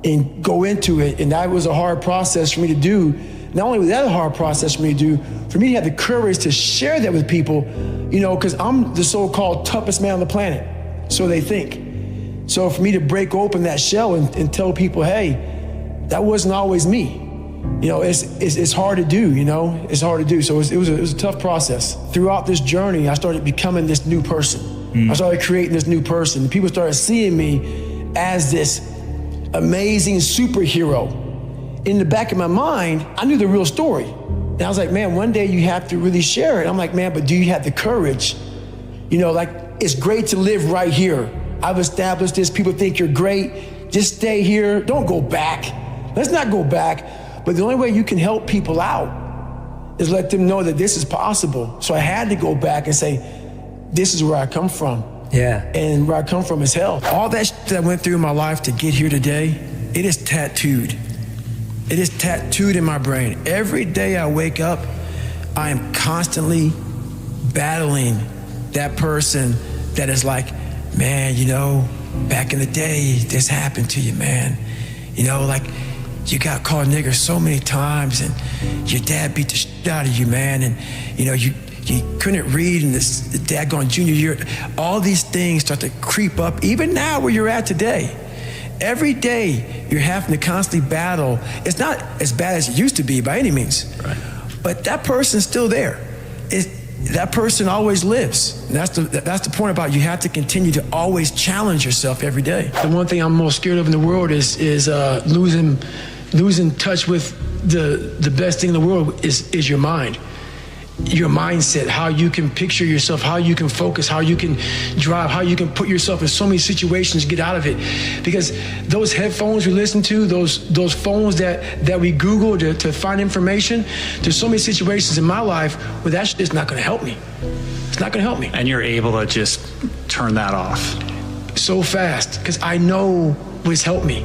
and go into it. And that was a hard process for me to do. Not only was that a hard process for me to do, for me to have the courage to share that with people, because I'm the so-called toughest man on the planet. So they think. So for me to break open that shell and tell people, hey, that wasn't always me. It's hard to do, it's hard to do. So it was a tough process. Throughout this journey, I started becoming this new person. I started creating this new person. People started seeing me as this amazing superhero. In the back of my mind, I knew the real story. And I was like, man, one day you have to really share it. I'm like, man, but do you have the courage? It's great to live right here. I've established this. People think you're great. Just stay here. Don't go back. Let's not go back. But the only way you can help people out is let them know that this is possible. So I had to go back and say, this is where I come from. Yeah. And where I come from is hell. All that shit that I went through in my life to get here today, it is tattooed. It is tattooed in my brain. Every day I wake up, I am constantly battling that person that is like, man, back in the day, this happened to you, man. you got called nigger so many times, and your dad beat the shit out of you, man, and you couldn't read in this daggone junior year. All these things start to creep up, even now where you're at today. Every day you're having to constantly battle. It's not as bad as it used to be by any means, right. But that person's still there. That person always lives. And that's the point about you have to continue to always challenge yourself every day. The one thing I'm most scared of in the world is losing touch with the best thing in the world is your mind. Your mindset, how you can picture yourself, how you can focus, how you can drive, how you can put yourself in so many situations, get out of it. Because those headphones we listen to, those phones that we Google to find information, there's so many situations in my life where that shit is not gonna help me. It's not gonna help me. And you're able to just turn that off. So fast, because I know what's helped me.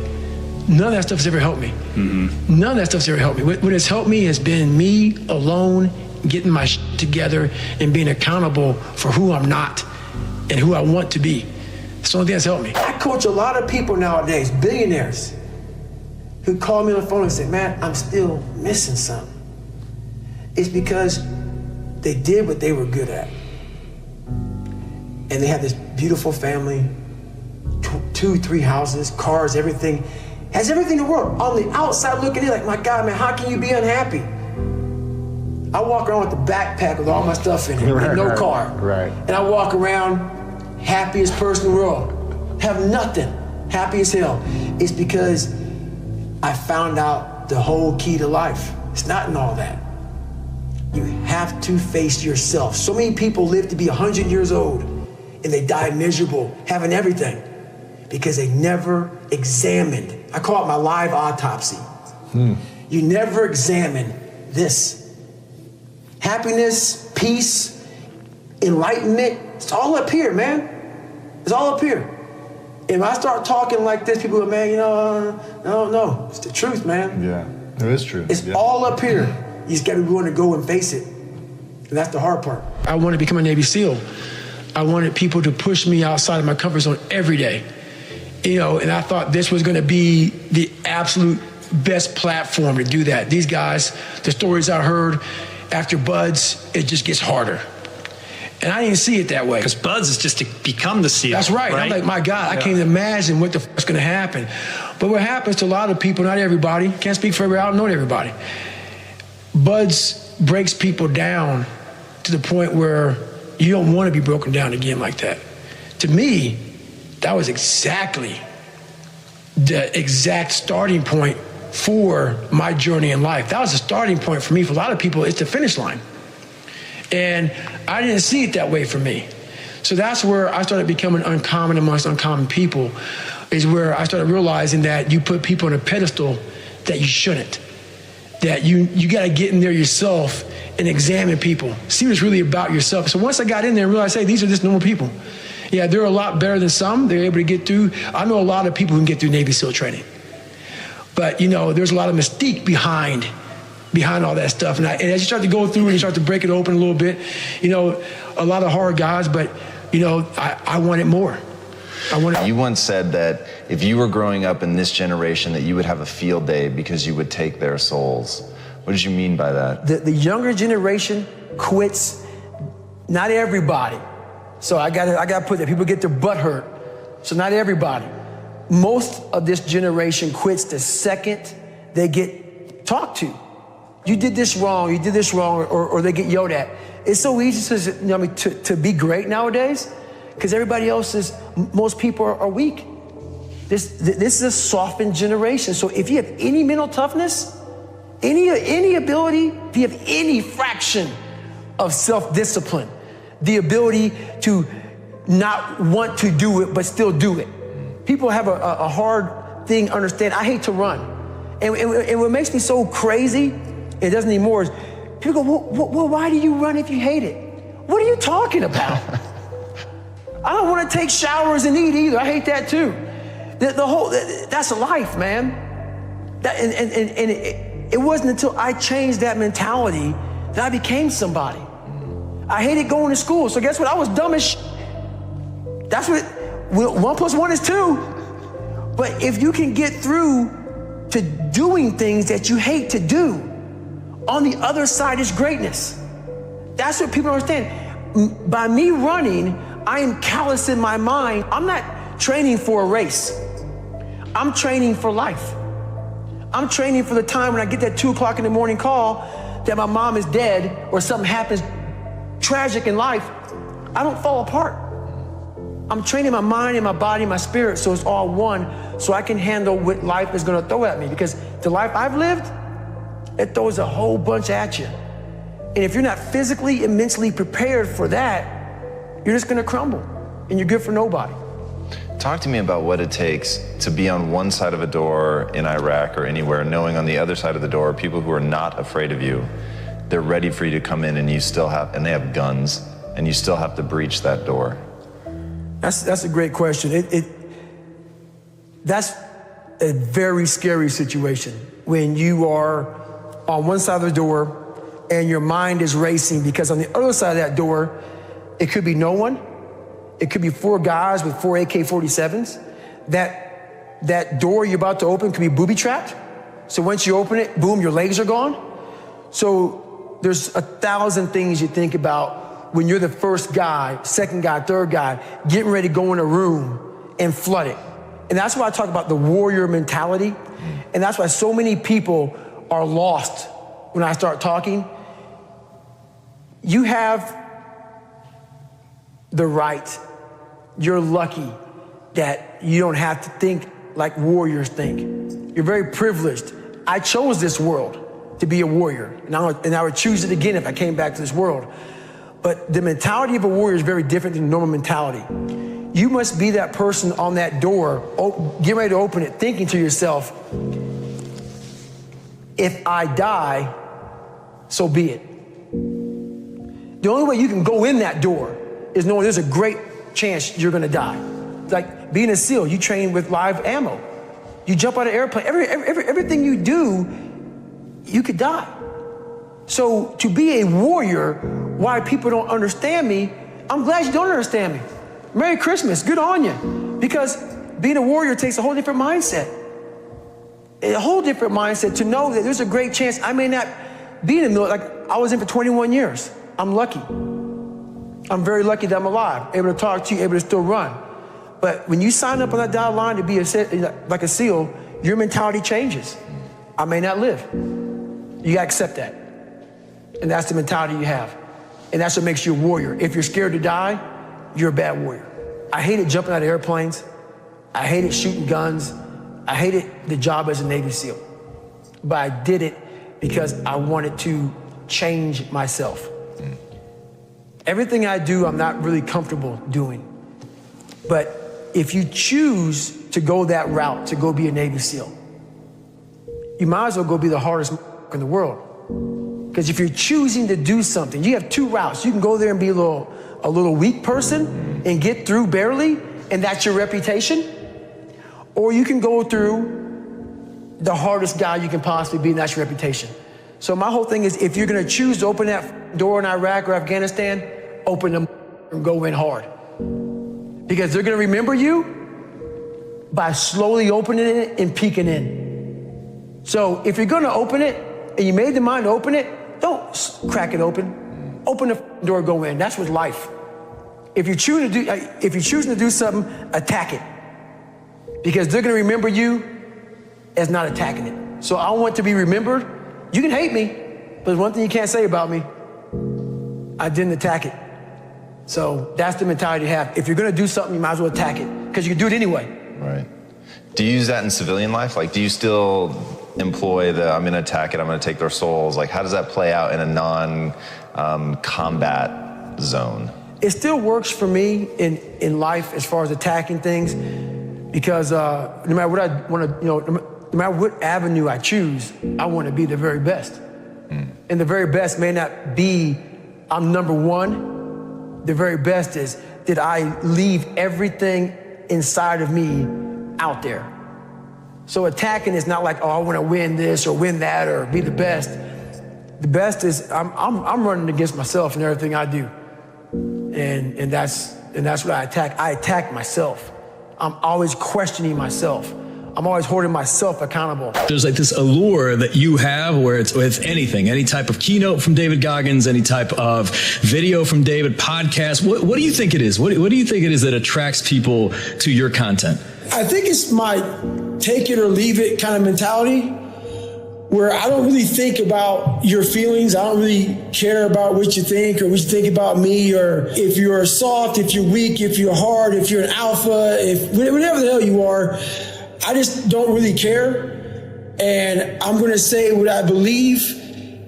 None of that stuff has ever helped me. Mm-hmm. None of that stuff's ever helped me. What has helped me has been me alone, getting my shit together and being accountable for who I'm not and who I want to be. It's the only thing that's helped me. I coach a lot of people nowadays, billionaires, who call me on the phone and say, man, I'm still missing something. It's because they did what they were good at. And they have this beautiful family, 2-3 houses, cars, everything. Has everything in the world. On the outside looking in, like, my God, man, how can you be unhappy? I walk around with a backpack with all my stuff in it, with no car. Right. And I walk around happiest person in the world. Have nothing, happy as hell. It's because I found out the whole key to life. It's not in all that. You have to face yourself. So many people live to be 100 years old and they die miserable, having everything, because they never examined. I call it my live autopsy. You never examine this. Happiness, peace, enlightenment, it's all up here, man. It's all up here. And when I start talking like this, people go, man, no, it's the truth, man. Yeah, it is true. It's all up here. You just gotta be willing to go and face it. And that's the hard part. I wanted to become a Navy SEAL. I wanted people to push me outside of my comfort zone every day. And I thought this was gonna be the absolute best platform to do that. These guys, the stories I heard, after BUDS, it just gets harder. And I didn't see it that way. Because BUDS is just to become the SEAL. That's right. I'm like, my God, I can't even imagine what the fuck's gonna happen. But what happens to a lot of people, not everybody, can't speak for everybody, I don't know everybody. BUDS breaks people down to the point where you don't want to be broken down again like that. To me, that was exactly the exact starting point for my journey in life. That was the starting point for me. For a lot of people, it's the finish line. And I didn't see it that way for me. So that's where I started becoming uncommon amongst uncommon people, is where I started realizing that you put people on a pedestal that you shouldn't. That you gotta get in there yourself and examine people. See what it's really about yourself. So once I got in there and realized, hey, these are just normal people. Yeah, they're a lot better than some. They're able to get through. I know a lot of people who can get through Navy SEAL training. But, there's a lot of mystique behind all that stuff. And as you start to go through and you start to break it open a little bit, a lot of hard guys, but, I wanted more. You once said that if you were growing up in this generation that you would have a field day because you would take their souls. What did you mean by that? The younger generation quits. Not everybody. So I gotta put that. People get their butt hurt. So not everybody. Most of this generation quits the second they get talked to. You did this wrong, or they get yelled at. It's so easy to be great nowadays because most people are weak. This is a softened generation. So if you have any mental toughness, any ability, if you have any fraction of self-discipline, the ability to not want to do it but still do it. People have a hard thing to understand. I hate to run. And what makes me so crazy, it doesn't anymore, is people go, well, why do you run if you hate it? What are you talking about? I don't want to take showers and eat either. I hate that too. That's life, man. It wasn't until I changed that mentality that I became somebody. I hated going to school, so guess what? I was dumb as shit. That's what 1 + 1 is 2. But if you can get through to doing things that you hate to do. On the other side is greatness. That's what people don't understand. By me running, I am callous in my mind. I'm not training for a race. I'm training for life. I'm training for the time when I get that 2 o'clock in the morning call that my mom is dead or something happens tragic in life. I don't fall apart. I'm training my mind and my body and my spirit so it's all one, so I can handle what life is gonna throw at me, because the life I've lived, it throws a whole bunch at you. And if you're not physically and mentally prepared for that, you're just gonna crumble and you're good for nobody. Talk to me about what it takes to be on one side of a door in Iraq or anywhere, knowing on the other side of the door are people who are not afraid of you. They're ready for you to come in, and you still have, and they have guns, and you still have to breach that door. That's a great question. That's a very scary situation when you are on one side of the door and your mind is racing, because on the other side of that door, it could be no one. It could be 4 guys with 4 AK-47s. That door you're about to open could be booby-trapped. So once you open it, boom, your legs are gone. So there's 1,000 things you think about when you're the first guy, second guy, third guy, getting ready to go in a room and flood it. And that's why I talk about the warrior mentality. And that's why so many people are lost when I start talking. You have the right. You're lucky that you don't have to think like warriors think. You're very privileged. I chose this world to be a warrior, and I would choose it again if I came back to this world. But the mentality of a warrior is very different than normal mentality. You must be that person on that door, get ready to open it, thinking to yourself, if I die, so be it. The only way you can go in that door is knowing there's a great chance you're gonna die. Like being a SEAL, you train with live ammo. You jump out of an airplane, everything you do, you could die. So to be a warrior, why people don't understand me, I'm glad you don't understand me. Merry Christmas, good on you. Because being a warrior takes a whole different mindset. A whole different mindset to know that there's a great chance I may not be in the military. Like I was in for 21 years. I'm lucky. I'm very lucky that I'm alive, able to talk to you, able to still run. But when you sign up on that dotted line to be like a SEAL, your mentality changes. I may not live. You gotta accept that. And that's the mentality you have. And that's what makes you a warrior. If you're scared to die, you're a bad warrior. I hated jumping out of airplanes. I hated shooting guns. I hated the job as a Navy SEAL. But I did it because I wanted to change myself. Everything I do, I'm not really comfortable doing. But if you choose to go that route, to go be a Navy SEAL, you might as well go be the hardest in the world. Because if you're choosing to do something, you have 2 routes. You can go there and be a little weak person and get through barely, and that's your reputation. Or you can go through the hardest guy you can possibly be, and that's your reputation. So my whole thing is, if you're gonna choose to open that door in Iraq or Afghanistan, open them and go in hard. Because they're gonna remember you by slowly opening it and peeking in. So if you're gonna open it, and you made the mind to open it, don't crack it open. Open the door, go in. That's with life. If you're choosing to do something, attack it. Because they're gonna remember you as not attacking it. So I want to be remembered. You can hate me, but there's one thing you can't say about me. I didn't attack it. So that's the mentality you have. If you're gonna do something, you might as well attack it, because you can do it anyway. Right. Do you use that in civilian life? Like, do you still employ the, I'm gonna attack it, I'm gonna take their souls? Like, how does that play out in a non-combat zone? It still works for me in life as far as attacking things, because no matter what I want to, no matter what avenue I choose, I want to be the very best. And the very best may not be I'm number one. The very best is, did I leave everything inside of me out there? So attacking is not like, oh, I want to win this or win that or be the best. The best is I'm running against myself in everything I do, and that's what I attack. I attack myself. I'm always questioning myself. I'm always holding myself accountable. There's like this allure that you have where it's with anything, any type of keynote from David Goggins, any type of video from David, podcast. What do you think it is? What do you think it is that attracts people to your content? I think it's my take it or leave it kind of mentality, where I don't really think about your feelings. I don't really care about what you think or what you think about me, or if you're soft, if you're weak, if you're hard, if you're an alpha, if whatever the hell you are. I just don't really care. And I'm going to say what I believe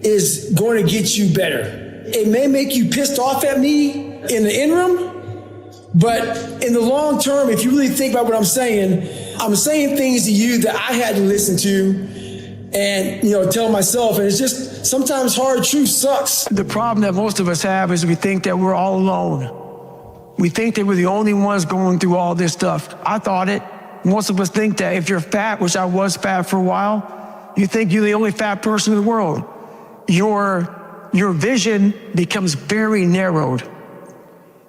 is going to get you better. It may make you pissed off at me in the interim, but in the long term, if you really think about what I'm saying things to you that I had to listen to and, tell myself. And it's just sometimes hard truth sucks. The problem that most of us have is we think that we're all alone. We think that we're the only ones going through all this stuff. I thought it. Most of us think that if you're fat, which I was fat for a while, you think you're the only fat person in the world. Your vision becomes very narrowed.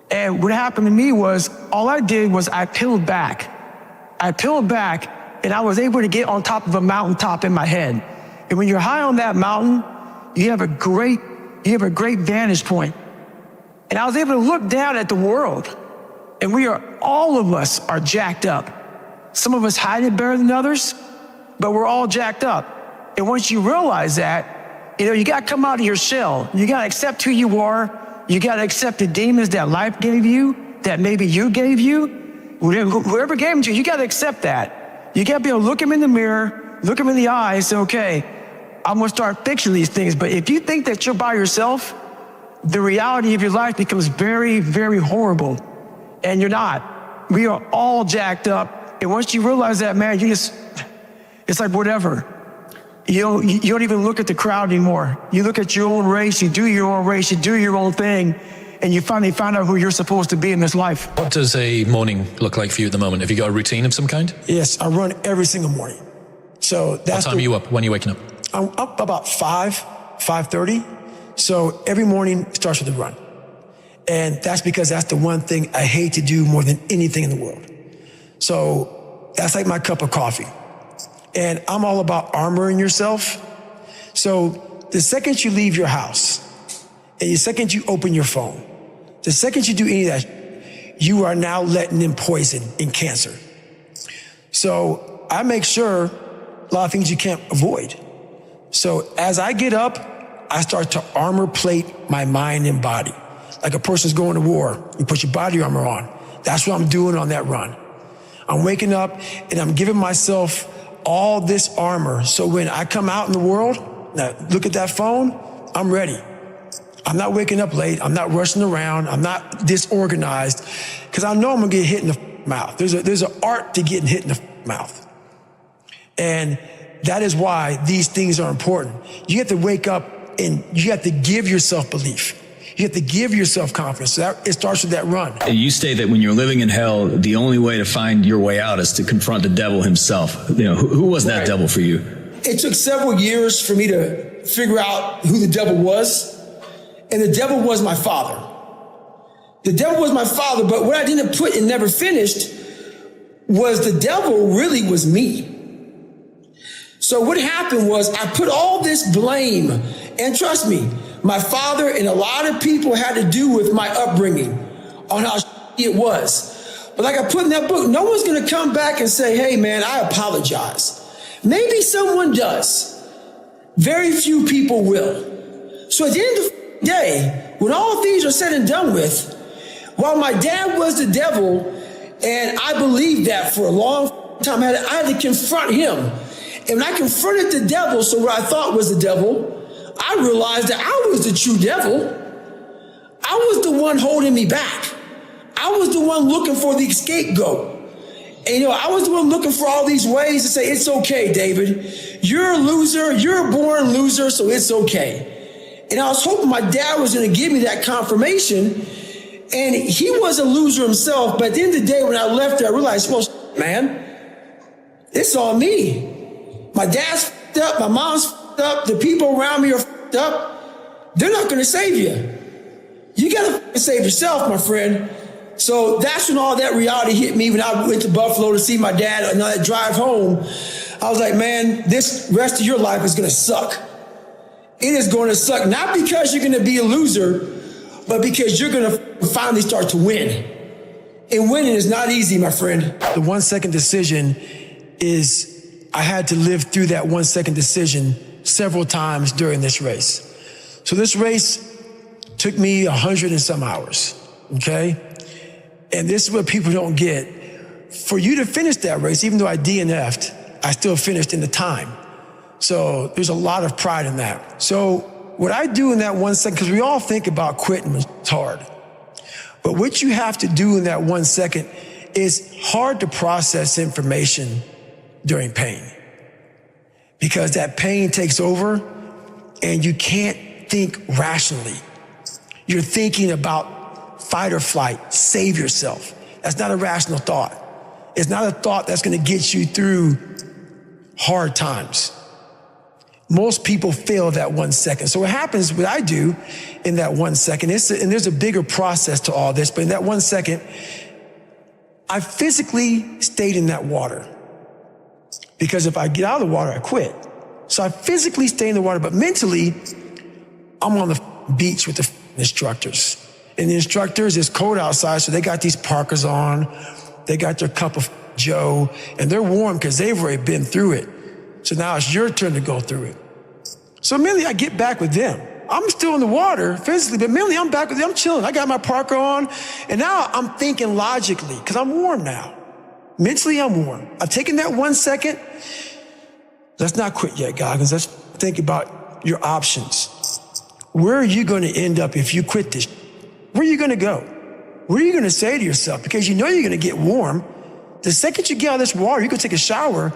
And what happened to me was, all I did was I peeled back. And I was able to get on top of a mountaintop in my head. And when you're high on that mountain, you have a great vantage point. And I was able to look down at the world. And all of us are jacked up. Some of us hide it better than others, but we're all jacked up. And once you realize that, you got to come out of your shell. You got to accept who you are. You got to accept the demons that life gave you, that maybe you gave you. Whoever gave them to you, you got to accept that. You got to be able to look them in the mirror, look them in the eye, and say, okay, I'm going to start fixing these things. But if you think that you're by yourself, the reality of your life becomes very, very horrible. And you're not. We are all jacked up. And once you realize that, man, it's like whatever. You don't even look at the crowd anymore. You look at your own race, you do your own race, you do your own thing, and you finally find out who you're supposed to be in this life. What does a morning look like for you at the moment? Have you got a routine of some kind? Yes, I run every single morning. So that's what time are you up? When are you waking up? I'm up about 5:30. So every morning it starts with a run. And that's because that's the one thing I hate to do more than anything in the world. So that's like my cup of coffee. And I'm all about armoring yourself. So the second you leave your house, and the second you open your phone, the second you do any of that, you are now letting in poison and cancer. So I make sure a lot of things you can't avoid. So as I get up, I start to armor plate my mind and body. Like a person's going to war, you put your body armor on. That's what I'm doing on that run. I'm waking up and I'm giving myself all this armor. So when I come out in the world, now look at that phone, I'm ready. I'm not waking up late. I'm not rushing around. I'm not disorganized because I know I'm gonna get hit in the mouth. There's an art to getting hit in the mouth. And that is why these things are important. You have to wake up and you have to give yourself belief. You have to give yourself confidence. So it starts with that run. You state that when you're living in hell, the only way to find your way out is to confront the devil himself. Who was that devil for you? It took several years for me to figure out who the devil was. And the devil was my father. The devil was my father, but what I didn't put and never finished was the devil really was me. So what happened was I put all this blame, and trust me, my father and a lot of people had to do with my upbringing on how it was. But like I put in that book, no one's going to come back and say, hey, man, I apologize. Maybe someone does. Very few people will. So at the end of the day, when all things are said and done with, while my dad was the devil, and I believed that for a long time, I had to confront him. And when I confronted the devil, so what I thought was the devil, I realized that I was the true devil. I was the one holding me back. I was the one looking for the scapegoat. And I was the one looking for all these ways to say, it's okay, David. You're a loser. You're a born loser, so it's okay. And I was hoping my dad was going to give me that confirmation. And he was a loser himself. But at the end of the day, when I left there, I realized, well, man, it's on me. My dad's f***ed up. My mom's f***ed up. The people around me are f***ed up. They're not going to save you. You got to save yourself, my friend. So that's when all that reality hit me when I went to Buffalo to see my dad and that drive home. I was like, man, this rest of your life is going to suck. It is going to suck, not because you're going to be a loser, but because you're going to finally start to win. And winning is not easy, my friend. The 1 second decision is, I had to live through that 1 second decision several times during this race. So this race took me 100 and some hours, okay? And this is what people don't get. For you to finish that race, even though I DNF'd, I still finished in the time. So there's a lot of pride in that. So what I do in that 1 second, because we all think about quitting, it's hard. But what you have to do in that 1 second is hard to process information during pain. Because that pain takes over and you can't think rationally. You're thinking about fight or flight, save yourself. That's not a rational thought. It's not a thought that's going to get you through hard times. Most people fail that 1 second. So what happens, what I do in that 1 second, and there's a bigger process to all this, but in that 1 second, I physically stayed in that water. Because if I get out of the water, I quit. So I physically stay in the water, but mentally, I'm on the beach with the instructors. And the instructors, it's cold outside, so they got these parkas on, they got their cup of Joe, and they're warm because they've already been through it. So now it's your turn to go through it. So mentally, I get back with them. I'm still in the water physically, but mentally, I'm back with them. I'm chilling. I got my parka on, and now I'm thinking logically because I'm warm now. Mentally, I'm warm. I've taken that 1 second. Let's not quit yet, Goggins. Let's think about your options. Where are you going to end up if you quit this? Where are you going to go? What are you going to say to yourself? Because you know you're going to get warm. The second you get out of this water, you could take a shower,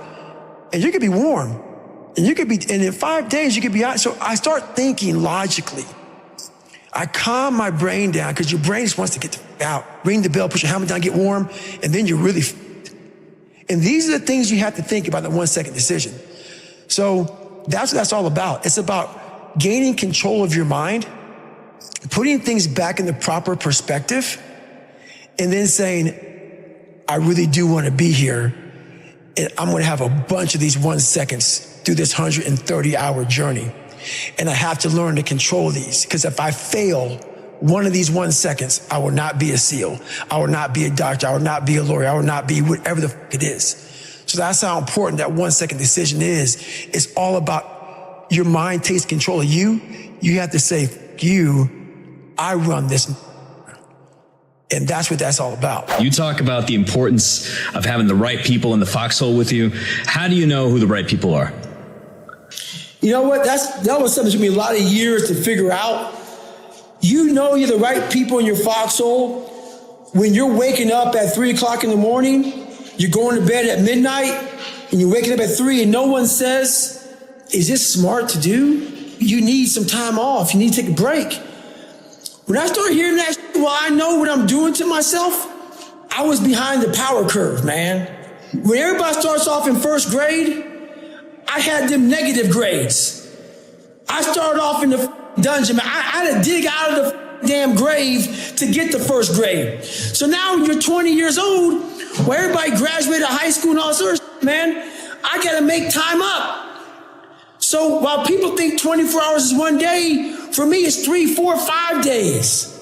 and you could be warm. And you could be, and in 5 days, you could be out. So I start thinking logically. I calm my brain down because your brain just wants to get out. Ring the bell, put your helmet down, get warm, and then you're really. And these are the things you have to think about in the 1 second decision. So that's what that's all about. It's about gaining control of your mind, putting things back in the proper perspective, and then saying, I really do want to be here. And I'm going to have a bunch of these 1 seconds through this 130-hour journey. And I have to learn to control these, because if I fail one of these 1 seconds, I will not be a SEAL. I will not be a doctor. I will not be a lawyer. I will not be whatever the it is. So that's how important that 1 second decision is. It's all about your mind takes control of you. You have to say, you, I run this. And that's what that's all about. You talk about the importance of having the right people in the foxhole with you. How do you know who the right people are? You know what? That was something that took me a lot of years to figure out. You know you're the right people in your foxhole when you're waking up at 3 o'clock in the morning, you're going to bed at midnight, and you're waking up at 3 and no one says, is this smart to do? You need some time off. You need to take a break. When I started hearing that, well, I know what I'm doing to myself. I was behind the power curve, man. When everybody starts off in first grade, I had them negative grades. I started off in the dungeon, man. I had to dig out of the damn grave to get to first grade. So now when you're 20 years old, where everybody graduated high school and all this other shit, man, I got to make time up. So while people think 24 hours is 1 day, for me it's 3, 4, 5 days.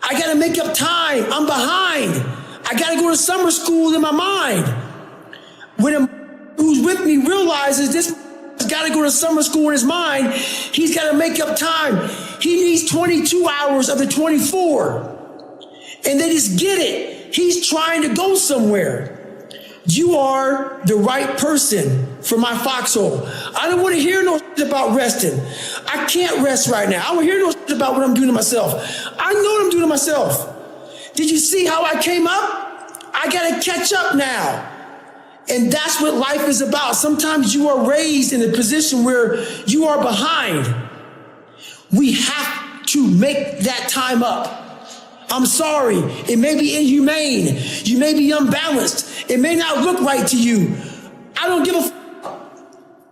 I got to make up time. I'm behind. I got to go to summer school in my mind. When who's with me realizes this has got to go to summer school in his mind, he's got to make up time. He needs 22 hours of the 24. And they just get it. He's trying to go somewhere. You are the right person for my foxhole. I don't want to hear no shit about resting. I can't rest right now. I don't hear no shit about what I'm doing to myself. I know what I'm doing to myself. Did you see how I came up? I got to catch up now. And that's what life is about. Sometimes you are raised in a position where you are behind. We have to make that time up. I'm sorry. It may be inhumane. You may be unbalanced. It may not look right to you. I don't give a f***.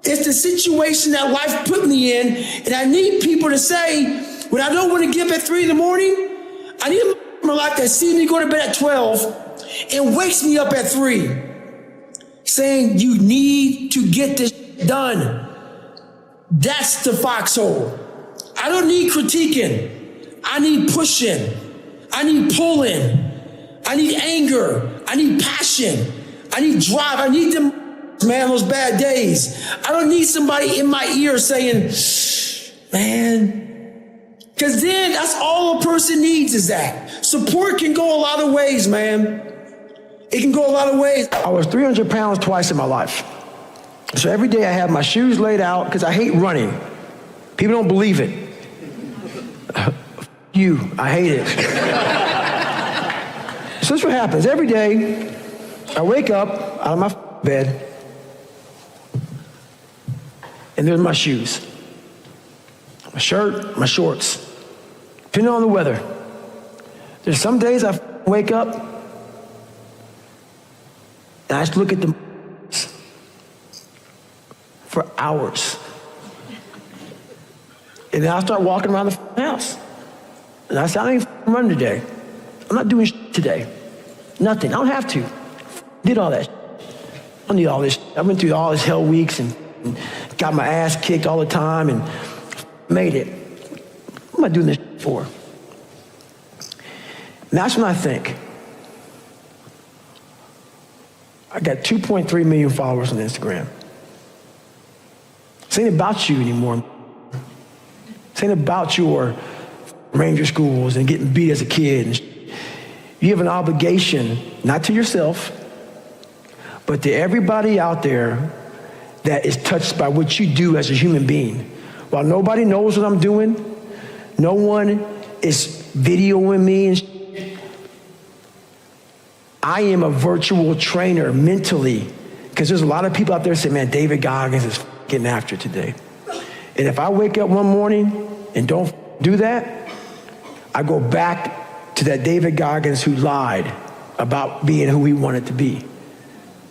It's the situation that life put me in, and I need people to say, when I don't want to get up at 3 in the morning, I need in my life that sees me go to bed at 12 and wakes me up at 3, saying you need to get this done. That's the foxhole. I don't need critiquing. I need pushing. I need pulling. I need anger. I need passion. I need drive. I need them, man, those bad days. I don't need somebody in my ear saying, man, because then that's all a person needs is that. Support can go a lot of ways, man. It can go a lot of ways. I was 300 pounds twice in my life. So every day I have my shoes laid out because I hate running. People don't believe it. You, I hate it. So that's what happens. Every day I wake up out of my bed and there's my shoes. My shirt, my shorts, depending on the weather. There's some days I wake up and I just look at them for hours. And then I'll start walking around the house. And I say, I ain't running today. I'm not doing today. Nothing. I don't have to. Did all that. I don't need all this. I went through all this hell weeks and got my ass kicked all the time and made it. What am I doing this for? And that's when I think. I got 2.3 million followers on Instagram. This ain't about you anymore. This ain't about your Ranger schools and getting beat as a kid. You have an obligation, not to yourself, but to everybody out there that is touched by what you do as a human being. While nobody knows what I'm doing, no one is videoing me, and I am a virtual trainer mentally, because there's a lot of people out there saying, man, David Goggins is getting after it today. And if I wake up one morning and don't do that, I go back to that David Goggins who lied about being who he wanted to be.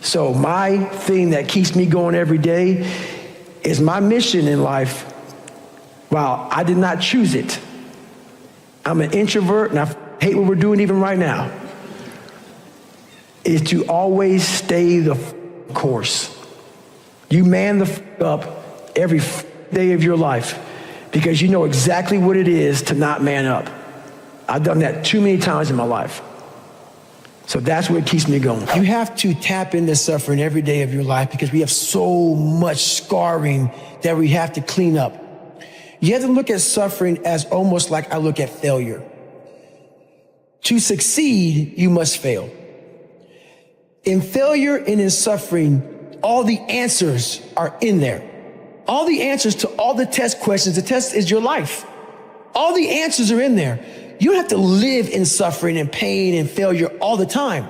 So my thing that keeps me going every day is my mission in life. While I did not choose it, I'm an introvert and I hate what we're doing even right now, is to always stay the course. You man the up every day of your life because you know exactly what it is to not man up. I've done that too many times in my life. So that's what keeps me going. You have to tap into suffering every day of your life because we have so much scarring that we have to clean up. You have to look at suffering as almost like I look at failure. To succeed, you must fail. In failure and in suffering, all the answers are in there. All the answers to all the test questions. The test is your life. All the answers are in there. You don't have to live in suffering and pain and failure all the time.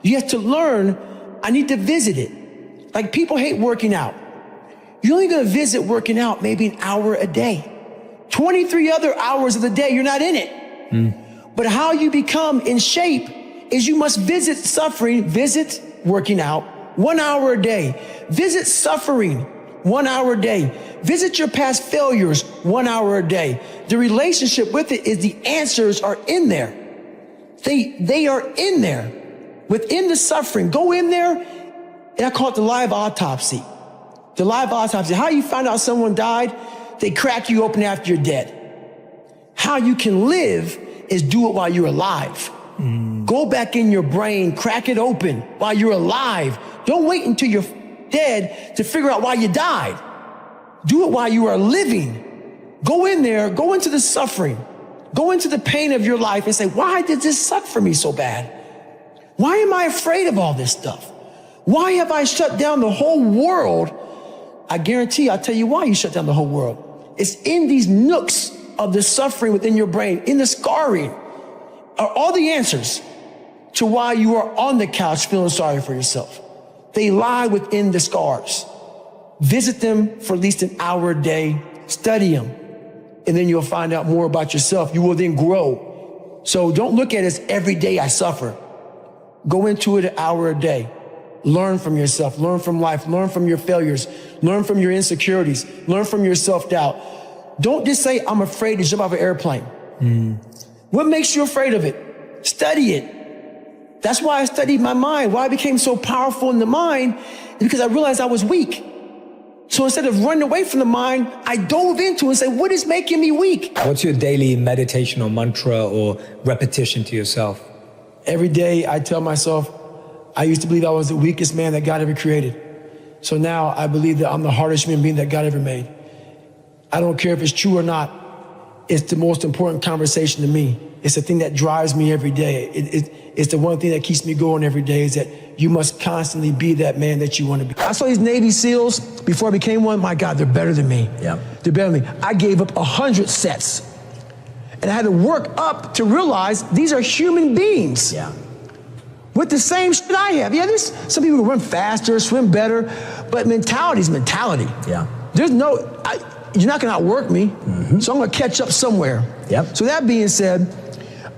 You have to learn, I need to visit it. Like people hate working out. You're only going to visit working out maybe an hour a day. 23 other hours of the day, you're not in it. But how you become in shape is you must visit suffering, visit working out 1 hour a day. Visit suffering 1 hour a day. Visit your past failures 1 hour a day. The relationship with it is the answers are in there. They are in there. Within the suffering, go in there, and I call it the live autopsy. The live autopsy. How you find out someone died? They crack you open after you're dead. How you can live is do it while you're alive. Go back in your brain, crack it open while you're alive. Don't wait until you're dead to figure out why you died. Do it while you are living. Go in there, go into the suffering, go into the pain of your life and say, why did this suck for me so bad? Why am I afraid of all this stuff? Why have I shut down the whole world? I guarantee I'll tell you why you shut down the whole world. It's in these nooks of the suffering within your brain, in the scarring, are all the answers to why you are on the couch feeling sorry for yourself. They lie within the scars. Visit them for at least an hour a day, study them, and then you'll find out more about yourself. You will then grow. So don't look at it as every day I suffer. Go into it an hour a day. Learn from yourself, learn from life, learn from your failures, learn from your insecurities, learn from your self-doubt. Don't just say, I'm afraid to jump off an airplane. What makes you afraid of it? study it. That's why I studied my mind. Why I became so powerful in the mind is because I realized I was weak. So instead of running away from the mind, I dove into it and said, what is making me weak? What's your daily meditation or mantra or repetition to yourself? Every day I tell myself, I used to believe I was the weakest man that God ever created. So now I believe that I'm the hardest human being that God ever made. I don't care if it's true or not. It's the most important conversation to me. It's the thing that drives me every day. It's the one thing that keeps me going every day is that you must constantly be that man that you want to be. I saw these Navy SEALs before I became one. My God, they're better than me. Yeah. They're better than me. I gave up 100 sets. And I had to work up to realize these are human beings. Yeah. With the same shit I have. Yeah, there's some people who run faster, swim better, but mentality is mentality. Yeah. There's no, you're not gonna outwork me, so I'm gonna catch up somewhere. Yep. So that being said,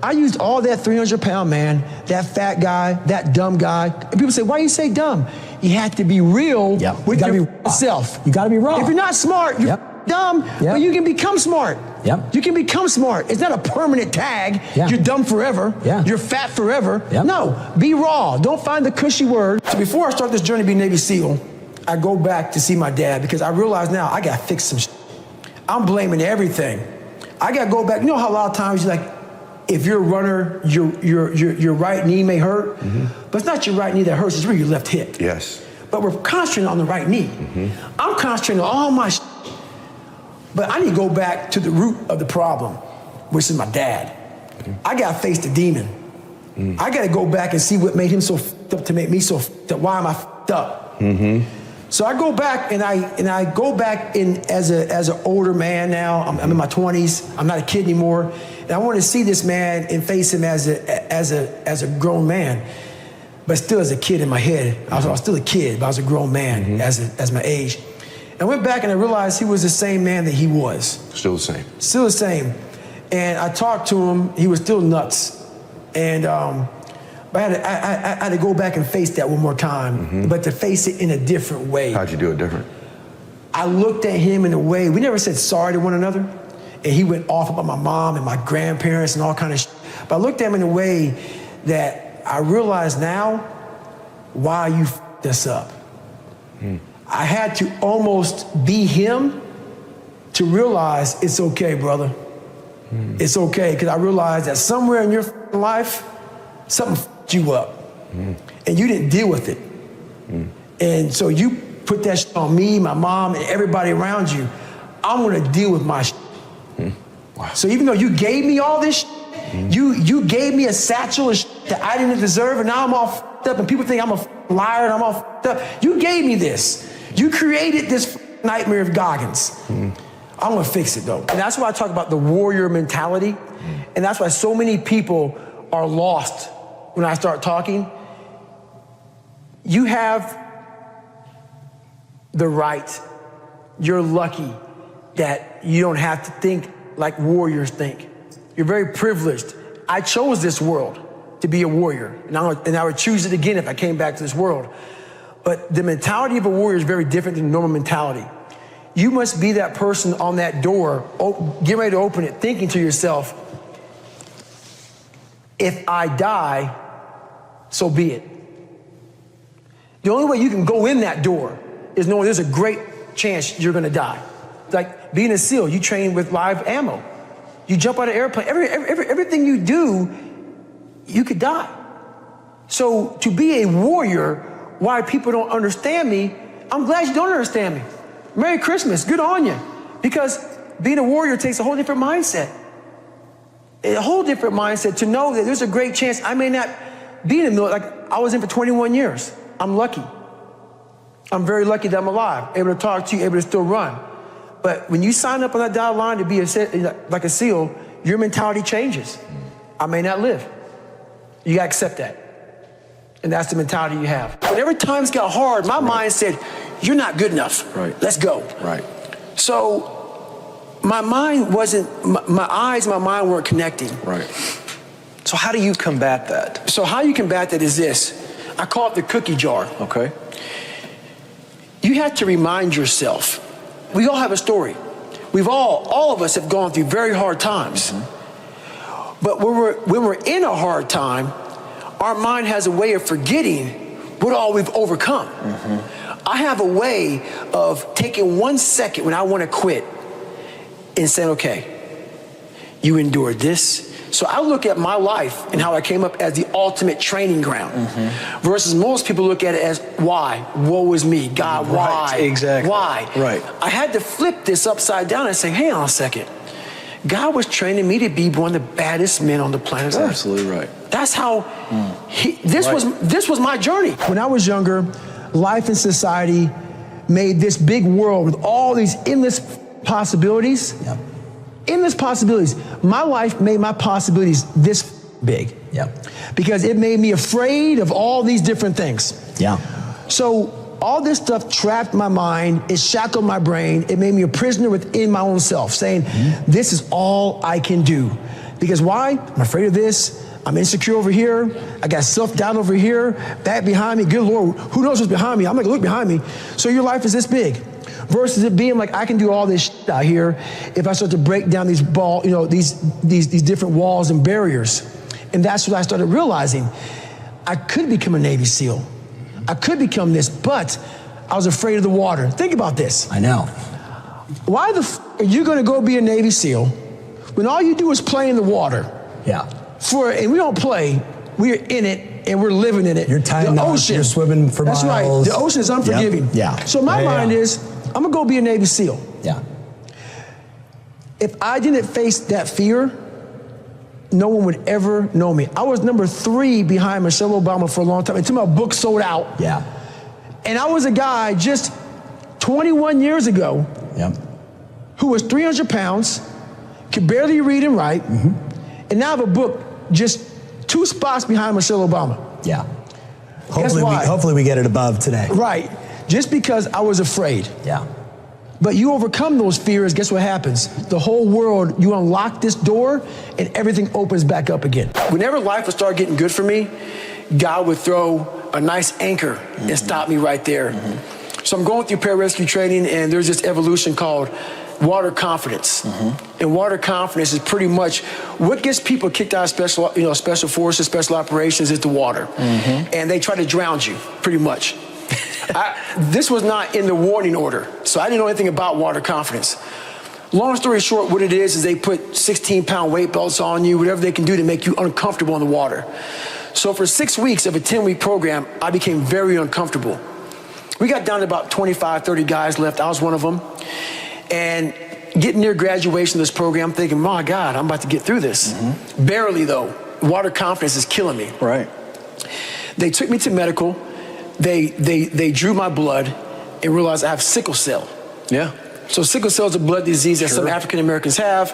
I used all that 300-pound man, that fat guy, that dumb guy. And people say, why you say dumb? You have to be real with yourself. You gotta be raw. If you're not smart, you're dumb, but you can become smart. Yep. You can become smart. It's not a permanent tag. Yeah. You're dumb forever. Yeah. You're fat forever. Yep. No, be raw. Don't find the cushy word. So before I start this journey to be Navy SEAL, I go back to see my dad because I realize now I gotta fix some shit. I'm blaming everything. I gotta go back. You know how a lot of times you're like, if you're a runner, your right knee may hurt, but it's not your right knee that hurts, it's really your left hip. Yes. But we're concentrating on the right knee. I'm concentrating on all my shit. But I need to go back to the root of the problem, which is my dad. I gotta face the demon. I gotta go back and see what made him so f***ed up to make me so f***ed up. Why am I f***ed up? So I go back and I go back in as an older man now. I'm in my 20s. I'm not a kid anymore. And I want to see this man and face him as a grown man, but still as a kid in my head. I was still a kid, but I was a grown man as my age. I went back and I realized he was the same man that he was. Still the same. Still the same. And I talked to him. He was still nuts. And but I had to go back and face that one more time, but to face it in a different way. How'd you do it different? I looked at him in a way, we never said sorry to one another. And he went off about my mom and my grandparents and all kind of shit. But I looked at him in a way that I realize now why you f***ed this up. I had to almost be him to realize it's okay, brother. It's okay, because I realized that somewhere in your life, something f***ed you up. And you didn't deal with it. And so you put that shit on me, my mom, and everybody around you. I'm gonna deal with my shit. Wow. So even though you gave me all this shit, you gave me a satchel of shit that I didn't deserve, and now I'm all f***ed up, and people think I'm a liar and I'm all f***ed up. You gave me this. You created this nightmare of Goggins. I'm gonna fix it though. And that's why I talk about the warrior mentality. And that's why so many people are lost when I start talking. You have the right, you're lucky that you don't have to think like warriors think. You're very privileged. I chose this world to be a warrior, and I would choose it again if I came back to this world. But the mentality of a warrior is very different than normal mentality. You must be that person on that door, get ready to open it, thinking to yourself, if I die, so be it. The only way you can go in that door is knowing there's a great chance you're gonna die. Like being a SEAL, you train with live ammo. You jump out of an airplane, everything you do, you could die. So to be a warrior, why people don't understand me, I'm glad you don't understand me. Merry Christmas, good on you. Because being a warrior takes a whole different mindset. A whole different mindset to know that there's a great chance I may not be in the military. Like I was in for 21 years. I'm lucky. I'm very lucky that I'm alive, able to talk to you, able to still run. But when you sign up on that dotted line to be like a SEAL, your mentality changes. I may not live. You gotta accept that. And that's the mentality you have. Whenever times got hard, my mind said, you're not good enough. Right. Let's go. Right. So my mind wasn't, my eyes and my mind weren't connecting. Right. So how do you combat that? So how you combat that is this. I call it the cookie jar. Okay. You have to remind yourself. We all have a story. We've all of us have gone through very hard times. But when we're in a hard time, our mind has a way of forgetting what all we've overcome. I have a way of taking 1 second when I want to quit and saying, okay, you endured this. So I look at my life and how I came up as the ultimate training ground versus most people look at it as why? Woe is me. God, why? Right, exactly. Why? Right. I had to flip this upside down and say, hang on a second. God was training me to be one of the baddest men on the planet Earth. Absolutely right. That's how this was my journey. When I was younger, life and society made this big world with all these endless possibilities. Yep. Endless possibilities. My life made my possibilities this big. Yep. Because it made me afraid of all these different things. Yeah. So all this stuff trapped my mind, it shackled my brain, it made me a prisoner within my own self, saying, this is all I can do. Because why? I'm afraid of this, I'm insecure over here, I got self-doubt over here, that behind me, good Lord, who knows what's behind me? I'm not gonna look behind me. So your life is this big. Versus it being like, I can do all this shit out here if I start to break down these these different walls and barriers. And that's what I started realizing. I could become a Navy SEAL. I could become this, but I was afraid of the water. Think about this. I know. Why the f are you gonna go be a Navy SEAL when all you do is play in the water? Yeah. And we don't play, we're in it and we're living in it. You're tying the knots, ocean. you're swimming for That's miles. right, the ocean is unforgiving. Yep. Yeah. So my mind is, I'm gonna go be a Navy SEAL. Yeah. If I didn't face that fear, no one would ever know me. I was number 3 behind Michelle Obama for a long time until my book sold out. Yeah. And I was a guy just 21 years ago who was 300 pounds, could barely read and write, and now I have a book just 2 spots behind Michelle Obama. Yeah. Hopefully we get it above today. Right. Just because I was afraid. Yeah. But you overcome those fears, guess what happens? The whole world, you unlock this door and everything opens back up again. Whenever life would start getting good for me, God would throw a nice anchor and stop me right there. So I'm going through pararescue training and there's this evolution called water confidence. And water confidence is pretty much what gets people kicked out of special forces, special operations is the water. And they try to drown you, pretty much. This was not in the warning order, so I didn't know anything about water confidence. Long story short, what it is they put 16-pound weight belts on you, whatever they can do to make you uncomfortable in the water. So for 6 weeks of a 10-week program, I became very uncomfortable. We got down to about 25, 30 guys left. I was one of them. And getting near graduation of this program, I'm thinking, my God, I'm about to get through this. Barely, though. Water confidence is killing me. Right. They took me to medical. They drew my blood and realized I have sickle cell. Yeah. So sickle cell is a blood disease that some African Americans have,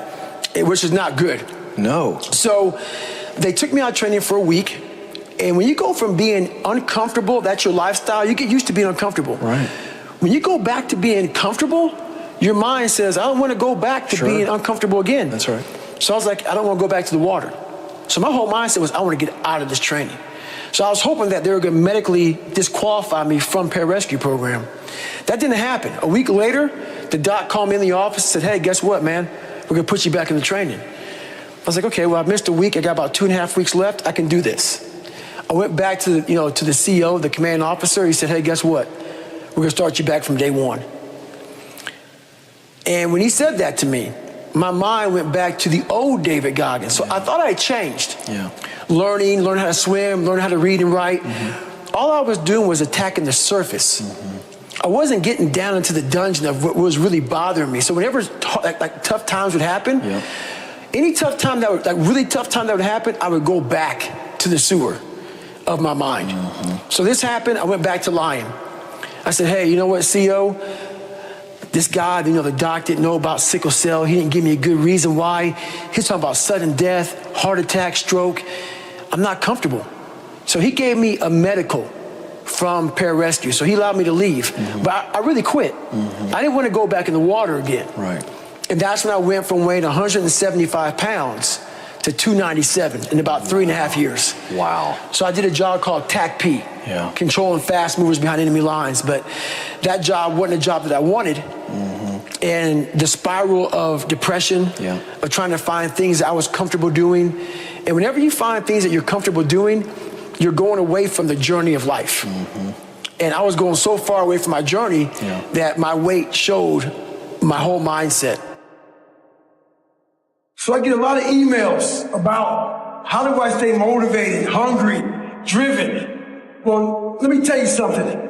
which is not good. No. So they took me out training for a week. And when you go from being uncomfortable, that's your lifestyle, you get used to being uncomfortable. Right. When you go back to being comfortable, your mind says, I don't want to go back to being uncomfortable again. That's right. So I was like, I don't want to go back to the water. So my whole mindset was, I want to get out of this training. So I was hoping that they were going to medically disqualify me from pararescue program. That didn't happen. A week later, the doc called me in the office and said, hey, guess what, man? We're going to put you back in the training. I was like, okay, well, I missed a week. I got about 2.5 weeks left. I can do this. I went back to the CEO, the commanding officer. He said, hey, guess what? We're going to start you back from day 1. And when he said that to me, my mind went back to the old David Goggins. So I thought I had changed. Yeah. Learning how to swim, learning how to read and write. All I was doing was attacking the surface. I wasn't getting down into the dungeon of what was really bothering me. So whenever tough times would happen, any tough time that would, really tough time that would happen, I would go back to the sewer of my mind. So this happened, I went back to lying. I said, hey, you know what, CEO? This guy, the doc didn't know about sickle cell. He didn't give me a good reason why. He's talking about sudden death, heart attack, stroke. I'm not comfortable. So he gave me a medical from pararescue. So he allowed me to leave. But I really quit. I didn't want to go back in the water again. Right. And that's when I went from weighing 175 pounds to 297 in about 3.5 years. Wow. So I did a job called TAC-P, controlling fast movers behind enemy lines. But that job wasn't a job that I wanted. and the spiral of depression, of trying to find things that I was comfortable doing. And whenever you find things that you're comfortable doing, you're going away from the journey of life. And I was going so far away from my journey that my weight showed my whole mindset. So I get a lot of emails about how do I stay motivated, hungry, driven. Well, let me tell you something.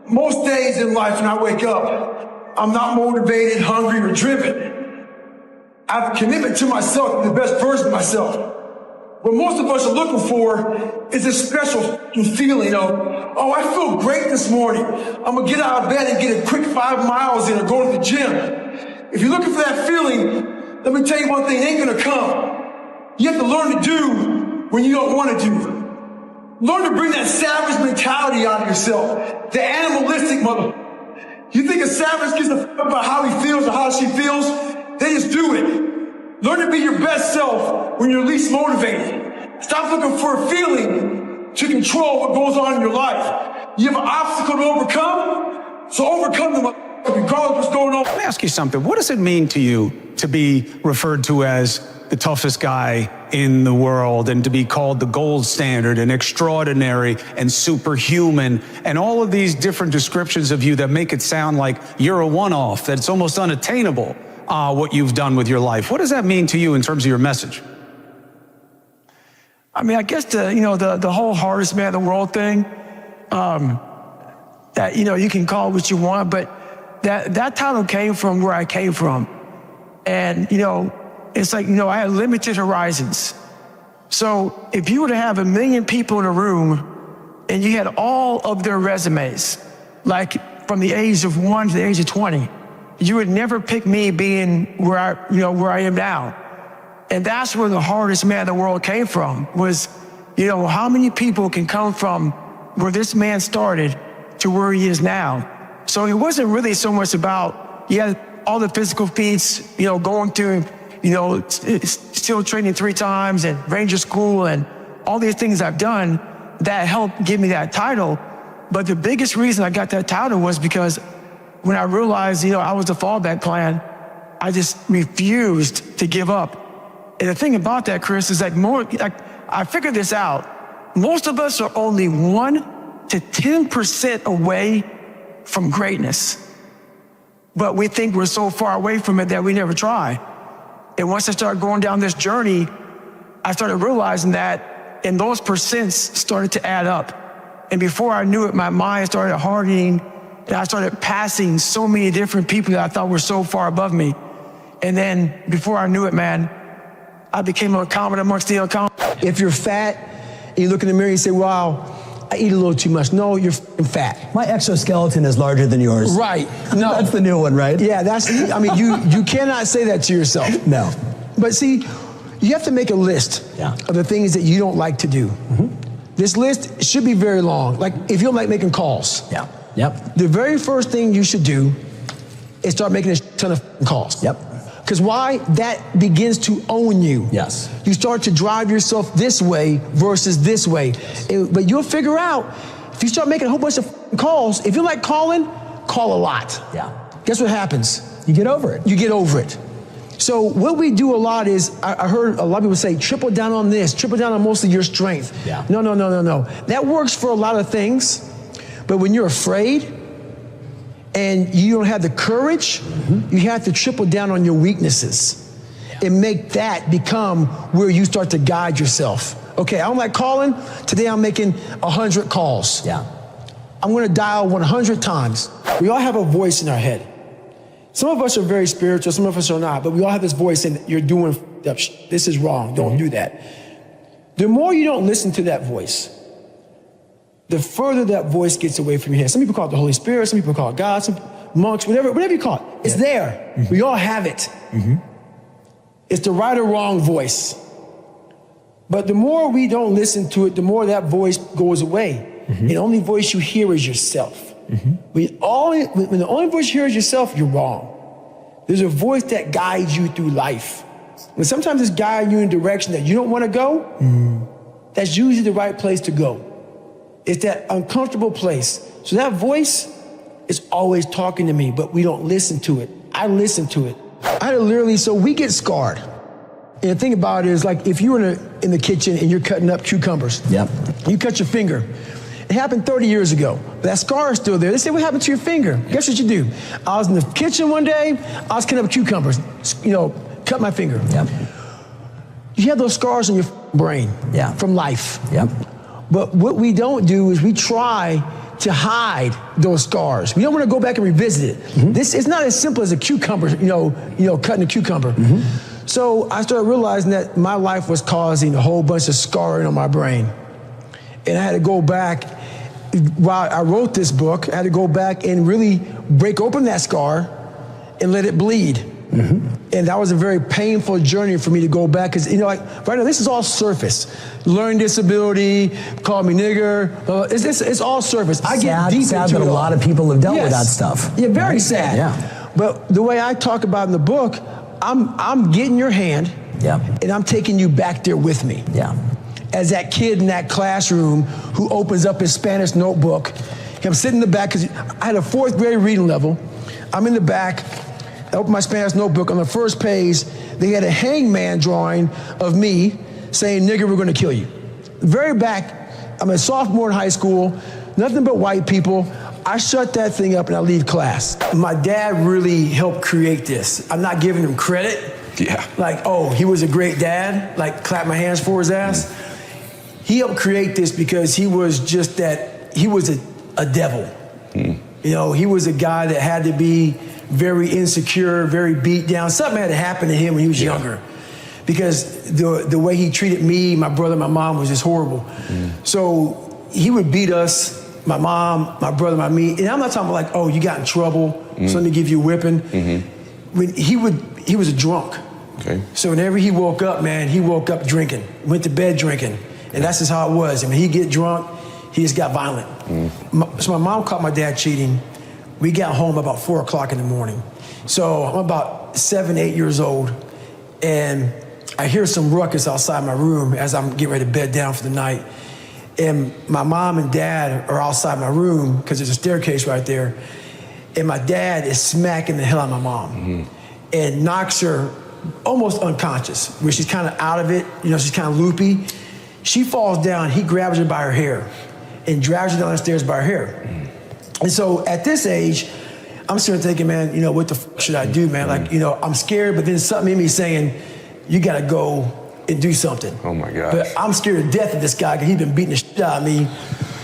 Most days in life when I wake up, I'm not motivated, hungry, or driven. I have a commitment to myself, the best version of myself. What most of us are looking for is a special feeling of, oh, I feel great this morning. I'm gonna get out of bed and get a quick 5 miles in or go to the gym. If you're looking for that feeling, let me tell you one thing, it ain't gonna come. You have to learn to do when you don't want to do. Learn to bring that savage mentality out of yourself. The animalistic mother. You think a savage gives a fuck about how he feels or how she feels? They just do it. Learn to be your best self when you're least motivated. Stop looking for a feeling to control what goes on in your life. You have an obstacle to overcome, so overcome them regardless of what's going on. Let me ask you something. What does it mean to you to be referred to as the toughest guy in the world and to be called the gold standard and extraordinary and superhuman and all of these different descriptions of you that make it sound like you're a one-off, that it's almost unattainable, what you've done with your life? What does that mean to you in terms of your message? I mean, I guess the whole hardest man in the world thing, that, you can call it what you want, but that title came from where I came from. And, it's like, I had limited horizons. So if you were to have 1 million people in a room and you had all of their resumes, like from the age of 1 to the age of 20, you would never pick me being where I am now. And that's where the hardest man in the world came from, was, how many people can come from where this man started to where he is now? So it wasn't really so much about, all the physical feats, going to, still training 3 times and Ranger School and all these things I've done that helped give me that title. But the biggest reason I got that title was because when I realized, I was the fallback plan, I just refused to give up. And the thing about that, Chris, is I figured this out. Most of us are only 1 to 10% away from greatness. But we think we're so far away from it that we never try. And once I started going down this journey, I started realizing that, and those percents started to add up. And before I knew it, my mind started hardening, and I started passing so many different people that I thought were so far above me. And then before I knew it, man, I became uncommon amongst the uncommon. If you're fat, and you look in the mirror and you say, wow, I eat a little too much. No, you're fat. My exoskeleton is larger than yours. Right. No. That's the new one, right? Yeah, you cannot say that to yourself. No. But see, you have to make a list of the things that you don't like to do. This list should be very long. Like if you don't like making calls. Yeah. Yep. The very first thing you should do is start making a ton of calls. Yep. Because why? That begins to own you. Yes. You start to drive yourself this way versus this way. But you'll figure out, if you start making a whole bunch of calls, if you like calling, call a lot. Yeah. Guess what happens? You get over it. You get over it. So what we do a lot is, I heard a lot of people say, triple down on this, triple down on most of your strength. Yeah. No. That works for a lot of things, but when you're afraid, and you don't have the courage, you have to triple down on your weaknesses and make that become where you start to guide yourself. Okay, I don't like calling. Today I'm making 100 calls. Yeah. I'm gonna dial 100 times. We all have a voice in our head. Some of us are very spiritual, some of us are not, but we all have this voice saying, you're doing up, this is wrong, don't do that. The more you don't listen to that voice, the further that voice gets away from your head. Some people call it the Holy Spirit, some people call it God, some monks, whatever you call it. It's there. We all have it. It's the right or wrong voice. But the more we don't listen to it, the more that voice goes away. And the only voice you hear is yourself. When the only voice you hear is yourself, you're wrong. There's a voice that guides you through life. And sometimes it's guiding you in a direction that you don't want to go. That's usually the right place to go. It's that uncomfortable place. So that voice is always talking to me, but we don't listen to it I listened to it. I had to literally, so we get scarred. And the thing about it is, like, if you were in the kitchen and you're cutting up cucumbers, you cut your finger. It happened 30 years ago. That scar is still there. They say, what happened to your finger? Guess what you do? I was in the kitchen one day, I was cutting up cucumbers, cut my finger. You have those scars in your brain from life. But what we don't do is we try to hide those scars. We don't want to go back and revisit it. This is not as simple as a cucumber, cutting a cucumber. So I started realizing that my life was causing a whole bunch of scarring on my brain. And I had to go back, while I wrote this book, I had to go back and really break open that scar and let it bleed. And that was a very painful journey for me to go back, because, right now, this is all surface. Learning disability, call me nigger, it's all surface. I get deep sad into that it a lot of people have dealt with that stuff. Yeah, very sad. Yeah. But the way I talk about in the book, I'm getting your hand, and I'm taking you back there with me. As that kid in that classroom who opens up his Spanish notebook. I'm sitting in the back, because I had a 4th grade reading level. I'm in the back, I open my Spanish notebook. On the first page, they had a hangman drawing of me saying, nigger, we're gonna kill you. Very back, I'm a sophomore in high school, nothing but white people. I shut that thing up and I leave class. My dad really helped create this. I'm not giving him credit. Like, oh, he was a great dad, like clap my hands for his ass. He helped create this because he was just he was a devil. He was a guy that had to be very insecure, very beat down. Something had to happen to him when he was younger, because the way he treated me, my brother, my mom was just horrible. So he would beat us, my mom, my brother, me. And I'm not talking about like, oh, you got in trouble, so let me give you a whipping. When he was a drunk. So whenever he woke up, man, he woke up drinking, went to bed drinking. And that's just how it was. And when he get drunk, he just got violent. So my mom caught my dad cheating. We got home about 4 o'clock in the morning. So I'm about 7, 8 years old, and I hear some ruckus outside my room as I'm getting ready to bed down for the night. And my mom and dad are outside my room, because there's a staircase right there. And my dad is smacking the hell out of my mom and knocks her almost unconscious, where she's kind of out of it, she's kind of loopy. She falls down, he grabs her by her hair and drags her down the stairs by her hair. And so at this age, I'm sitting there thinking, man, what the fuck should I do, man? Like, I'm scared, but then something in me saying, you gotta go and do something. Oh my gosh. But I'm scared to death of this guy, because he's been beating the shit out of me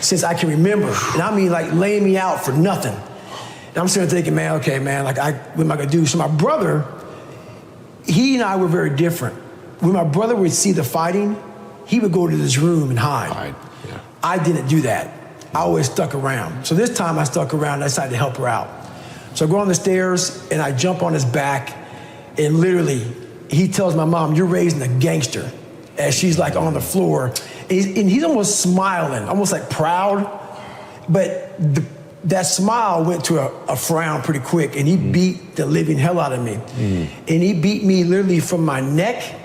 since I can remember. And I mean, like, laying me out for nothing. And I'm sitting there thinking, man, okay, man, like, what am I gonna do? So my brother, he and I were very different. When my brother would see the fighting, he would go to this room and hide. I didn't do that. I always stuck around. So this time I stuck around and I decided to help her out. So I go on the stairs and I jump on his back, and literally he tells my mom, you're raising a gangster, as she's like on the floor. And he's almost smiling, almost like proud, but that smile went to a frown pretty quick, and he beat the living hell out of me. And he beat me literally from my neck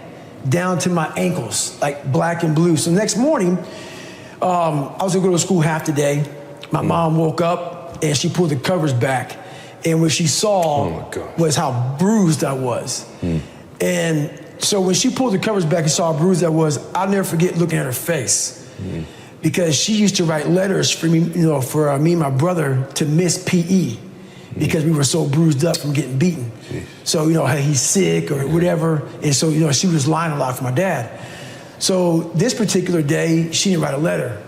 down to my ankles, like black and blue. So the next morning, I was gonna go to school half the day. My mom woke up and she pulled the covers back. And what she saw was how bruised I was. And so when she pulled the covers back and saw how bruised I was, I'll never forget looking at her face. Because she used to write letters for me, for me and my brother to miss PE, because we were so bruised up from getting beaten. So, hey, he's sick or whatever. And so, she was lying a lot for my dad. So this particular day, she didn't write a letter.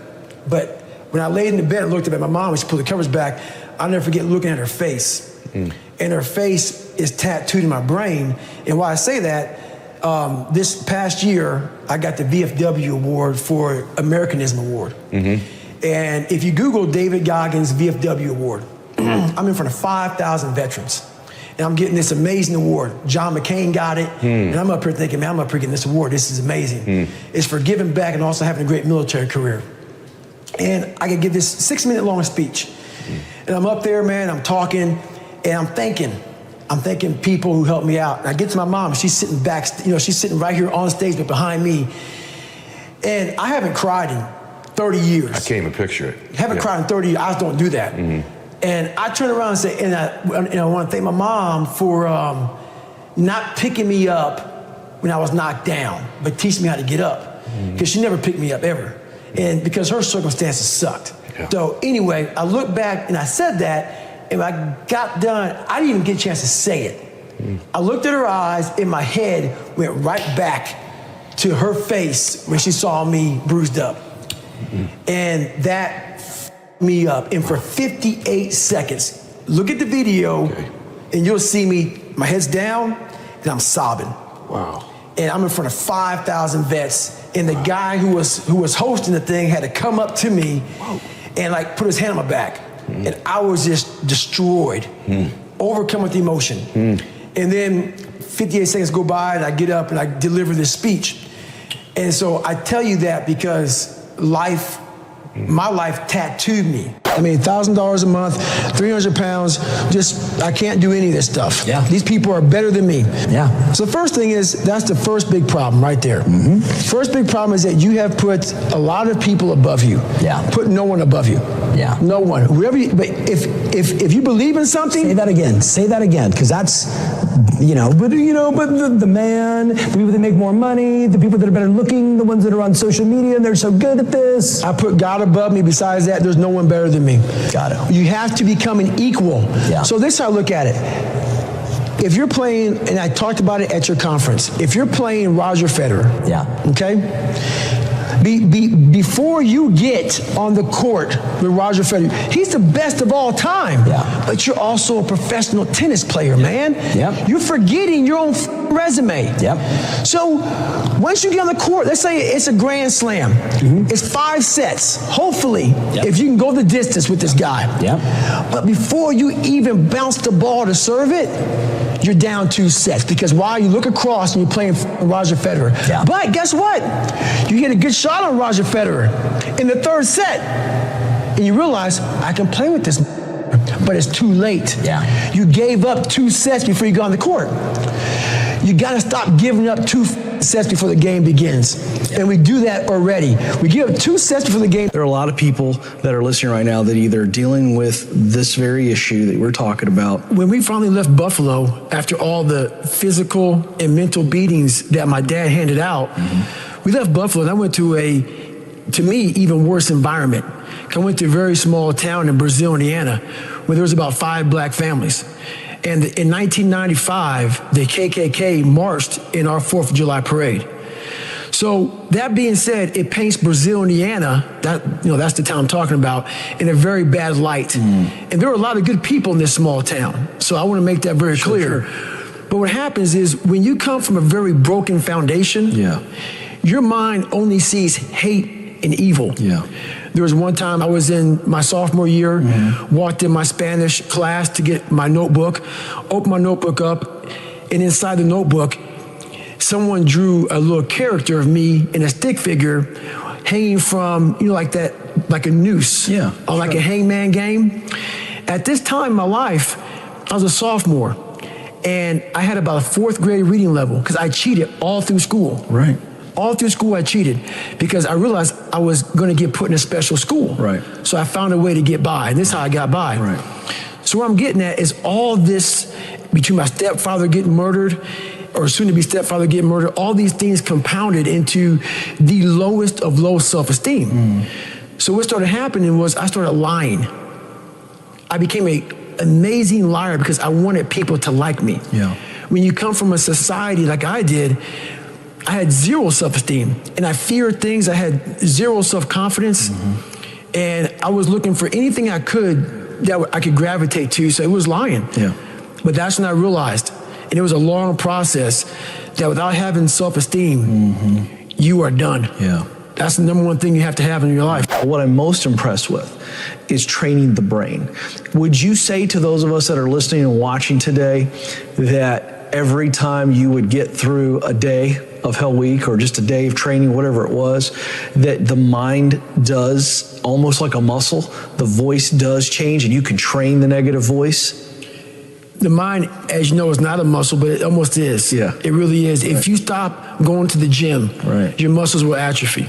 But when I laid in the bed and looked up at my mom and she pulled the covers back, I'll never forget looking at her face. And her face is tattooed in my brain. And why I say that, this past year, I got the VFW award for Americanism Award. And if you Google David Goggins VFW Award, I'm in front of 5,000 veterans. And I'm getting this amazing award. John McCain got it. And I'm up here thinking, man, I'm up here getting this award. This is amazing. It's for giving back and also having a great military career. And I could give this 6-minute long speech. And I'm up there, man, I'm talking, and I'm thanking people who helped me out. And I get to my mom, she's sitting back, she's sitting right here on stage, but behind me. And I haven't cried in 30 years. I can't even picture it. Haven't cried in 30 years, I just don't do that. And I turn around and say, and I want to thank my mom for not picking me up when I was knocked down, but teaching me how to get up. Because she never picked me up ever. And because her circumstances sucked. Yeah. So anyway, I look back and I said that, and when I got done, I didn't even get a chance to say it. I looked at her eyes, and my head went right back to her face when she saw me bruised up. And that f***ed me up. And for 58 seconds, look at the video, and you'll see me, my head's down, and I'm sobbing. Wow. And I'm in front of 5,000 vets, and the guy who was hosting the thing had to come up to me and like put his hand on my back. And I was just destroyed, overcome with emotion. And then 58 seconds go by, and I get up and I deliver this speech. And so I tell you that because my life tattooed me. I mean, $1,000 a month, 300 pounds, I can't do any of this stuff. Yeah. These people are better than me. Yeah. So the first thing is, that's the first big problem right there. First big problem is that you have put a lot of people above you. Yeah. Put no one above you. Yeah. No one. Whoever but if you believe in something. Say that again, because that's, but the man, the people that make more money, the people that are better looking, the ones that are on social media, and they're so good at this. I put God above me. Besides that, there's no one better than me. Got it. You have to become an equal. Yeah. So this is how I look at it. If you're playing, and I talked about it at your conference, if you're playing Roger Federer, okay? Before you get on the court with Roger Federer, he's the best of all time. Yeah. But you're also a professional tennis player, man. Yep. You're forgetting your own resume. Yep. So once you get on the court, let's say it's a grand slam. It's 5 sets. Hopefully, if you can go the distance with this guy. Yep. But before you even bounce the ball to serve it, you're down 2 sets. Because while you look across and you're playing Roger Federer. Yeah. But guess what? You get a good shot on Roger Federer in the 3rd set. And you realize, I can play with this, but it's too late. Yeah. You gave up 2 sets before you got on the court. You got to stop giving up 2 sets before the game begins. And we do that already. We give up 2 sets before the game. There are a lot of people that are listening right now that either are dealing with this very issue that we're talking about. When we finally left Buffalo, after all the physical and mental beatings that my dad handed out, we left Buffalo and I went to to me, even worse environment. I went to a very small town in Brazil, Indiana, where there was about 5 black families. And in 1995, the KKK marched in our 4th of July parade. So that being said, it paints Brazil, Indiana, that's the town I'm talking about, in a very bad light. And there were a lot of good people in this small town. So I want to make that very clear. But what happens is when you come from a very broken foundation, your mind only sees hate and evil. There was one time I was in my sophomore year, walked in my Spanish class to get my notebook, opened my notebook up, and inside the notebook, someone drew a little character of me in a stick figure hanging from, like a noose, or like a hangman game. At this time in my life, I was a sophomore, and I had about a 4th grade reading level because I cheated all through school. Right. All through school, I cheated because I realized I was going to get put in a special school. Right. So I found a way to get by, and this is how I got by. Right. So what I'm getting at is all this between my stepfather getting murdered, or soon-to-be stepfather getting murdered, all these things compounded into the lowest of low self-esteem. So what started happening was I started lying. I became an amazing liar because I wanted people to like me. When you come from a society like I did, I had 0 self-esteem, and I feared things. I had 0 self-confidence, and I was looking for anything I could that I could gravitate to, so it was lying. But that's when I realized, and it was a long process, that without having self-esteem, you are done. That's the number one thing you have to have in your life. What I'm most impressed with is training the brain. Would you say to those of us that are listening and watching today that every time you would get through a day of Hell Week or just a day of training, whatever it was, that the mind does, almost like a muscle, the voice does change and you can train the negative voice? The mind, as you know, is not a muscle, but it almost is. It really is. If you stop going to the gym, your muscles will atrophy.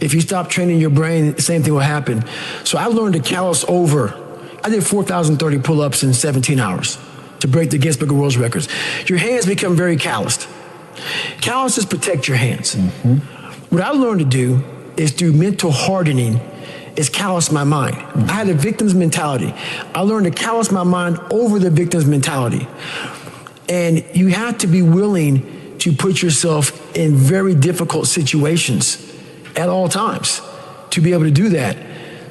If you stop training your brain, the same thing will happen. So I learned to callous over I did 4,030 pull-ups in 17 hours to break the Guinness Book of World Records. Your hands become very calloused. Calluses protect your hands. What I learned to do is through mental hardening is callous my mind. I had a victim's mentality. I learned to callous my mind over the victim's mentality. And you have to be willing to put yourself in very difficult situations at all times to be able to do that.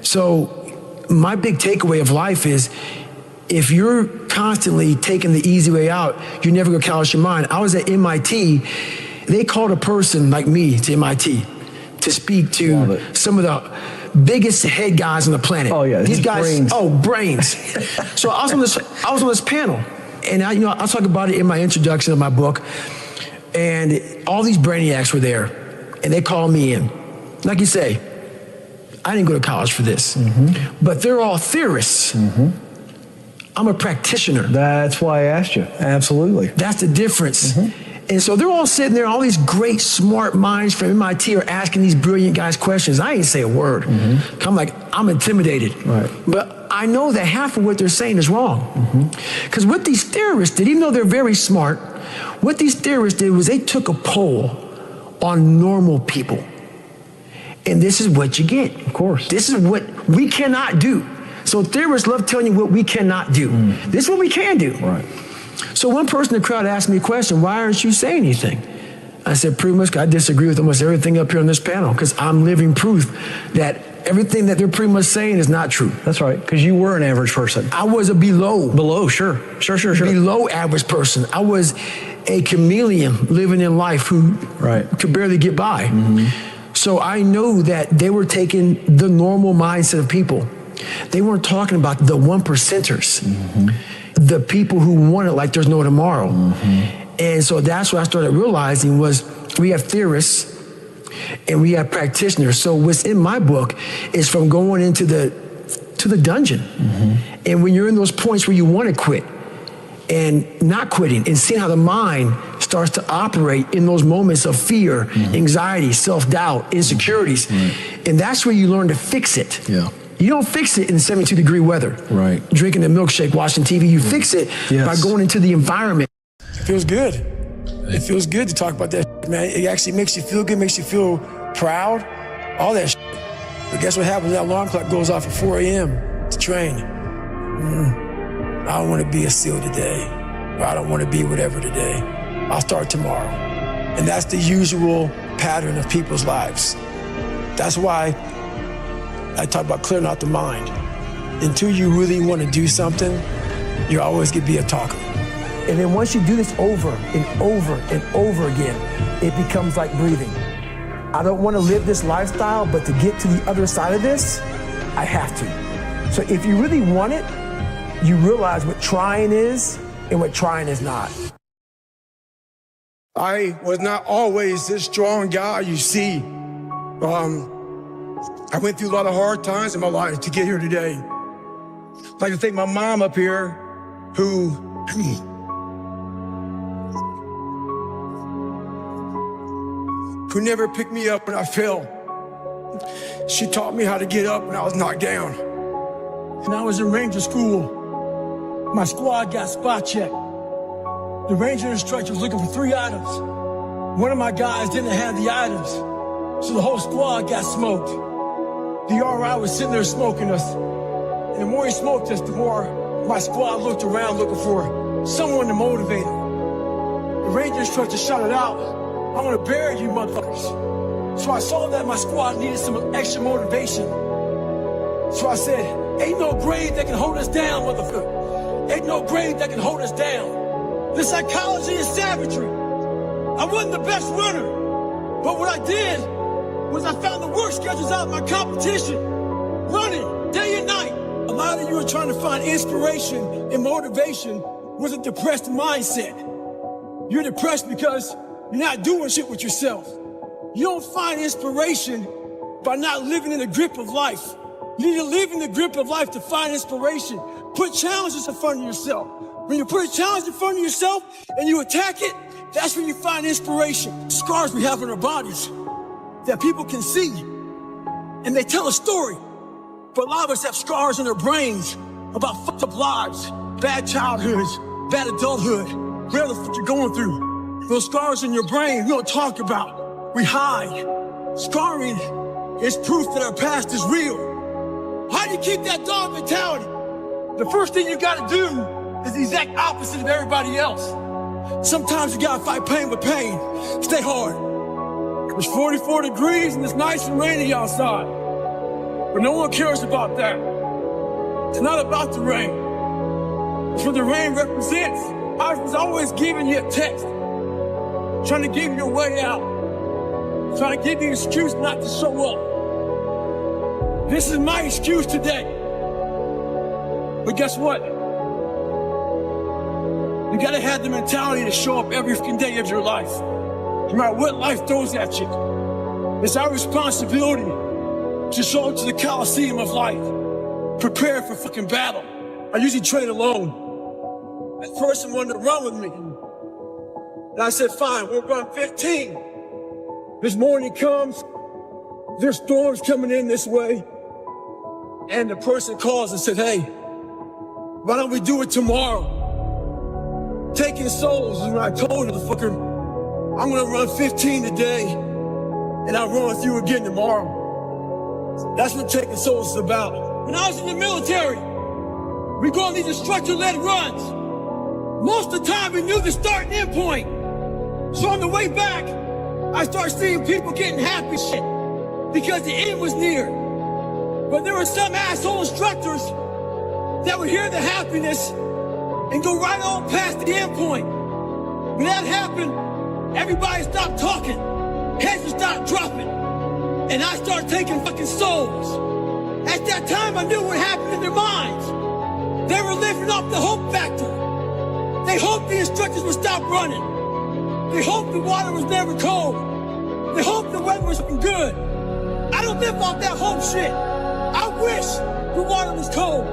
So my big takeaway of life is if you're constantly taking the easy way out, you're never gonna callous your mind. I was at MIT, they called a person like me to MIT to speak to some of the biggest head guys on the planet. Oh yeah, these guys. Brains. Oh, brains. So I was on this panel, and I'll talk about it in my introduction of my book. And all these brainiacs were there, and they called me in. Like you say, I didn't go to college for this, but they're all theorists. I'm a practitioner. That's why I asked you. Absolutely. That's the difference. And so they're all sitting there, all these great, smart minds from MIT are asking these brilliant guys questions. I ain't say a word. I'm intimidated. Right. But I know that half of what they're saying is wrong. Because what these theorists did, even though they're very smart, what these theorists did was they took a poll on normal people. And this is what you get. Of course. This is what we cannot do. So theorists love telling you what we cannot do. This is what we can do. Right. So one person in the crowd asked me a question, why aren't you saying anything? I said, pretty much I disagree with almost everything up here on this panel because I'm living proof that everything that they're pretty much saying is not true. That's right, because you were an average person. I was a below. Sure. Below average person. I was a chameleon living in life who could barely get by. So I know that they were taking the normal mindset of people. They weren't talking about the 1%ers. The people who want it like there's no tomorrow. And so that's what I started realizing was we have theorists and we have practitioners. So what's in my book is from going into the dungeon. And when you're in those points where you want to quit and not quitting and seeing how the mind starts to operate in those moments of fear, anxiety, self-doubt, insecurities. And that's where you learn to fix it. You don't fix it in 72-degree weather. Drinking a milkshake, watching TV. You fix it by going into the environment. It feels good. It feels good to talk about that shit, man. It actually makes you feel good, makes you feel proud, all that shit. But guess what happens? That alarm clock goes off at 4 a.m. to train. I don't want to be a SEAL today, or I don't want to be whatever today. I'll start tomorrow. And that's the usual pattern of people's lives. That's why I talk about clearing out the mind. Until you really want to do something, you're always going to be a talker. And then once you do this over and over and over again, it becomes like breathing. I don't want to live this lifestyle, but to get to the other side of this, I have to. So if you really want it, you realize what trying is and what trying is not. I was not always this strong guy you see. I went through a lot of hard times in my life to get here today. I'd like to thank my mom up here who never picked me up when I fell. She taught me how to get up when I was knocked down. And I was in Ranger school. My squad got spot checked. The Ranger instructor was looking for 3 items. One of my guys didn't have the items, so the whole squad got smoked. The RI was sitting there smoking us. And the more he smoked us, the more my squad looked around looking for someone to motivate them. The Ranger instructor shouted out, "I'm gonna bury you motherfuckers." So I saw that my squad needed some extra motivation. So I said, "Ain't no grade that can hold us down, motherfucker. Ain't no grade that can hold us down." The psychology is savagery. I wasn't the best runner, but what I did was I found the work schedules out of my competition, running day and night. A lot of you are trying to find inspiration and motivation with a depressed mindset. You're depressed because you're not doing shit with yourself. You don't find inspiration by not living in the grip of life. You need to live in the grip of life to find inspiration. Put challenges in front of yourself. When you put a challenge in front of yourself and you attack it, that's when you find inspiration. Scars we have on our bodies that people can see, and they tell a story. But a lot of us have scars in our brains about fucked up lives, bad childhoods, bad adulthood, whatever the fuck you're going through. Those scars in your brain we don't talk about, we hide. Scarring is proof that our past is real. How do you keep that dog mentality? The first thing you gotta do is the exact opposite of everybody else. Sometimes you gotta fight pain with pain. Stay hard. It's 44 degrees and it's nice and rainy outside. But no one cares about that. It's not about the rain. It's what the rain represents. I was always giving you a text, trying to give you a way out, trying to give you an excuse not to show up. This is my excuse today. But guess what? You gotta have the mentality to show up every fucking day of your life, no matter what life throws at you. It's our responsibility to show up to the Coliseum of life, prepare for fucking battle. I usually train alone. That person wanted to run with me. And I said, fine, we'll run 15. This morning comes, there's storms coming in this way. And the person calls and said, hey, why don't we do it tomorrow? Taking souls, and I told the fucker, I'm gonna run 15 today, and I'll run with you again tomorrow. That's what taking souls is about. When I was in the military, we go on these instructor-led runs. Most of the time, we knew the start and end point. So on the way back, I started seeing people getting happy shit because the end was near. But there were some asshole instructors that would hear the happiness and go right on past the end point. When that happened, everybody stopped talking, heads would start dropping, and I started taking fucking souls. At that time, I knew what happened in their minds. They were living off the hope factor. They hoped the instructors would stop running. They hoped the water was never cold. They hoped the weather was good. I don't live off that hope shit. I wish the water was cold.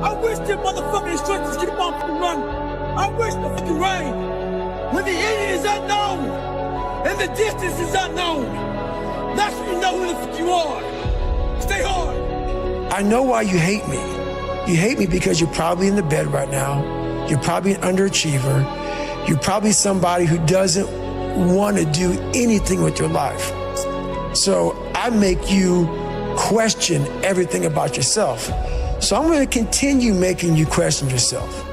I wish the motherfucking instructors keep on fucking running. I wish the fucking rain. When the end is unknown and the distance is unknown, that's when you know who the fuck you are. Stay hard. I know why you hate me. You hate me because you're probably in the bed right now. You're probably an underachiever. You're probably somebody who doesn't want to do anything with your life. So I make you question everything about yourself. So I'm going to continue making you question yourself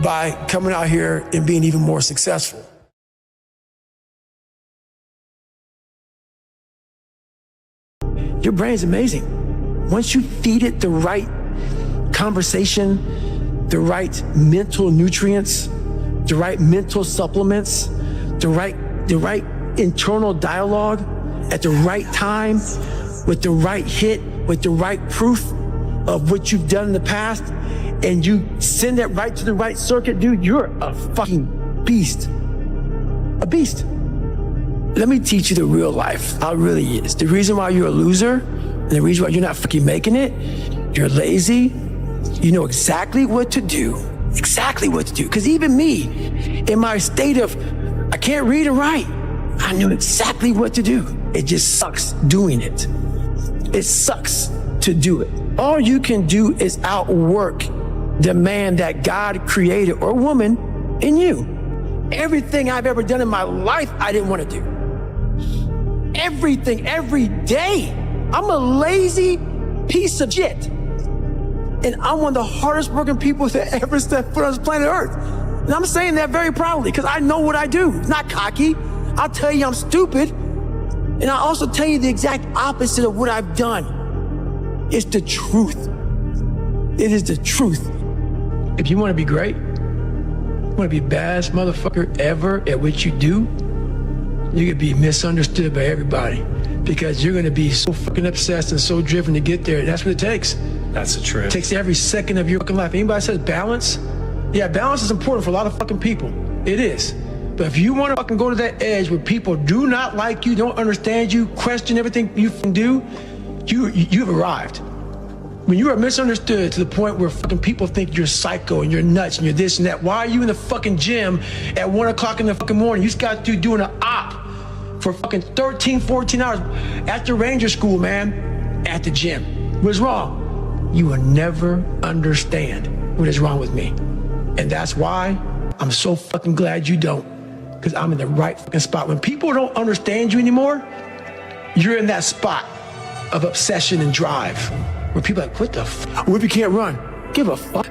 by coming out here and being even more successful. Your brain's amazing. Once you feed it the right conversation, the right mental nutrients, the right mental supplements, the right internal dialogue at the right time, with the right hit, with the right proof of what you've done in the past, and you send that right to the right circuit, dude, you're a fucking beast. A beast. Let me teach you the real life, how it really is. The reason why you're a loser, and the reason why you're not fucking making it, you're lazy, you know exactly what to do. Exactly what to do. Because even me, in my state of, I can't read and write, I knew exactly what to do. It just sucks doing it. It sucks to do it. All you can do is outwork the man that God created, or woman, in you. Everything I've ever done in my life, I didn't want to do. Everything, every day. I'm a lazy piece of shit. And I'm one of the hardest working people to ever step foot on this planet Earth. And I'm saying that very proudly because I know what I do. It's not cocky. I'll tell you I'm stupid. And I'll also tell you the exact opposite of what I've done. It's the truth. It is the truth. If you want to be great, you want to be the baddest motherfucker ever at what you do, you're going to be misunderstood by everybody because you're going to be so fucking obsessed and so driven to get there. And that's what it takes. That's the truth. It takes every second of your fucking life. Anybody says balance? Yeah, balance is important for a lot of fucking people. It is. But if you want to fucking go to that edge where people do not like you, don't understand you, question everything you can do, you've arrived. When you are misunderstood to the point where fucking people think you're psycho and you're nuts and you're this and that, why are you in the fucking gym at 1 o'clock in the fucking morning? You just got to doing an op for fucking 13, 14 hours at the Ranger School, man, at the gym. What's wrong? You will never understand. what is wrong with me. And that's why I'm so fucking glad you don't, because I'm in the right fucking spot. When people don't understand you anymore, you're in that spot of obsession and drive where people are like, what the fuck? What if you can't run? Give a fuck.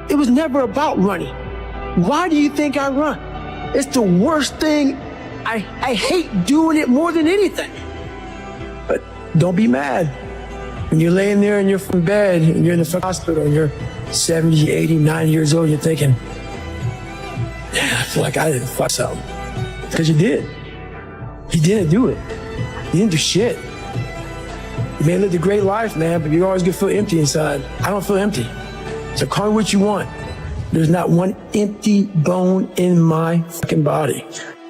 It was never about running. Why do you think I run? It's the worst thing. I hate doing it more than anything. But don't be mad. When you're laying there in your bed and you're in the hospital and you're 70, 80, 90 years old, you're thinking, yeah, I feel like I didn't fuck something. Because you did. You didn't do it. You didn't do shit. You may have lived a great life, man, but you're always gonna feel empty inside. I don't feel empty. So call me what you want. There's not one empty bone in my fucking body.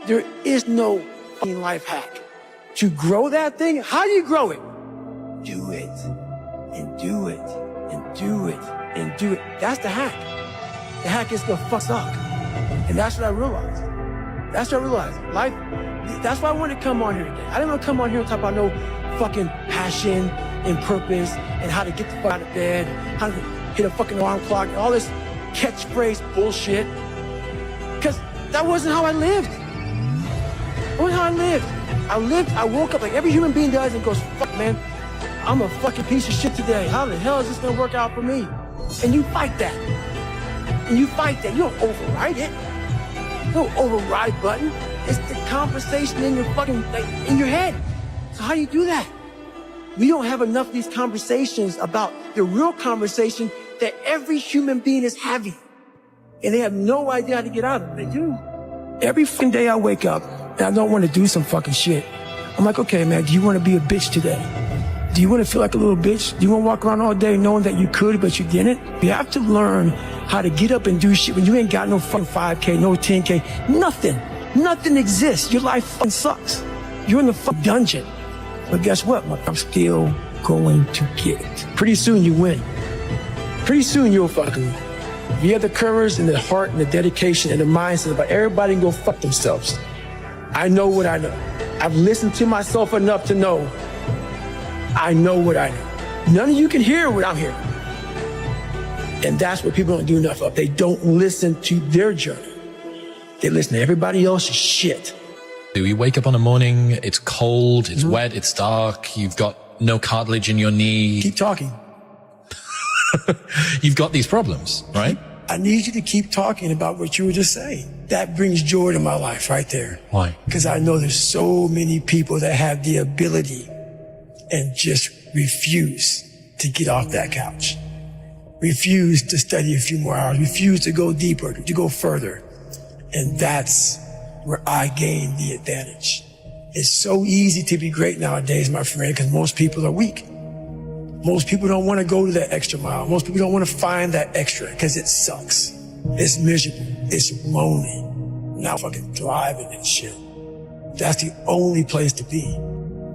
There is no fucking life hack. To grow that thing, how do you grow it? Do it, and do it, and do it, and do it. That's the hack. The hack is gonna fuck up. And that's what I realized. That's what I realized. Life, that's why I wanted to come on here today. I didn't want to come on here and talk about no fucking passion and purpose and how to get the fuck out of bed, how to hit a fucking alarm clock, and all this catchphrase bullshit. Because that wasn't how I lived. That wasn't how I lived. I woke up like every human being does and goes, fuck, man, I'm a fucking piece of shit today. How the hell is this gonna work out for me? And you fight that. And you fight that. You don't override it. No override button. It's the conversation in your fucking, like, in your head. So how do you do that? We don't have enough of these conversations about the real conversation that every human being is having. And they have no idea how to get out of it. They do. Every fucking day I wake up and I don't want to do some fucking shit. I'm like, okay, man, do you want to be a bitch today? Do you want to feel like a little bitch? Do you want to walk around all day knowing that you could, but you didn't? You have to learn how to get up and do shit when you ain't got no fucking 5K, no 10K, nothing. Nothing exists. Your life fucking sucks. You're in the fucking dungeon. But guess what? I'm still going to get it. Pretty soon you win. Pretty soon you'll fucking win. If you have the courage and the heart and the dedication and the mindset about everybody can go fuck themselves. I know what I know. I've listened to myself enough to know I know what I know. None of you can hear what I'm hearing. And that's what people don't do enough of. They don't listen to their journey. They listen to everybody else's shit. You wake up on a morning, it's cold, it's wet, it's dark, you've got no cartilage in your knee. Keep talking. You've got these problems, right? I need you to keep talking about what you were just saying. That brings joy to my life right there. Why? Because I know there's so many people that have the ability and just refuse to get off that couch. Refuse to study a few more hours. Refuse to go deeper, to go further. And that's where I gain the advantage. It's so easy to be great nowadays, my friend, because most people are weak. Most people don't want to go to that extra mile. Most people don't want to find that extra because it sucks. It's miserable. It's lonely. Now fucking thriving and shit. That's the only place to be.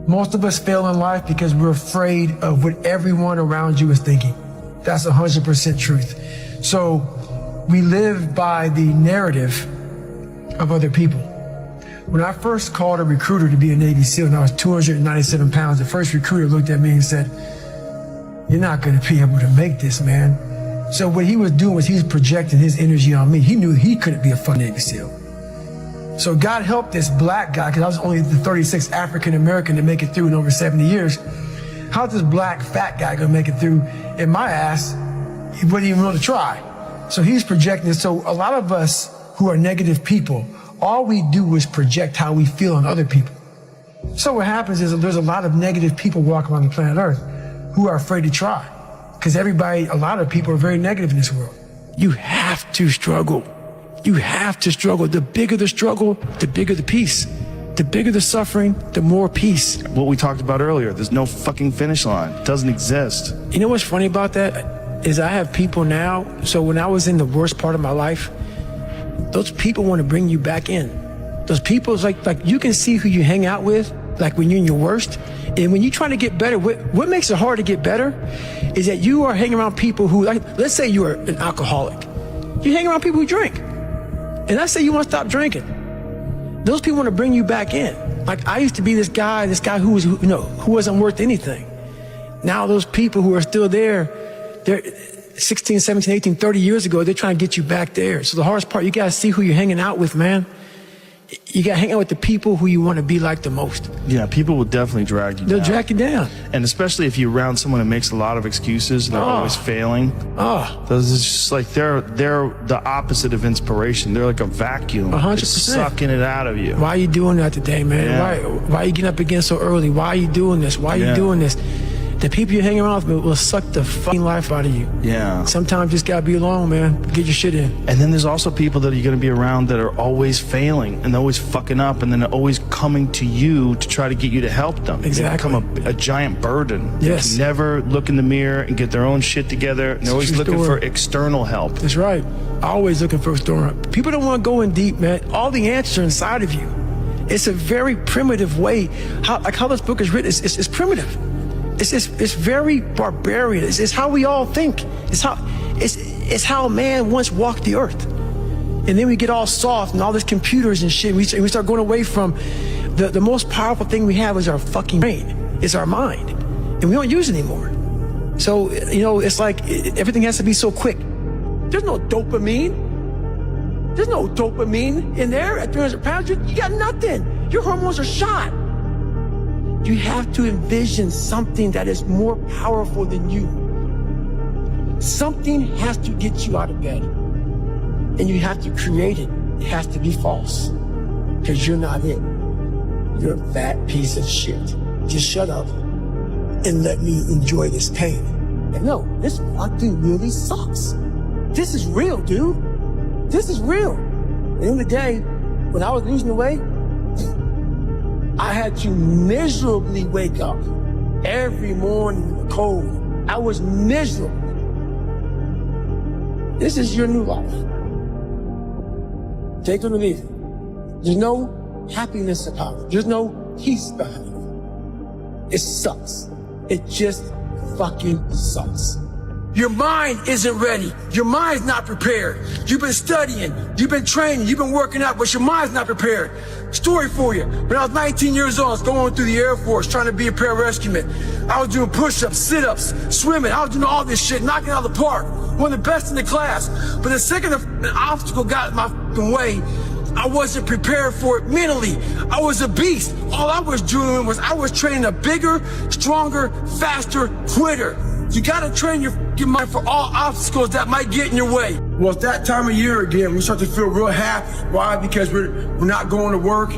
Most of us fail in life because we're afraid of what everyone around you is thinking. That's 100% truth. So we live by the narrative of other people. When I first called a recruiter to be a Navy SEAL and I was 297 pounds, the first recruiter looked at me and said, "You're not going to be able to make this, man." So what he was doing was he was projecting his energy on me. He knew he couldn't be a fucking Navy SEAL. So God helped this black guy, because I was only the 36th African American to make it through in over 70 years. How's this black fat guy going to make it through in my ass? He wouldn't even want to try. So he's projecting it. So a lot of us who are negative people, all we do is project how we feel on other people. So what happens is that there's a lot of negative people walking around the planet Earth who are afraid to try. Because a lot of people are very negative in this world. You have to struggle. You have to struggle. The bigger the struggle, the bigger the peace. The bigger the suffering, the more peace. What we talked about earlier, there's no fucking finish line. It doesn't exist. You know what's funny about that? Is I have people now, so when I was in the worst part of my life, those people want to bring you back in. Those people, like you can see who you hang out with, like when you're in your worst. And when you're trying to get better, what makes it hard to get better is that you are hanging around people who, like, let's say you are an alcoholic. You hang around people who drink. And let's say you want to stop drinking. Those people want to bring you back in. Like I used to be this guy who wasn't worth anything. Now those people who are still there, 16, 17, 18, 30 years ago, they're trying to get you back there. So the hardest part, you got to see who you're hanging out with, man. You got to hang out with the people who you want to be like the most. Yeah, people will definitely drag you down. They'll drag you down. And especially if you're around someone who makes a lot of excuses and they're always failing. Those is just like they're the opposite of inspiration. They're like a vacuum. 100%. It's sucking it out of you. Why are you doing that today, man? Yeah. Why are you getting up again so early? Why are you doing this? Why are you doing this? The people you hang around with will suck the fucking life out of you. Yeah. Sometimes you just gotta be alone, man. Get your shit in. And then there's also people that you're going to be around that are always failing and they're always fucking up and then they're always coming to you to try to get you to help them. Exactly. They become a giant burden. Yes. They never look in the mirror and get their own shit together. And they're always looking for external help. That's right. Always looking for external help. People don't want to go in deep, man. All the answers are inside of you. It's a very primitive way. How this book is written, it's primitive. It's very barbarian. It's how we all think. It's how man once walked the earth. And then we get all soft and all this computers and shit. We start going away from the most powerful thing we have is our fucking brain. It's our mind. And we don't use it anymore. So, it's like everything has to be so quick. There's no dopamine. There's no dopamine in there at 300 pounds. You got nothing. Your hormones are shot. You have to envision something that is more powerful than you. Something has to get you out of bed. And you have to create it. It has to be false. Because you're not it. You're a fat piece of shit. Just shut up and let me enjoy this pain. And no, this fucking really sucks. This is real, dude. This is real. At the end of the day, when I was losing the weight, I had to miserably wake up every morning in the cold. I was miserable. This is your new life. Take it or leave it. There's no happiness about it. There's no peace behind it. It sucks. It just fucking sucks. Your mind isn't ready. Your mind's not prepared. You've been studying, you've been training, you've been working out, but your mind's not prepared. Story for you. When I was 19 years old, I was going through the Air Force trying to be a pararescueman. I was doing push-ups, sit-ups, swimming. I was doing all this shit, knocking it out of the park. One of the best in the class. But the second an obstacle got in my way, I wasn't prepared for it mentally. I was a beast. All I was doing was I was training a bigger, stronger, faster quitter. You gotta train your mind for all obstacles that might get in your way. Well, it's that time of year again. We start to feel real happy. Why? Because we're not going to work.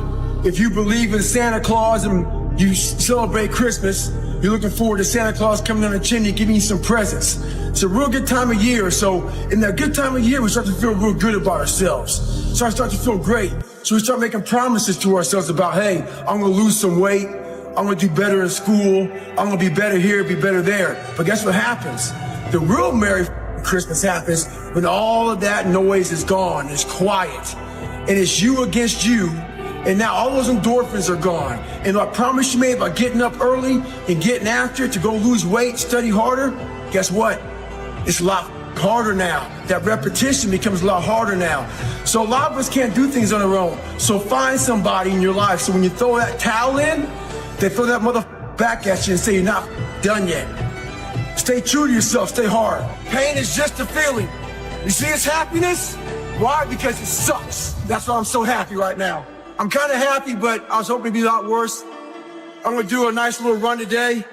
If you believe in Santa Claus and you celebrate Christmas, you're looking forward to Santa Claus coming down the chimney giving you some presents. It's a real good time of year. So in that good time of year, we start to feel real good about ourselves. So I start to feel great. So we start making promises to ourselves about, hey, I'm gonna lose some weight. I'm gonna do better in school. I'm gonna be better here, be better there. But guess what happens? The real Merry Christmas happens when all of that noise is gone, it's quiet, and it's you against you, and now all those endorphins are gone. And I promise you made about getting up early and getting after it to go lose weight, study harder, guess what? It's a lot harder now. That repetition becomes a lot harder now. So a lot of us can't do things on our own. So find somebody in your life. So when you throw that towel in, they throw that motherfucker back at you and say you're not done yet. Stay true to yourself, stay hard. Pain is just a feeling. You see it's happiness? Why? Because it sucks. That's why I'm so happy right now. I'm kind of happy, but I was hoping to be a lot worse. I'm gonna do a nice little run today.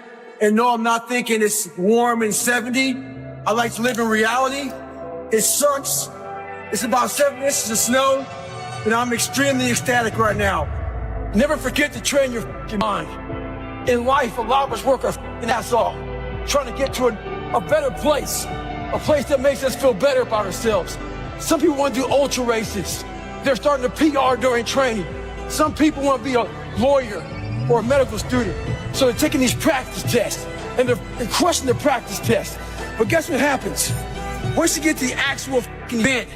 And no, I'm not thinking it's warm and 70. I like to live in reality. It sucks. It's about 7 inches of snow, and I'm extremely ecstatic right now. Never forget to train your mind. In life, a lot of us work our ass off, trying to get to a better place, a place that makes us feel better about ourselves. Some people want to do ultra races. They're starting to PR during training. Some people want to be a lawyer or a medical student. So they're taking these practice tests, and they're crushing the practice tests. But guess what happens? Once you get to the actual event,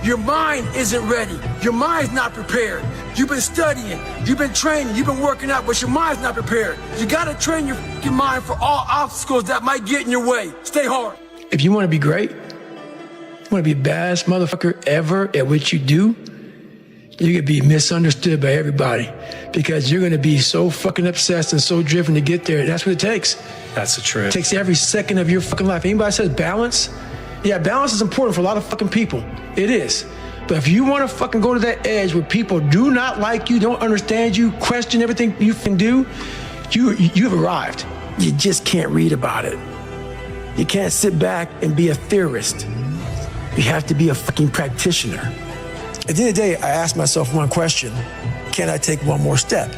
your mind isn't ready. Your mind's not prepared. You've been studying, you've been training, you've been working out, but your mind's not prepared. You gotta train your mind for all obstacles that might get in your way. Stay hard. If you wanna be great, you wanna be the baddest motherfucker ever at what you do, you're gonna be misunderstood by everybody because you're gonna be so fucking obsessed and so driven to get there. That's what it takes. That's the truth. It takes every second of your fucking life. Anybody says balance, Yeah, balance is important for a lot of fucking people. It is. But if you want to fucking go to that edge where people do not like you, don't understand you, question everything you can do, you've arrived. You just can't read about it. You can't sit back and be a theorist. You have to be a fucking practitioner. At the end of the day, I ask myself one question: can I take one more step?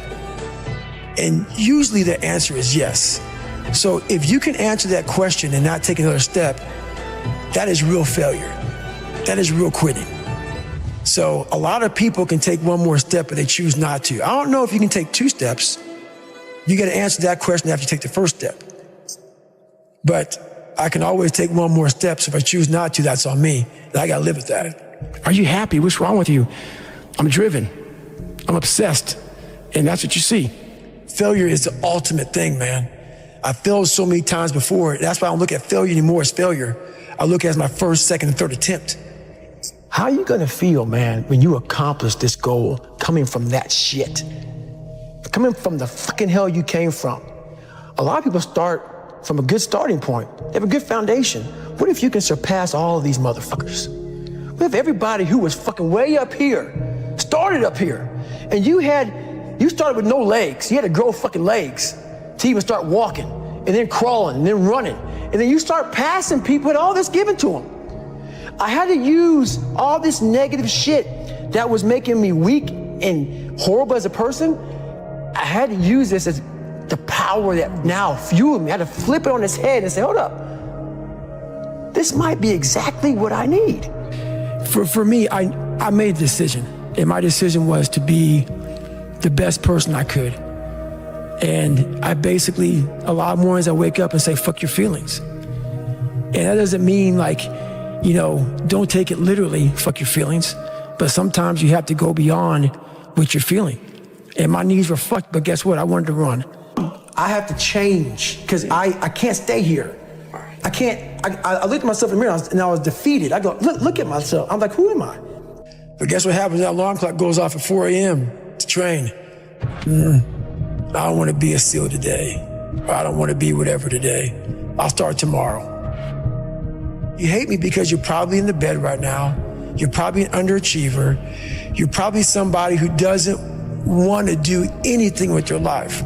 And usually the answer is yes. So if you can answer that question and not take another step, that is real failure. That is real quitting. So a lot of people can take one more step, but they choose not to. I don't know if you can take 2 steps. You got to answer that question after you take the first step. But I can always take one more step. So if I choose not to, that's on me. And I got to live with that. Are you happy? What's wrong with you? I'm driven. I'm obsessed. And that's what you see. Failure is the ultimate thing, man. I failed so many times before. That's why I don't look at failure anymore as failure. I look at it as my first, second, and third attempt. How are you gonna feel, man, when you accomplish this goal coming from that shit? Coming from the fucking hell you came from. A lot of people start from a good starting point. They have a good foundation. What if you can surpass all of these motherfuckers? What if everybody who was fucking way up here started up here, and you started with no legs. You had to grow fucking legs to even start walking, and then crawling, and then running. And then you start passing people with all this given to them. I had to use all this negative shit that was making me weak and horrible as a person. I had to use this as the power that now fueled me. I had to flip it on its head and say, hold up. This might be exactly what I need. For me, I made a decision. And my decision was to be the best person I could. And I basically, a lot of mornings I wake up and say, fuck your feelings. And that doesn't mean like, don't take it literally, fuck your feelings. But sometimes you have to go beyond what you're feeling. And my knees were fucked, but guess what? I wanted to run. I have to change because I can't stay here. I can't, I looked at myself in the mirror and I was defeated. I go, look at myself. I'm like, who am I? But guess what happens? That alarm clock goes off at 4 a.m. to train. I don't want to be a SEAL today. Or I don't want to be whatever today. I'll start tomorrow. You hate me because you're probably in the bed right now. You're probably an underachiever. You're probably somebody who doesn't want to do anything with your life.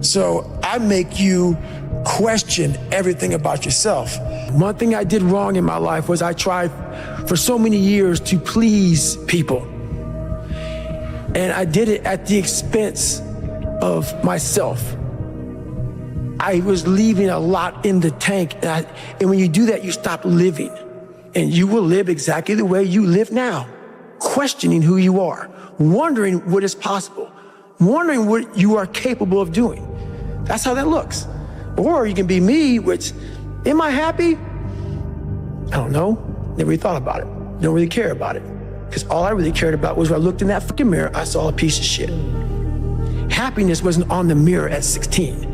So I make you question everything about yourself. One thing I did wrong in my life was I tried for so many years to please people. And I did it at the expense of myself. I was leaving a lot in the tank. And when you do that, you stop living. And you will live exactly the way you live now, questioning who you are, wondering what is possible, wondering what you are capable of doing. That's how that looks. Or you can be me, which, am I happy? I don't know. Never really thought about it. Don't really care about it. Because all I really cared about was when I looked in that fucking mirror, I saw a piece of shit. Happiness wasn't on the mirror at 16.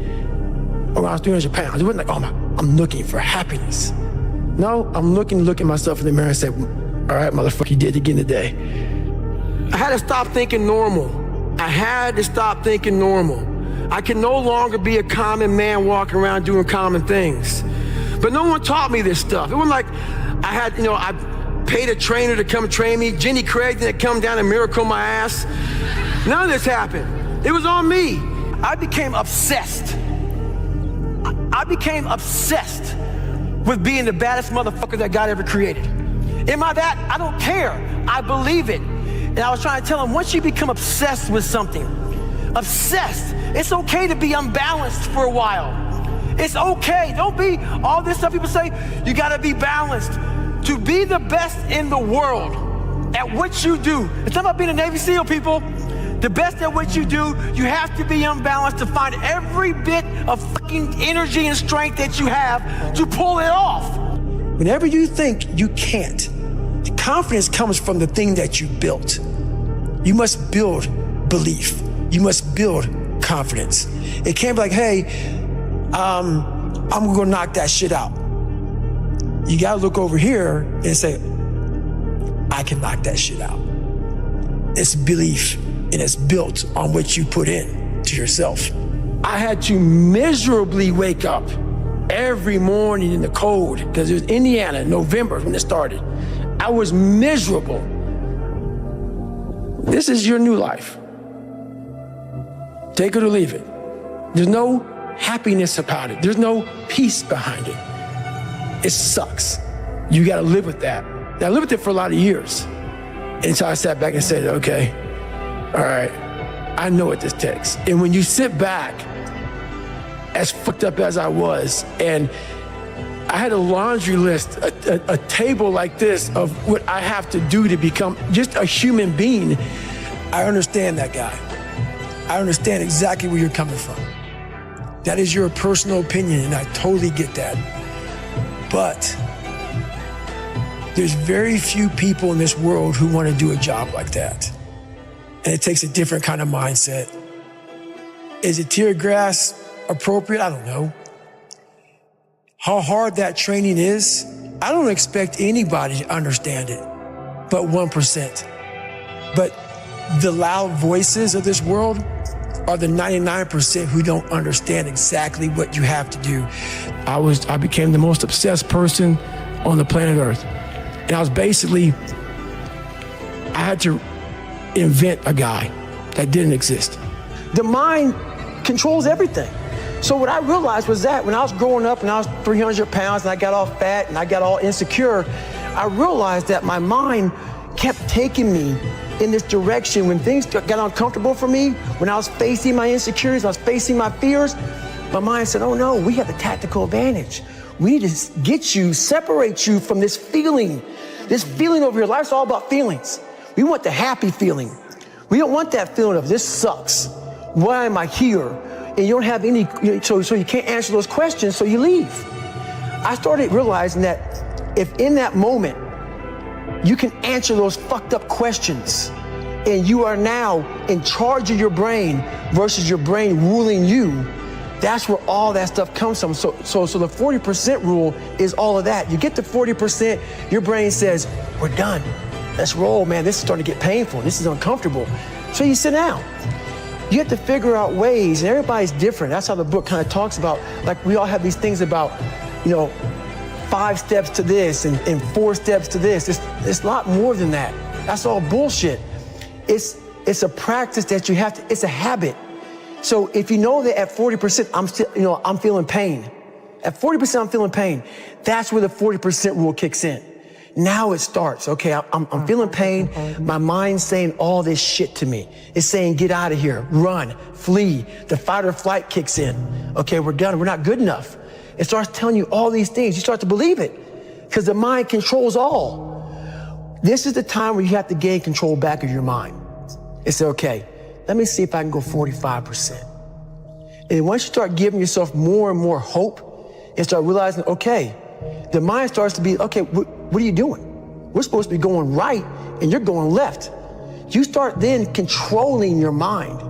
Or when I was 300 pounds. It wasn't like, oh, I'm looking for happiness. No, I'm looking at myself in the mirror and say, all right, motherfucker, you did it again today. I had to stop thinking normal. I had to stop thinking normal. I can no longer be a common man walking around doing common things. But no one taught me this stuff. It wasn't like I had, I paid a trainer to come train me. Jenny Craig didn't come down and miracle my ass. None of this happened. It was on me. I became obsessed. I became obsessed with being the baddest motherfucker that God ever created. Am I that? I don't care. I believe it. And I was trying to tell him, once you become obsessed with something, obsessed, it's okay to be unbalanced for a while. It's okay. Don't be all this stuff people say, you gotta be balanced. To be the best in the world at what you do, it's not about being a Navy SEAL, people. The best at what you do, you have to be unbalanced to find every bit of fucking energy and strength that you have to pull it off. Whenever you think you can't, the confidence comes from the thing that you built. You must build belief. You must build confidence. It can't be like, hey, I'm gonna go knock that shit out. You gotta look over here and say, I can knock that shit out. It's belief, and it's built on what you put in to yourself. I had to miserably wake up every morning in the cold, because it was Indiana, November when it started. I was miserable. This is your new life. Take it or leave it. There's no happiness about it. There's no peace behind it. It sucks. You gotta live with that. And I lived with it for a lot of years. And so I sat back and said, okay, all right, I know what this takes. And when you sit back, as fucked up as I was, and I had a laundry list, a table like this of what I have to do to become just a human being, I understand that guy. I understand exactly where you're coming from. That is your personal opinion, and I totally get that. But there's very few people in this world who want to do a job like that. And it takes a different kind of mindset. Is it tear gas appropriate? I don't know. How hard that training is, I don't expect anybody to understand it, but 1%. But the loud voices of this world are the 99% who don't understand exactly what you have to do. I became the most obsessed person on the planet Earth. And I was basically, I had to invent a guy that didn't exist. The mind controls everything. So what I realized was that when I was growing up and I was 300 pounds and I got all fat and I got all insecure, I realized that my mind kept taking me in this direction. When things got uncomfortable for me, when I was facing my insecurities, I was facing my fears, my mind said, oh no, we have the tactical advantage. We need to get you, separate you from this feeling over here. Life's all about feelings. We want the happy feeling. We don't want that feeling of this sucks. Why am I here? And you don't have any, so you can't answer those questions, so you leave. I started realizing that if in that moment, you can answer those fucked up questions, and you are now in charge of your brain versus your brain ruling you, that's where all that stuff comes from. So the 40% rule is all of that. You get to 40%, your brain says, we're done. Let's roll, man. This is starting to get painful. This is uncomfortable. So you sit down. You have to figure out ways, and everybody's different. That's how the book kind of talks about, like we all have these things about, 5 steps to this and 4 steps to this. It's a lot more than that. That's all bullshit. It's a practice that you have to, it's a habit. So if you know that at 40%, I'm feeling pain. At 40%, I'm feeling pain. That's where the 40% rule kicks in. Now it starts. Okay, I'm feeling pain. My mind's saying all this shit to me. It's saying, get out of here, run, flee. The fight or flight kicks in. Okay, we're done. We're not good enough. It starts telling you all these things. You start to believe it because the mind controls all. This is the time where you have to gain control back of your mind. It's okay, let me see if I can go 45%. And once you start giving yourself more and more hope and start realizing, okay, the mind starts to be, okay, what are you doing? We're supposed to be going right and you're going left. You start then controlling your mind.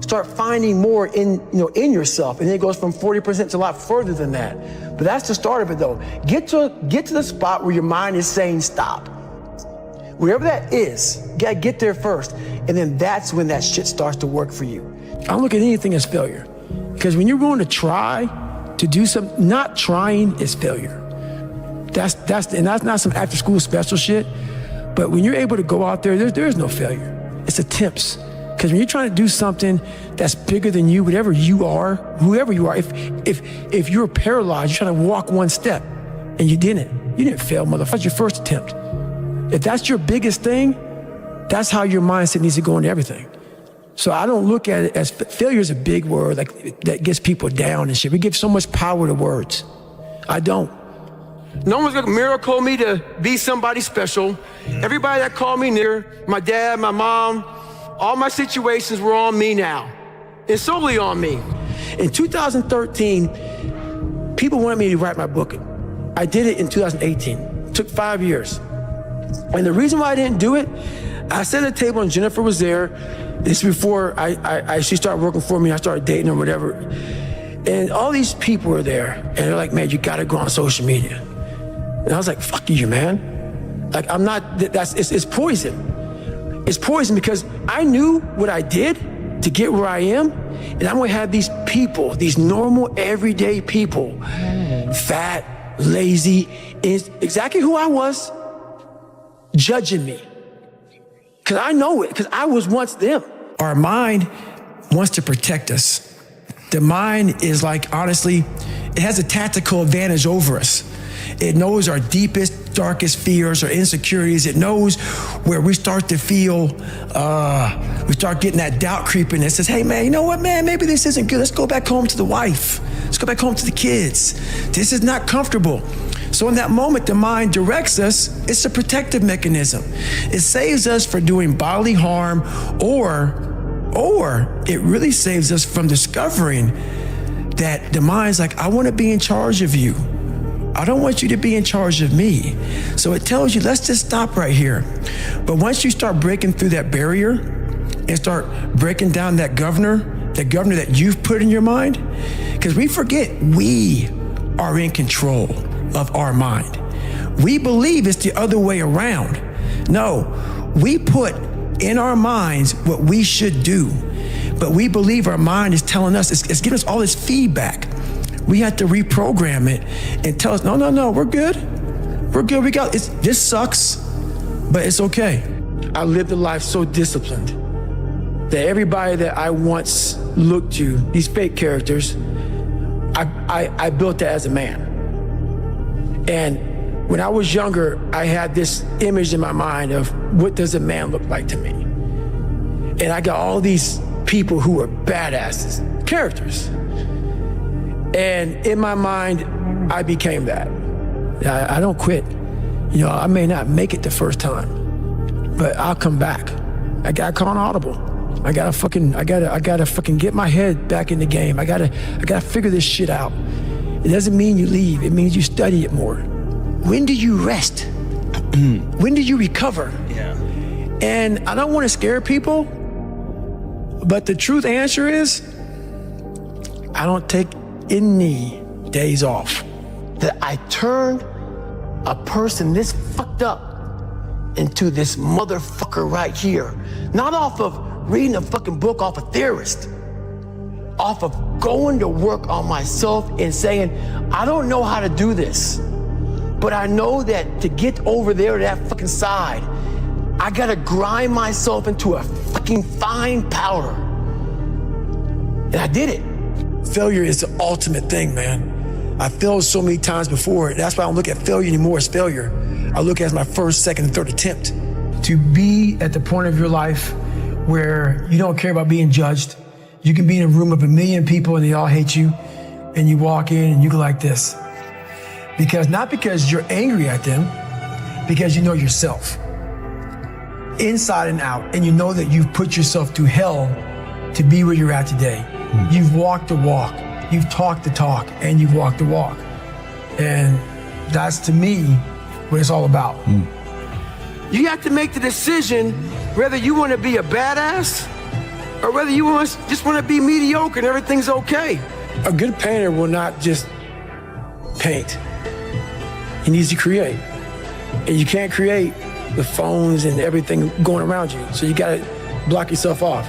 Start finding more in yourself. And then it goes from 40% to a lot further than that. But that's the start of it though. Get to the spot where your mind is saying stop. Wherever that is, you gotta get there first. And then that's when that shit starts to work for you. I don't look at anything as failure. Because when you're going to try to do something, not trying is failure. That's not some after school special shit. But when you're able to go out there is no failure. It's attempts. Because when you're trying to do something that's bigger than you, whatever you are, whoever you are, if you're paralyzed, you're trying to walk one step and you didn't fail, motherfucker. That's your first attempt. If that's your biggest thing, that's how your mindset needs to go into everything. So I don't look at it as failure is a big word like that gets people down and shit. We give so much power to words. I don't. No one's gonna miracle me to be somebody special. Everybody that called me near, my dad, my mom, all my situations were on me now. It's solely on me. In 2013, people wanted me to write my book. I did it in 2018. It took 5 years. And the reason why I didn't do it, I sat at a table and Jennifer was there. This before she started working for me. I started dating or whatever. And all these people were there. And they're like, man, you gotta go on social media. And I was like, fuck you, man. Like, I'm not, it's poison. It's poison because I knew what I did to get where I am, and I'm gonna have these people, these normal, everyday people, fat, lazy, exactly who I was, judging me. Because I know it, because I was once them. Our mind wants to protect us. The mind is like, honestly, it has a tactical advantage over us. It knows our deepest, darkest fears or insecurities. It knows where we start to feel, we start getting that doubt creeping that says, hey man, you know what, man, maybe this isn't good. Let's go back home to the wife. Let's go back home to the kids. This is not comfortable. So in that moment, the mind directs us. It's a protective mechanism. It saves us from doing bodily harm, or it really saves us from discovering that the mind's like, I want to be in charge of you. I don't want you to be in charge of me. So it tells you, let's just stop right here. But once you start breaking through that barrier and start breaking down that governor that you've put in your mind, because we forget we are in control of our mind. We believe it's the other way around. No, we put in our minds what we should do, but we believe our mind is telling us, it's giving us all this feedback. We have to reprogram it and tell us, no, we're good. We're good, we got it. This sucks, but it's okay. I lived a life so disciplined that everybody that I once looked to, these fake characters, I built that as a man. And when I was younger, I had this image in my mind of what does a man look like to me? And I got all these people who were badasses, characters. And in my mind, I became that. I don't quit. You know, I may not make it the first time, but I'll come back. I gotta call an audible. I gotta fucking get my head back in the game. I gotta figure this shit out. It doesn't mean you leave. It means you study it more. When do you rest? When do you recover? Yeah. And I don't want to scare people, but the truth answer is, I don't take any days off. That I turned a person this fucked up into this motherfucker right here. Not off of reading a fucking book off a theorist. Off of going to work on myself and saying, I don't know how to do this, but I know that to get over there to that fucking side, I gotta grind myself into a fucking fine powder. And I did it. Failure is the ultimate thing, man. I failed so many times before. That's why I don't look at failure anymore as failure. I look at it as my first, second, and third attempt. To be at the point of your life where you don't care about being judged. You can be in a room of 1 million people and they all hate you, and you walk in and you go like this. Not because you're angry at them, because you know yourself. Inside and out, and you know that you've put yourself through hell to be where you're at today. You've walked the walk, you've talked the talk, and you've walked the walk. And that's, to me, what it's all about. You have to make the decision whether you want to be a badass or whether you just want to be mediocre and everything's okay. A good painter will not just paint. He needs to create. And you can't create with phones and everything going around you. So you got to block yourself off.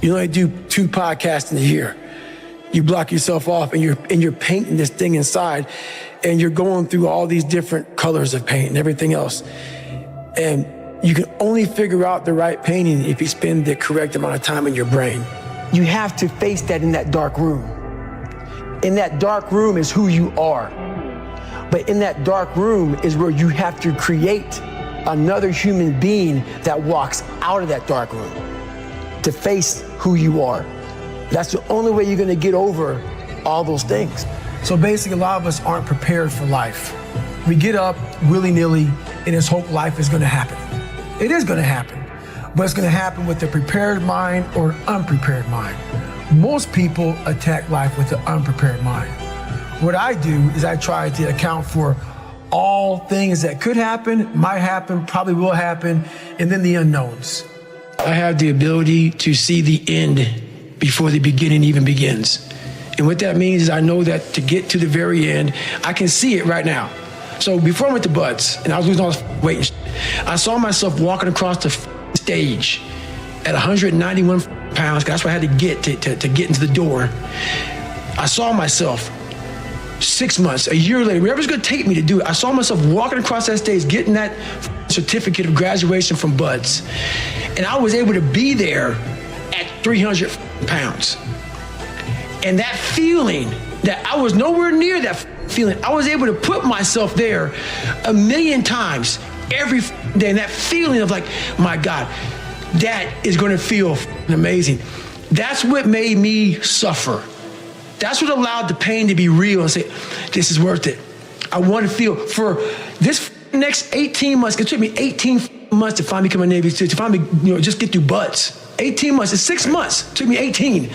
You only do 2 podcasts in a year. You block yourself off and you're painting this thing inside, and you're going through all these different colors of paint and everything else. And you can only figure out the right painting if you spend the correct amount of time in your brain. You have to face that in that dark room. In that dark room is who you are. But in that dark room is where you have to create another human being that walks out of that dark room to face who you are. That's the only way you're gonna get over all those things. So basically, a lot of us aren't prepared for life. We get up willy-nilly and just hope life is gonna happen. It is gonna happen, but it's gonna happen with a prepared mind or unprepared mind. Most people attack life with an unprepared mind. What I do is I try to account for all things that could happen, might happen, probably will happen, and then the unknowns. I have the ability to see the end before the beginning even begins. And what that means is I know that to get to the very end, I can see it right now. So before I went to Buds and I was losing all this weight, I saw myself walking across the stage at 191 pounds, 'cause that's what I had to get to get into the door. I saw myself 6 months, a year later, whatever it's gonna take me to do it, I saw myself walking across that stage, getting that certificate of graduation from Buds. And I was able to be there at 300 pounds. And that feeling, that I was nowhere near that feeling, I was able to put myself there 1,000,000 times every day. And that feeling of like, my God, that is gonna feel amazing. That's what made me suffer. That's what allowed the pain to be real and say, this is worth it. I want to feel for this next 18 months. It took me 18 months to finally become a Navy SEAL, to finally, just get through Buds. 18 months, it's 6 months. It took me 18.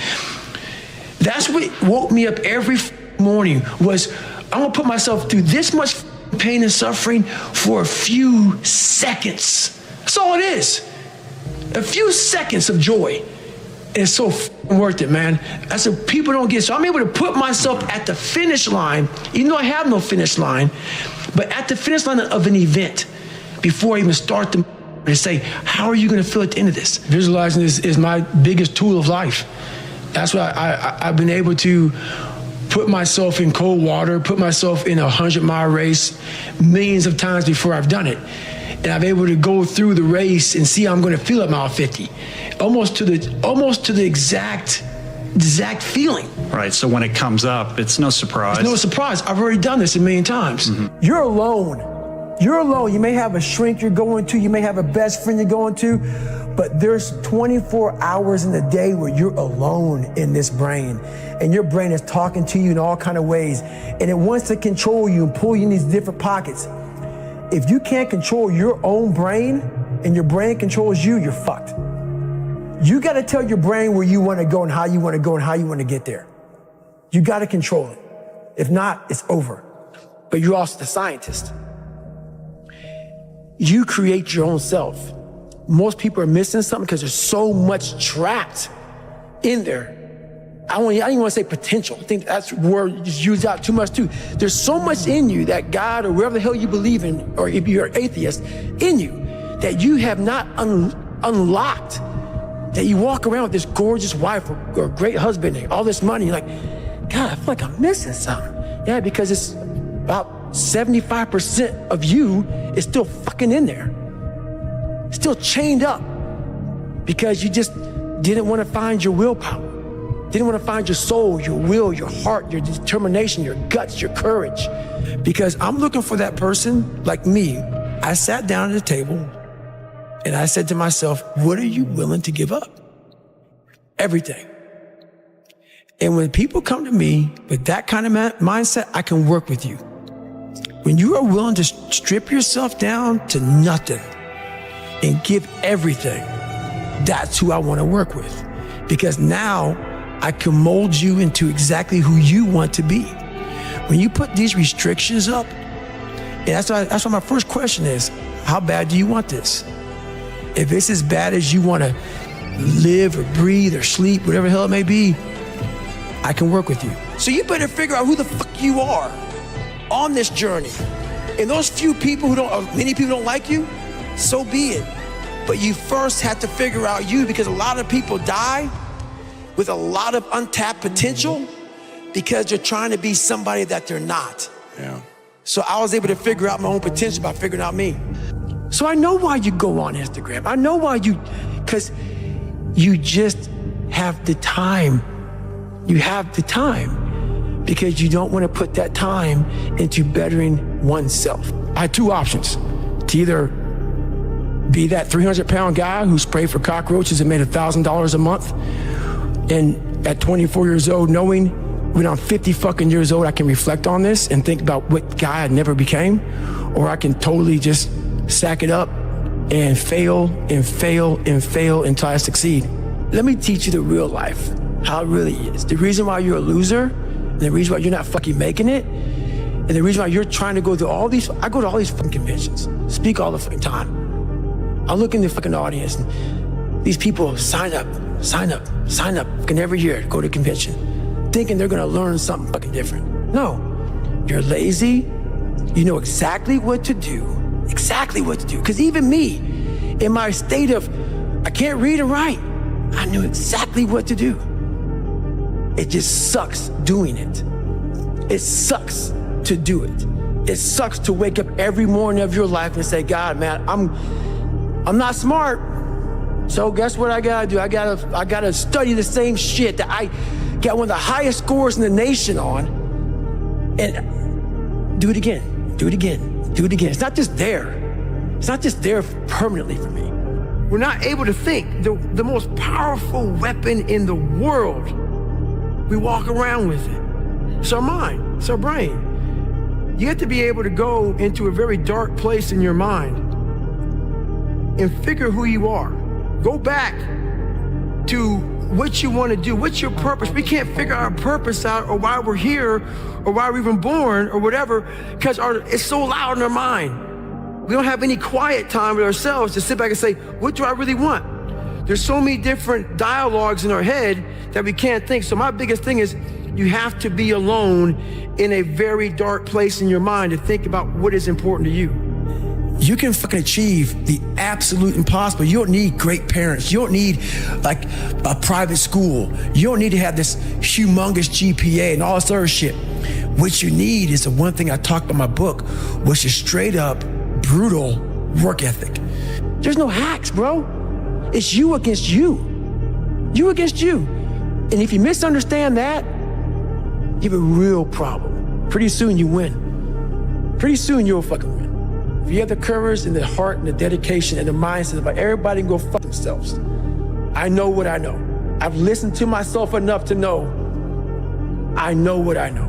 That's what woke me up every morning was, I'm gonna put myself through this much pain and suffering for a few seconds. That's all it is. A few seconds of joy. It's so worth it, man. That's what people don't get. So I'm able to put myself at the finish line, even though I have no finish line, but at the finish line of an event before I even start the and say, how are you going to feel at the end of this? Visualizing is my biggest tool of life. That's why I've been able to put myself in cold water, put myself in a 100-mile race millions of times before I've done it. And I'm able to go through the race and see how I'm going to feel at mile 50, almost to the exact feeling. Right. So when it comes up, it's no surprise. It's no surprise. I've already done this 1,000,000 times. Mm-hmm. You're alone. You're alone. You may have a shrink you're going to. You may have a best friend you're going to. But there's 24 hours in the day where you're alone in this brain. And your brain is talking to you in all kind of ways. And it wants to control you and pull you in these different pockets. If you can't control your own brain and your brain controls you, you're fucked. You got to tell your brain where you want to go and how you want to go and how you want to get there. You got to control it. If not, it's over. But you're also the scientist. You create your own self. Most people are missing something because there's so much trapped in there. I don't even want to say potential. I think that's a word you just use out too much too. There's so much in you that God or wherever the hell you believe in, or if you're an atheist, in you that you have not unlocked, that you walk around with this gorgeous wife or great husband and all this money. You're like, God, I feel like I'm missing something. Yeah, because it's about 75% of you is still fucking in there. Still chained up because you just didn't want to find your willpower. Didn't want to find your soul, your will, your heart, your determination, your guts, your courage. Because I'm looking for that person like me. I sat down at the table and I said to myself, what are you willing to give up? Everything. And when people come to me with that kind of mindset, I can work with you. When you are willing to strip yourself down to nothing and give everything, that's who I want to work with. Because now I can mold you into exactly who you want to be. When you put these restrictions up, and that's why my first question is, how bad do you want this? If it's as bad as you want to live or breathe or sleep, whatever the hell it may be, I can work with you. So you better figure out who the fuck you are on this journey. And those few people many people don't like you, so be it. But you first have to figure out you, because a lot of people die with a lot of untapped potential because they're trying to be somebody that they're not. Yeah. So I was able to figure out my own potential by figuring out me. So I know why you go on Instagram. I know why because you just have the time. You have the time because you don't want to put that time into bettering oneself. I had two options: to either be that 300-pound guy who sprayed for cockroaches and made $1,000 a month, and at 24 years old, knowing when I'm 50 fucking years old, I can reflect on this and think about what guy I never became, or I can totally just sack it up and fail and fail and fail until I succeed. Let me teach you the real life, how it really is. The reason why you're a loser, and the reason why you're not fucking making it, and the reason why you're trying to go through all these, I go to all these fucking conventions, speak all the fucking time. I look in the fucking audience and these people sign up fucking every year to go to a convention, thinking they're gonna learn something fucking different. No, you're lazy. You know exactly what to do. Because even me, in my state of I can't read and write. I knew exactly what to do. It just sucks doing it. It sucks to do it. It sucks to wake up every morning of your life and say, God, man, I'm not smart. So guess what I gotta do? I gotta study the same shit that I got one of the highest scores in the nation on, and do it again, do it again, do it again. It's not just there. It's not just there permanently for me. We're not able to think. The most powerful weapon in the world, we walk around with it. It's our mind, it's our brain. You have to be able to go into a very dark place in your mind and figure who you are. Go back to what you want to do. What's your purpose? We can't figure our purpose out or why we're here or why we're even born or whatever because it's so loud in our mind. We don't have any quiet time with ourselves to sit back and say, what do I really want? There's so many different dialogues in our head that we can't think. So my biggest thing is you have to be alone in a very dark place in your mind to think about what is important to you. You can fucking achieve the absolute impossible. You don't need great parents. You don't need like a private school. You don't need to have this humongous GPA and all this other shit. What you need is the one thing I talk about in my book, which is straight up brutal work ethic. There's no hacks, bro. It's you against you. You against you. And if you misunderstand that, you have a real problem. Pretty soon you win. Pretty soon you'll fucking win. If you have the courage and the heart and the dedication and the mindset about everybody can go fuck themselves. I know what I know. I've listened to myself enough to know I know what I know.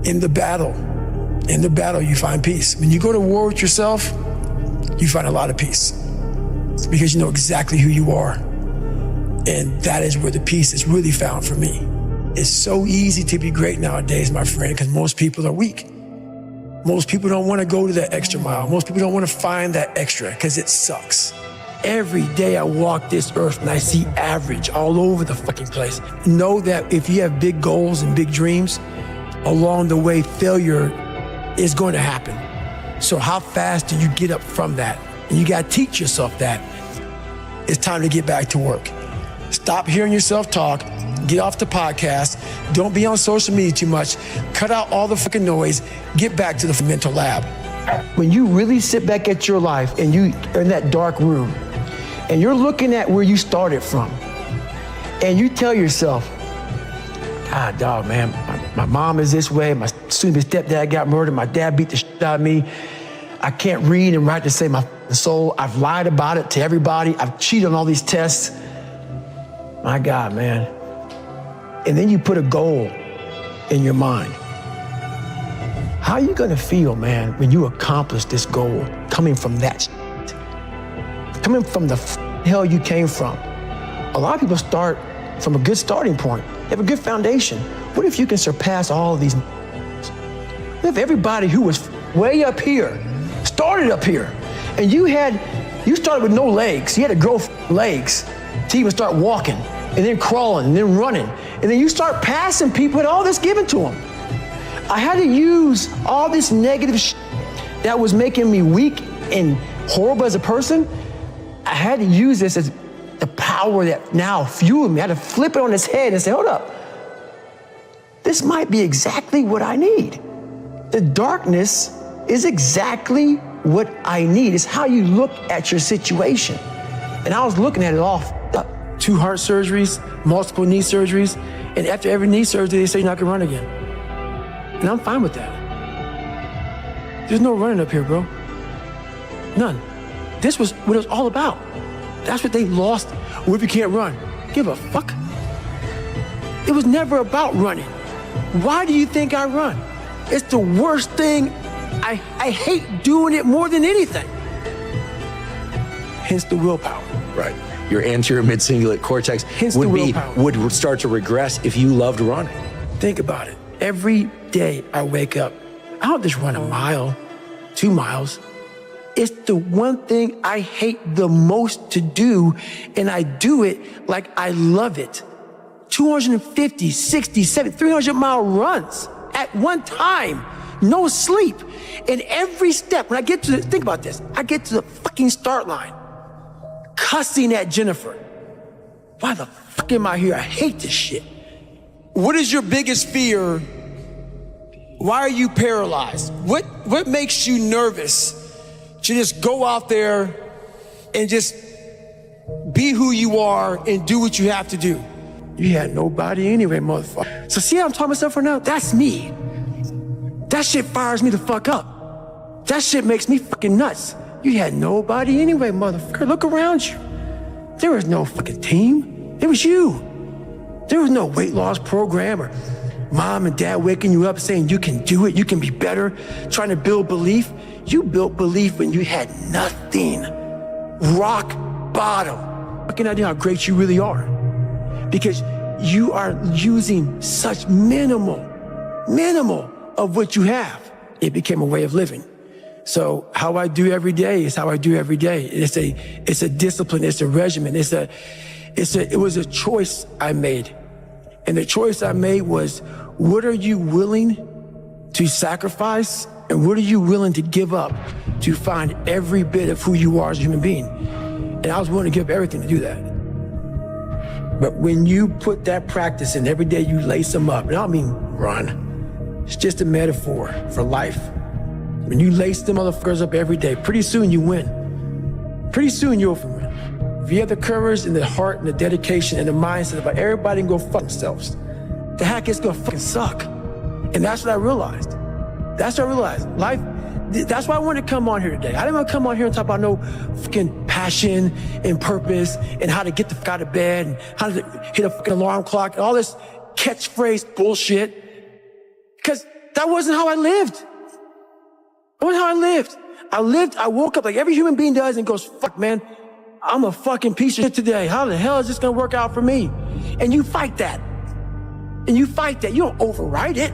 In the battle you find peace. When you go to war with yourself, you find a lot of peace. It's because you know exactly who you are. And that is where the peace is really found for me. It's so easy to be great nowadays, my friend, because most people are weak. Most people don't want to go to that extra mile. Most people don't want to find that extra because it sucks. Every day I walk this earth and I see average all over the fucking place. Know that if you have big goals and big dreams, along the way, failure is going to happen. So how fast do you get up from that? And you got to teach yourself that. It's time to get back to work. Stop hearing yourself talk. Get off the podcast. Don't be on social media too much. Cut out all the fucking noise. Get back to the mental lab. When you really sit back at your life and you are in that dark room and you're looking at where you started from and you tell yourself, God, dog, man, my mom is this way. My soon-to-be stepdad got murdered. My dad beat the shit out of me. I can't read and write to save my soul. I've lied about it to everybody. I've cheated on all these tests. My God, man. And then you put a goal in your mind. How are you gonna feel, man, when you accomplish this goal coming from that shit? Coming from the hell you came from. A lot of people start from a good starting point. They have a good foundation. What if you can surpass all of these? What if everybody who was way up here started up here, and you started with no legs. You had to grow legs to even start walking, and then crawling, and then running, and then you start passing people and all this given to them. I had to use all this negative shit that was making me weak and horrible as a person. I had to use this as the power that now fueled me. I had to flip it on its head and say, hold up. This might be exactly what I need. The darkness is exactly what I need. It's how you look at your situation. And I was looking at it all up. 2 heart surgeries, multiple knee surgeries, and after every knee surgery, they say you're not gonna run again. And I'm fine with that. There's no running up here, bro. None. This was what it was all about. That's what they lost. What if you can't run? Give a fuck. It was never about running. Why do you think I run? It's the worst thing. I hate doing it more than anything. Hence the willpower. Right. Your anterior mid-cingulate cortex would start to regress if you loved running. Think about it. Every day I wake up, I don't just run a mile, 2 miles. It's the one thing I hate the most to do, and I do it like I love it. 250, 60, 70, 300-mile runs at one time, no sleep. And every step, when I get to think about this, I get to the fucking start line. cussing at Jennifer. Why the fuck am I here? I hate this shit. What is your biggest fear? Why are you paralyzed? What makes you nervous to just go out there and just be who you are and do what you have to do? You had nobody anyway, motherfucker. So see how I'm talking myself right now? That's me. That shit fires me the fuck up. That shit makes me fucking nuts. You had nobody anyway, motherfucker. Look around you. There was no fucking team. It was you. There was no weight loss program or mom and dad waking you up saying you can do it, you can be better, trying to build belief. You built belief when you had nothing. Rock bottom. Fucking idea how great you really are. Because you are using such minimal of what you have. It became a way of living. So how I do every day is how I do every day. It's a discipline, it's a regimen, it was a choice I made. And the choice I made was, what are you willing to sacrifice and what are you willing to give up to find every bit of who you are as a human being? And I was willing to give everything to do that. But when you put that practice in, every day you lace them up, and I don't mean run, it's just a metaphor for life. When you lace them motherfuckers up every day, pretty soon you win. Pretty soon you'll win. If you have the courage and the heart and the dedication and the mindset about everybody can go fuck themselves, the heck it's gonna fucking suck. And that's what I realized. That's what I realized. Life, that's why I wanted to come on here today. I didn't want to come on here and talk about no fucking passion and purpose and how to get the fuck out of bed and how to hit a fucking alarm clock and all this catchphrase bullshit. Because that wasn't how I lived. That wasn't how I lived. I woke up like every human being does and goes, fuck, man, I'm a fucking piece of shit today. How the hell is this gonna work out for me? And you fight that. And you fight that. You don't override it.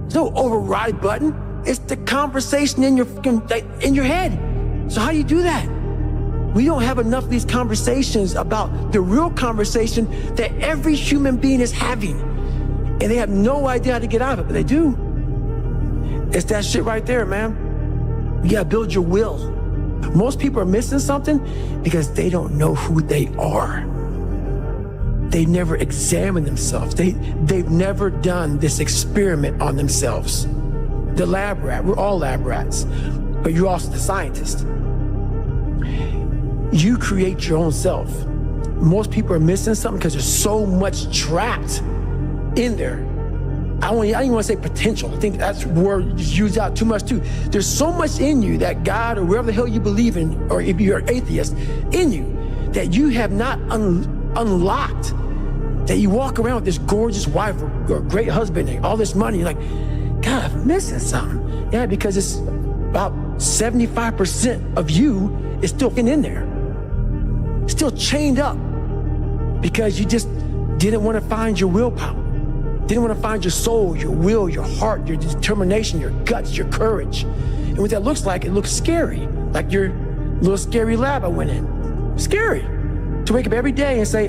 There's no override button. It's the conversation in your head. So how do you do that? We don't have enough of these conversations about the real conversation that every human being is having. And they have no idea how to get out of it, but they do. It's that shit right there, man. You gotta build your will. Most people are missing something because they don't know who they are. They never examine themselves. They've never done this experiment on themselves. The lab rat, we're all lab rats, but you're also the scientist. You create your own self. Most people are missing something because there's so much trapped in there. I don't even want to say potential. I think that's a word used out too much too. There's so much in you that God or wherever the hell you believe in, or if you're an atheist, in you that you have not unlocked, that you walk around with this gorgeous wife or great husband and all this money. You're like, God, I'm missing something. Yeah, because it's about 75% of you is still in there. Still chained up because you just didn't want to find your willpower. Didn't want to find your soul, your will, your heart, your determination, your guts, your courage. And what that looks like, it looks scary. Like your little scary lab I went in. Scary. To wake up every day and say,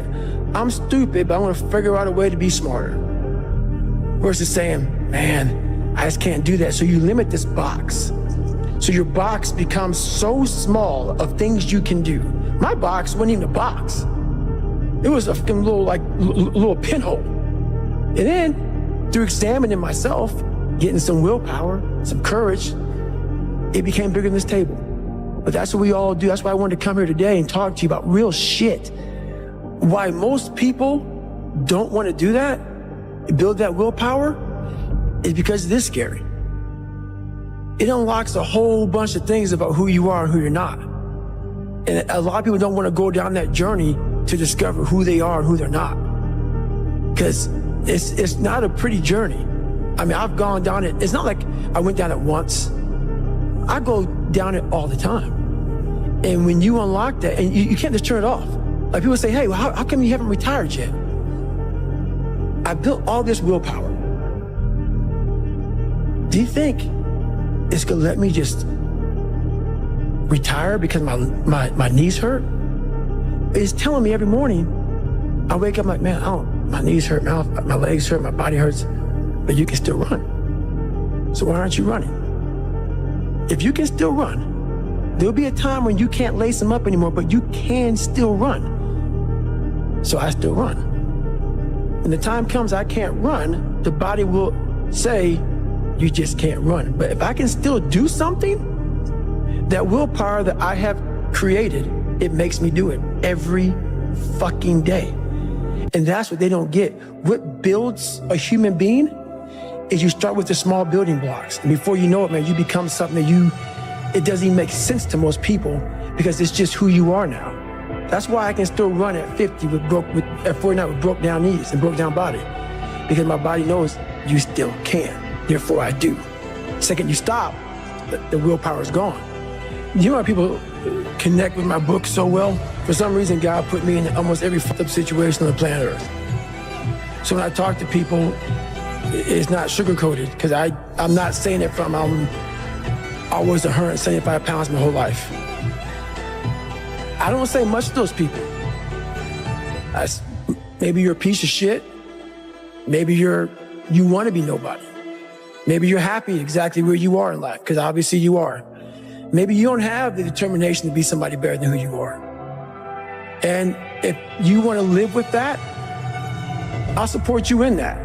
I'm stupid, but I want to figure out a way to be smarter. Versus saying, man, I just can't do that. So you limit this box. So your box becomes so small of things you can do. My box wasn't even a box. It was a fucking little pinhole. And then, through examining myself, getting some willpower, some courage, it became bigger than this table. But that's what we all do. That's why I wanted to come here today and talk to you about real shit. Why most people don't want to do that, build that willpower, is because it is scary. It unlocks a whole bunch of things about who you are and who you're not. And a lot of people don't want to go down that journey to discover who they are and who they're not. Because it's not a pretty journey. I mean, I've gone down it. It's not like I went down it once. I go down it all the time. And when you unlock that, and you can't just turn it off. Like people say, hey, well, how come you haven't retired yet? I built all this willpower. Do you think it's gonna let me just retire because my knees hurt? It's telling me every morning, I wake up like, man, my knees hurt, my legs hurt, my body hurts, but you can still run. So why aren't you running? If you can still run, There'll be a time when you can't lace them up anymore, but you can still run. So I still run. When the time comes I can't run, the body will say, you just can't run. But if I can still do something, that willpower that I have created, it makes me do it every fucking day. And that's what they don't get. What builds a human being is you start with the small building blocks. And before you know it, man, you become something that it doesn't even make sense to most people because it's just who you are now. That's why I can still run at 50 at 49 with broke down knees and broke down body. Because my body knows you still can. Therefore I do. Second you stop, the willpower is gone. You know why people connect with my book so well? For some reason, God put me in almost every fucked up situation on the planet Earth. So when I talk to people, it's not sugar-coated, because I'm not saying it from, I was 175 pounds my whole life. I don't say much to those people. Maybe you're a piece of shit. Maybe you want to be nobody. Maybe you're happy exactly where you are in life, because obviously you are. Maybe you don't have the determination to be somebody better than who you are. And if you want to live with that, I'll support you in that.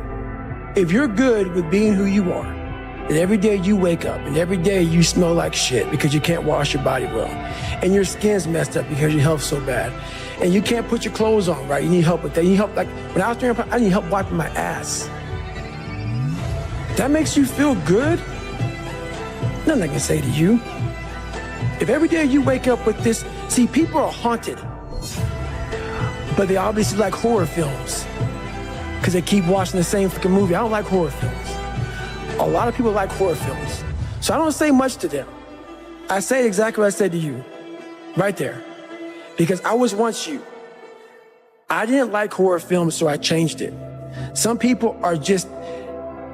If you're good with being who you are, and every day you wake up and every day you smell like shit because you can't wash your body well, and your skin's messed up because your health's so bad, and you can't put your clothes on right, you need help with that. You need help, like when I was training, I need help wiping my ass. That makes you feel good? Nothing I can say to you. If every day you wake up with this, see, people are haunted, but they obviously like horror films because they keep watching the same fucking movie. I don't like horror films. A lot of people like horror films. So I don't say much to them. I say exactly what I said to you, right there. Because I was once you. I didn't like horror films, so I changed it. Some people are just,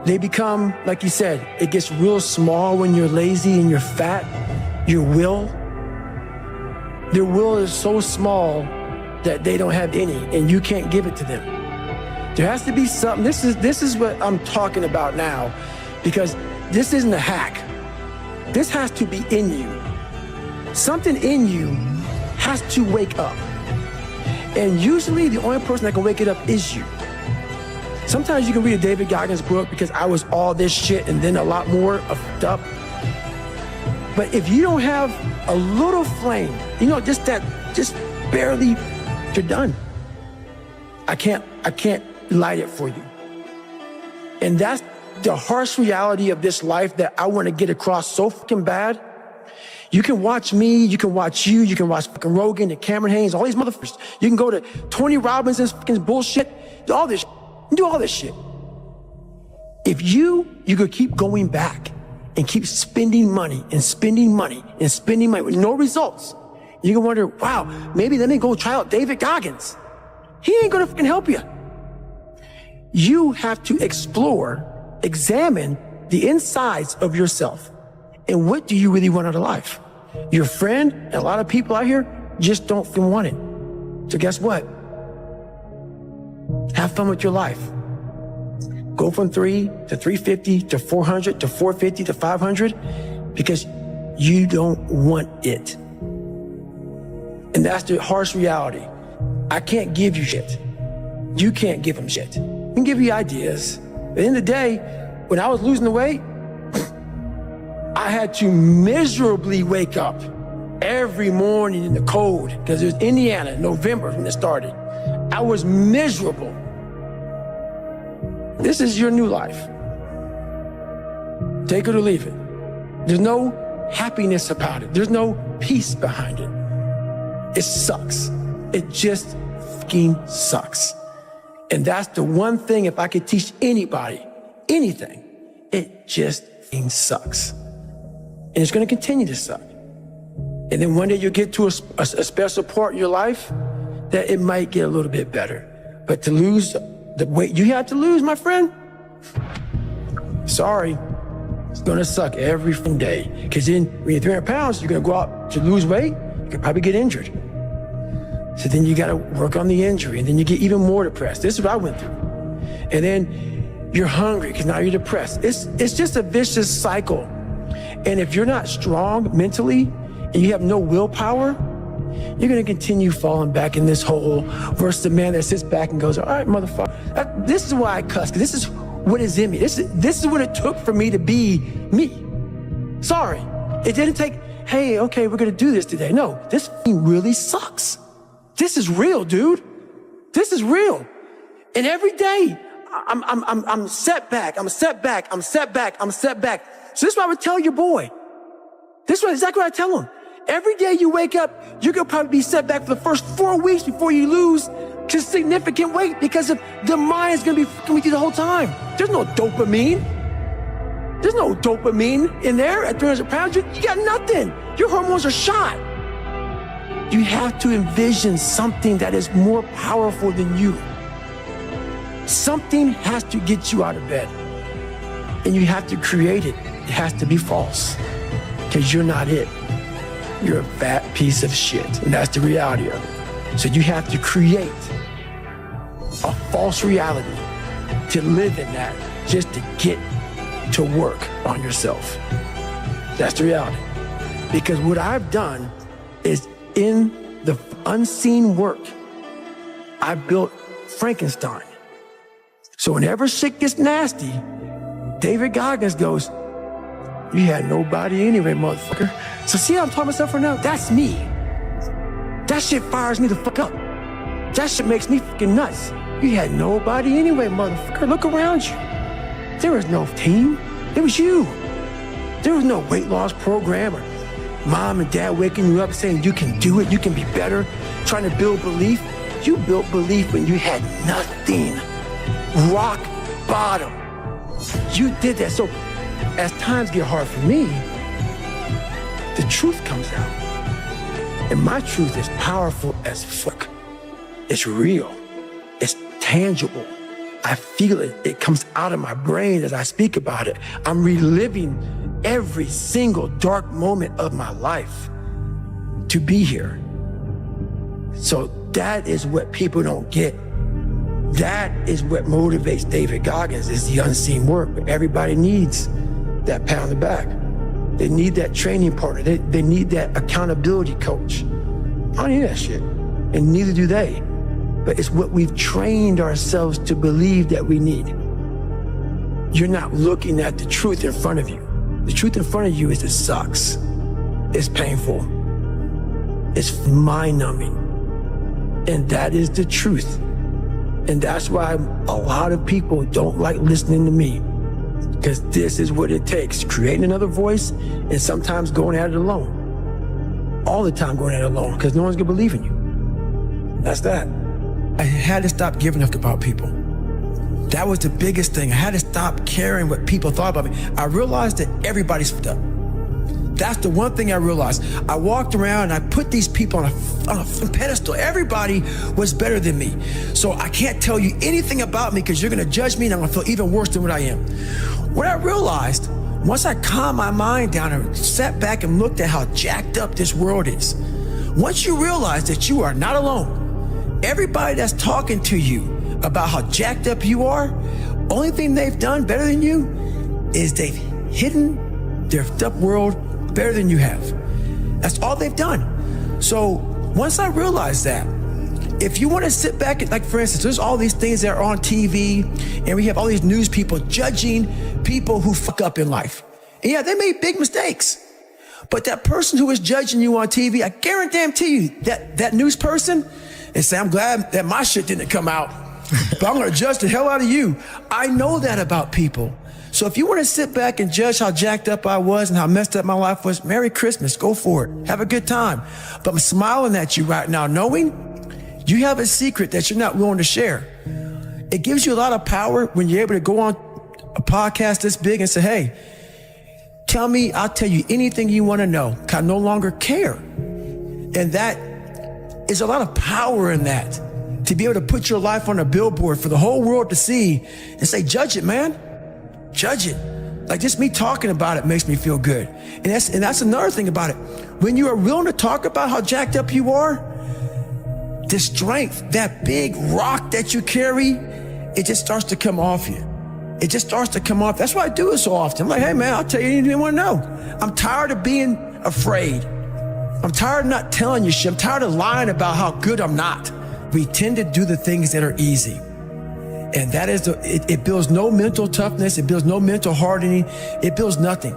they become, like you said, it gets real small when you're lazy and you're fat. Your will, their will is so small that they don't have any, and you can't give it to them. There has to be something. This is what I'm talking about now, because this isn't a hack. This has to be in you. Something in you has to wake up. And usually the only person that can wake it up is you. Sometimes you can read a David Goggins book because I was all this shit and then a lot more fucked up. But if you don't have a little flame, just barely, you're done. I can't light it for you. And that's the harsh reality of this life that I want to get across so fucking bad. You can watch me, you can watch you, you can watch fucking Rogan and Cameron Haynes, all these motherfuckers. You can go to Tony Robbins's fucking bullshit, do all this shit. If you could keep going back and keep spending money and spending money and spending money with no results, you can wonder, wow, maybe let me go try out David Goggins. He ain't gonna fucking help you. You have to examine the insides of yourself. And what do you really want out of life? Your friend and a lot of people out here just don't want it. So guess what? Have fun with your life. Go from 3 to 350 to 400 to 450 to 500 because you don't want it. And that's the harsh reality. I can't give you shit. You can't give them shit. I can give you ideas. At the end of the day, when I was losing the weight, I had to miserably wake up every morning in the cold because it was Indiana, November when it started. I was miserable. This is your new life. Take it or leave it. There's no happiness about it. There's no peace behind it. It sucks. It just fucking sucks. And that's the one thing, if I could teach anybody anything, it just fucking sucks. And it's going to continue to suck. And then one day you'll get to a special part in your life that it might get a little bit better. But to lose the weight you have to lose, my friend, sorry, it's going to suck every day. Because then when you're 300 pounds, you're going to go out to lose weight, you could probably get injured. So then you got to work on the injury, and then you get even more depressed. This is what I went through. And then you're hungry because now you're depressed. It's just a vicious cycle. And if you're not strong mentally and you have no willpower, you're gonna continue falling back in this hole versus the man that sits back and goes, all right, motherfucker, this is why I cuss, because this is what is in me. This is what it took for me to be me. Sorry, it didn't take, hey, okay, we're gonna do this today. No, this really sucks. This is real, dude. This is real. And every day, I'm set back. So this is what I would tell your boy. This is exactly what I tell him. Every day you wake up, you're gonna probably be set back for the first 4 weeks before you lose to significant weight because of the mind is gonna be fucking with you the whole time. There's no dopamine. There's no dopamine in there at 300 pounds. You got nothing. Your hormones are shot. You have to envision something that is more powerful than you. Something has to get you out of bed. And you have to create it. It has to be false. Because you're not it. You're a fat piece of shit. And that's the reality of it. So you have to create a false reality to live in that just to get to work on yourself. That's the reality. Because what I've done is in the unseen work, I built Frankenstein. So whenever shit gets nasty, David Goggins goes, you had nobody anyway, motherfucker. So see how I'm talking myself right now? That's me. That shit fires me the fuck up. That shit makes me fucking nuts. You had nobody anyway, motherfucker. Look around you. There was no team. It was you. There was no weight loss program or mom and dad waking you up saying you can do it, you can be better, trying to build belief. You built belief when you had nothing. Rock bottom. You did that. So as times get hard for me, the truth comes out. And my truth is powerful as fuck. It's real. It's tangible. I feel it. It comes out of my brain as I speak about it. I'm reliving every single dark moment of my life to be here. So that is what people don't get. That is what motivates David Goggins, is the unseen work. But everybody needs that pat on the back. They need that training partner. They need that accountability coach. I don't need that shit. And neither do they. But it's what we've trained ourselves to believe that we need. You're not looking at the truth in front of you. The truth in front of you is it sucks. It's painful. It's mind-numbing. And that is the truth. And that's why a lot of people don't like listening to me. Because this is what it takes. Creating another voice and sometimes going at it alone. All the time going at it alone because no one's gonna believe in you. That's that. I had to stop giving up about people. That was the biggest thing. I had to stop caring what people thought about me. I realized that everybody's fucked up. That's the one thing I realized. I walked around and I put these people on a pedestal. Everybody was better than me. So I can't tell you anything about me because you're gonna judge me and I'm gonna feel even worse than what I am. What I realized, once I calmed my mind down and sat back and looked at how jacked up this world is, once you realize that you are not alone, everybody that's talking to you about how jacked up you are, only thing they've done better than you is they've hidden their up world better than you have. That's all they've done. So once I realized that, if you want to sit back, like for instance, there's all these things that are on TV and we have all these news people judging people who fuck up in life. And yeah, they made big mistakes. But that person who is judging you on TV, I guarantee you that news person and say, I'm glad that my shit didn't come out, but I'm going to judge the hell out of you. I know that about people. So if you want to sit back and judge how jacked up I was and how messed up my life was, Merry Christmas, go for it. Have a good time. But I'm smiling at you right now, knowing you have a secret that you're not willing to share. It gives you a lot of power when you're able to go on a podcast this big and say, hey, tell me, I'll tell you anything you want to know. I no longer care. And that is a lot of power in that, to be able to put your life on a billboard for the whole world to see and say, judge it, man. Judge it. Like just me talking about it makes me feel good. And that's another thing about it. When you are willing to talk about how jacked up you are, the strength, that big rock that you carry, it just starts to come off you. It just starts to come off. That's why I do it so often. I'm like, hey man, I'll tell you anything you want to know. I'm tired of being afraid. I'm tired of not telling you shit. I'm tired of lying about how good I'm not. We tend to do the things that are easy. And that is, it builds no mental toughness. It builds no mental hardening. It builds nothing.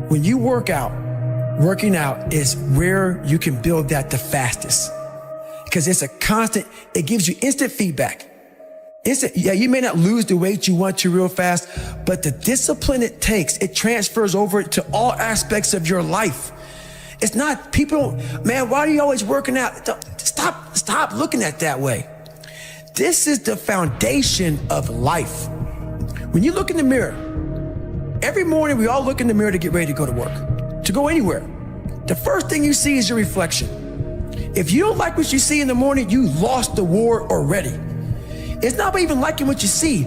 When you work out, working out is where you can build that the fastest. Because it's a constant, it gives you instant feedback. Yeah, you may not lose the weight you want to real fast, but the discipline it takes, it transfers over to all aspects of your life. It's not, people, man, why are you always working out? Stop looking at it that way. This is the foundation of life. When you look in the mirror, every morning we all look in the mirror to get ready to go to work, to go anywhere. The first thing you see is your reflection. If you don't like what you see in the morning, you lost the war already. It's not about even liking what you see.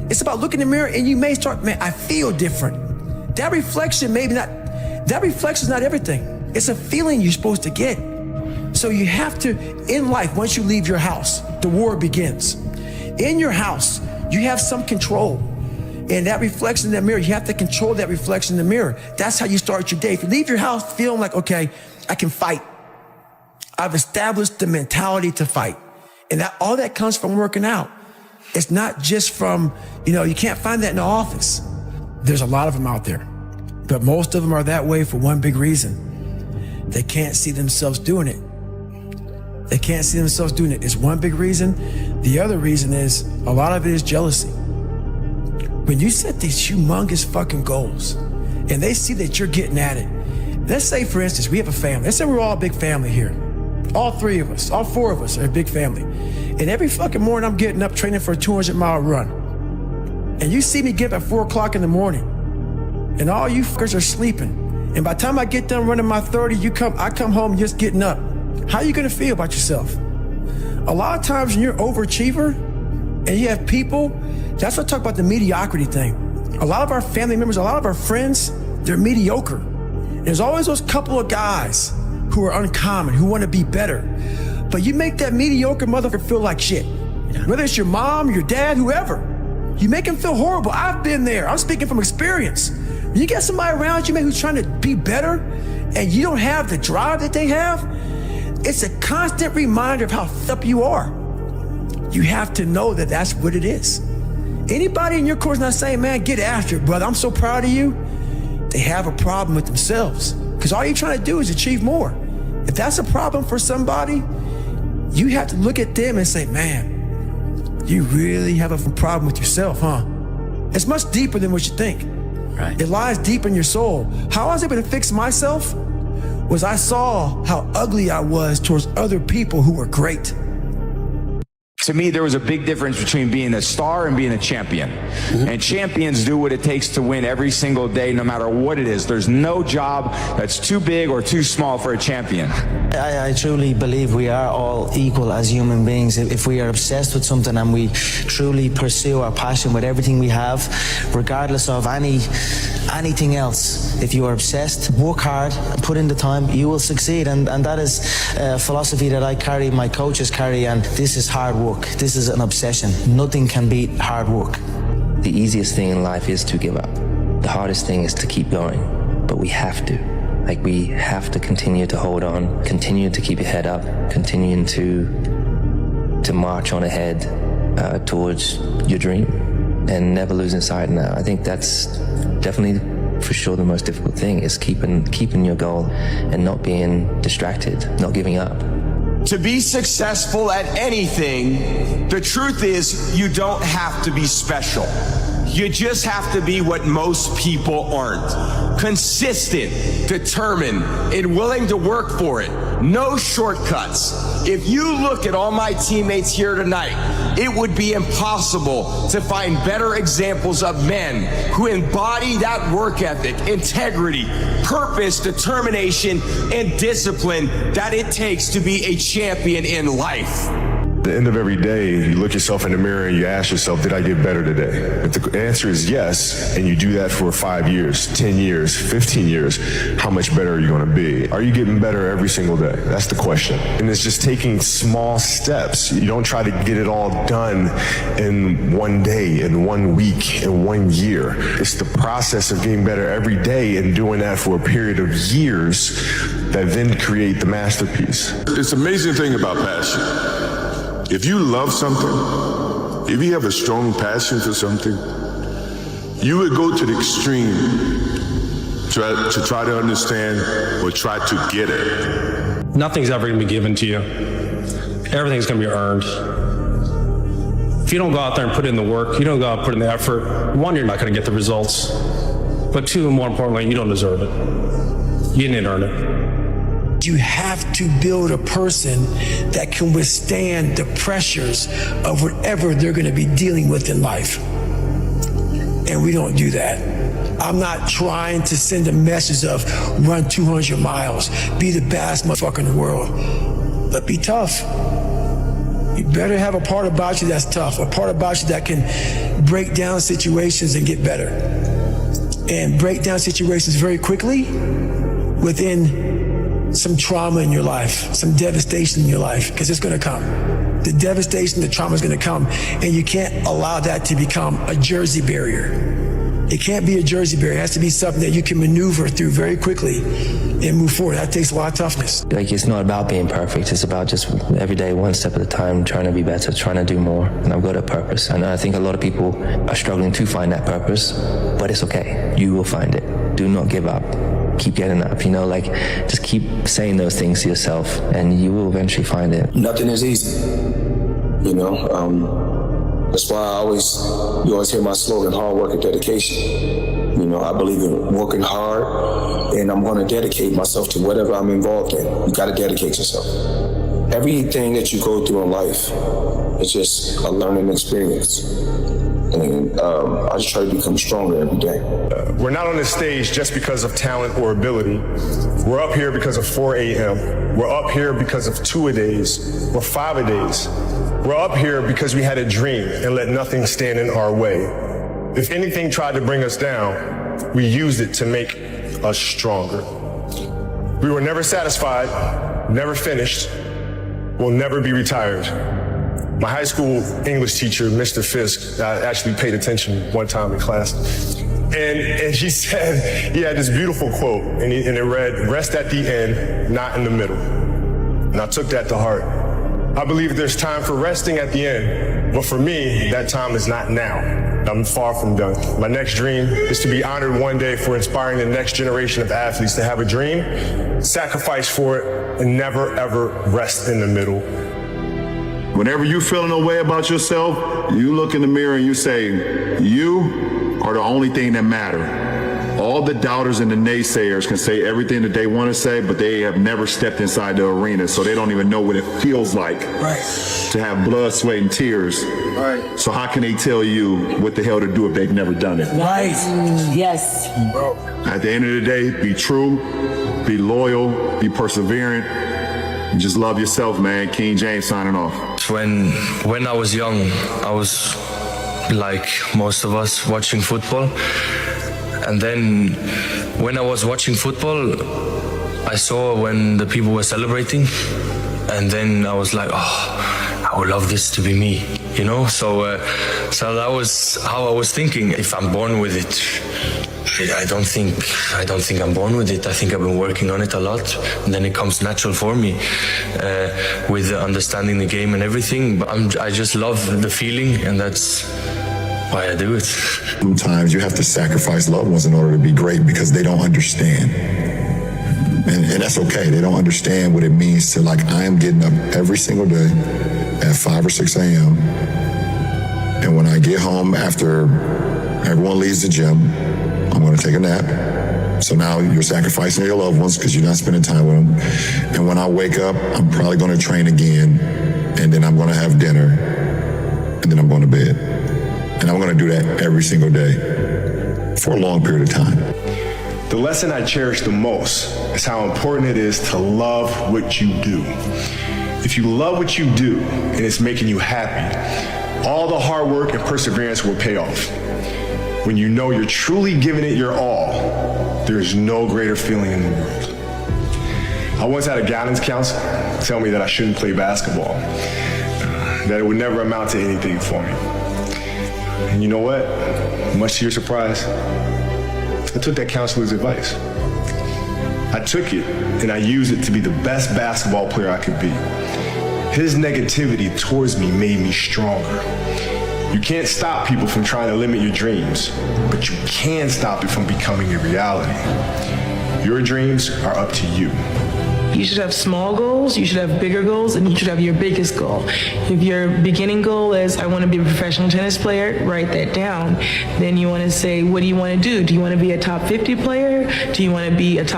It's about looking in the mirror and you may start, man, I feel different. That reflection is not everything. It's a feeling you're supposed to get. So you have to, in life, once you leave your house, the war begins. In your house, you have some control. And that reflection in the mirror, you have to control that reflection in the mirror. That's how you start your day. If you leave your house feeling like, okay, I can fight. I've established the mentality to fight. And all that comes from working out. It's not just from, you can't find that in the office. There's a lot of them out there. But most of them are that way for one big reason. They can't see themselves doing it. They can't see themselves doing it. It's one big reason. The other reason is a lot of it is jealousy. When you set these humongous fucking goals and they see that you're getting at it, let's say, for instance, we have a family. Let's say we're all a big family here. All three of us, all four of us are a big family. And every fucking morning I'm getting up training for a 200-mile run. And you see me get up at 4 o'clock in the morning and all you fuckers are sleeping. And by the time I get done running my 30, I come home just getting up. How are you gonna feel about yourself? A lot of times when you're an overachiever and you have people, that's what I talk about the mediocrity thing. A lot of our family members, a lot of our friends, they're mediocre. There's always those couple of guys who are uncommon, who want to be better. But you make that mediocre motherfucker feel like shit. Whether it's your mom, your dad, whoever. You make him feel horrible. I've been there. I'm speaking from experience. When you get somebody around you, man, who's trying to be better and you don't have the drive that they have, it's a constant reminder of how up you are. You have to know that that's what it is. Anybody in your course not saying, man, get after it, brother, I'm so proud of you, they have a problem with themselves. Because all you're trying to do is achieve more. If that's a problem for somebody, you have to look at them and say, man, you really have a problem with yourself, huh? It's much deeper than what you think. Right. It lies deep in your soul. How I was able to fix myself was I saw how ugly I was towards other people who were great. To me, there was a big difference between being a star and being a champion. Mm-hmm. And champions do what it takes to win every single day, no matter what it is. There's no job that's too big or too small for a champion. I truly believe we are all equal as human beings. If we are obsessed with something and we truly pursue our passion with everything we have, regardless of anything else, if you are obsessed, work hard, put in the time, you will succeed. And that is a philosophy that I carry, my coaches carry, and this is hard work. This is an obsession. Nothing can beat hard work. The easiest thing in life is to give up. The hardest thing is to keep going. But we have to. We have to continue to hold on, continue to keep your head up, continuing to march on ahead towards your dream and never losing sight of that. I think that's definitely for sure the most difficult thing is keeping your goal and not being distracted, not giving up. To be successful at anything, the truth is you don't have to be special. You just have to be what most people aren't. Consistent, determined, and willing to work for it. No shortcuts. If you look at all my teammates here tonight, it would be impossible to find better examples of men who embody that work ethic, integrity, purpose, determination, and discipline that it takes to be a champion in life. At the end of every day, you look yourself in the mirror and you ask yourself, did I get better today? If the answer is yes, and you do that for 5 years, 10 years, 15 years, how much better are you going to be? Are you getting better every single day? That's the question. And it's just taking small steps. You don't try to get it all done in one day, in 1 week, in 1 year. It's the process of getting better every day and doing that for a period of years that then create the masterpiece. It's an amazing thing about passion. If you love something, if you have a strong passion for something, you would go to the extreme to try to understand or try to get it. Nothing's ever going to be given to you. Everything's going to be earned. If you don't go out there and put in the work, you don't go out and put in the effort, one, you're not going to get the results. But two, and more importantly, you don't deserve it. You didn't earn it. You have to build a person that can withstand the pressures of whatever they're going to be dealing with in life. And we don't do that. I'm not trying to send a message of run 200 miles, be the best motherfucker in the world, but be tough. You better have a part about you that's tough, a part about you that can break down situations and get better. And break down situations very quickly within some trauma in your life, some devastation in your life, because it's going to come. The devastation, the trauma is going to come, and you can't allow that to become a Jersey barrier. It can't be a Jersey barrier. It has to be something that you can maneuver through very quickly and move forward. That takes a lot of toughness. Like, it's not about being perfect. It's about just every day, one step at a time, trying to be better, trying to do more. And I've got a purpose. And I think a lot of people are struggling to find that purpose, but it's okay. You will find it. Do not give up. Keep getting up, just keep saying those things to yourself and you will eventually find it. Nothing is easy, that's why you always hear my slogan, hard work and dedication. I believe in working hard and I'm going to dedicate myself to whatever I'm involved in. You got to dedicate yourself. Everything that you go through in life is just a learning experience. And I just try to become stronger every day. We're not on this stage just because of talent or ability. We're up here because of 4 a.m. We're up here because of 2-a-days or 5-a-days. We're up here because we had a dream and let nothing stand in our way. If anything tried to bring us down, we used it to make us stronger. We were never satisfied, never finished, will never be retired. My high school English teacher, Mr. Fisk, I actually paid attention one time in class, and she said, he had this beautiful quote, and it read, "Rest at the end, not in the middle." And I took that to heart. I believe there's time for resting at the end, but for me, that time is not now. I'm far from done. My next dream is to be honored one day for inspiring the next generation of athletes to have a dream, sacrifice for it, and never ever rest in the middle. Whenever you're feeling a way about yourself, you look in the mirror and you say, you are the only thing that matter. All the doubters and the naysayers can say everything that they want to say, but they have never stepped inside the arena, so they don't even know what it feels like to have blood, sweat, and tears. Right. So how can they tell you what the hell to do if they've never done it? Right. Yes. At the end of the day, be true, be loyal, be perseverant, and just love yourself, man. King James signing off. When I was young, I was like most of us watching football. And then when I was watching football, I saw when the people were celebrating. And then I was like, oh, I would love this to be me, So that was how I was thinking. If I'm born with it, I don't think I'm born with it. I think I've been working on it a lot, and then it comes natural for me with understanding the game and everything. But I just love the feeling, and that's why I do it. Sometimes you have to sacrifice loved ones in order to be great because they don't understand. And that's okay. They don't understand what it means to, I am getting up every single day at 5 or 6 a.m. And when I get home after everyone leaves the gym, I'm going to take a nap. So now you're sacrificing your loved ones because you're not spending time with them. And when I wake up, I'm probably going to train again. And then I'm going to have dinner. And then I'm going to bed. And I'm going to do that every single day for a long period of time. The lesson I cherish the most is how important it is to love what you do. If you love what you do and it's making you happy, all the hard work and perseverance will pay off. When you know you're truly giving it your all, there's no greater feeling in the world. I once had a guidance counselor tell me that I shouldn't play basketball, that it would never amount to anything for me. And you know what? Much to your surprise, I took that counselor's advice. I took it and I used it to be the best basketball player I could be. His negativity towards me made me stronger. You can't stop people from trying to limit your dreams, but you can stop it from becoming a reality. Your dreams are up to you. You should have small goals, you should have bigger goals, and you should have your biggest goal. If your beginning goal is, I want to be a professional tennis player, write that down. Then you want to say, what do you want to do? Do you want to be a top 50 player? Do you want to be a top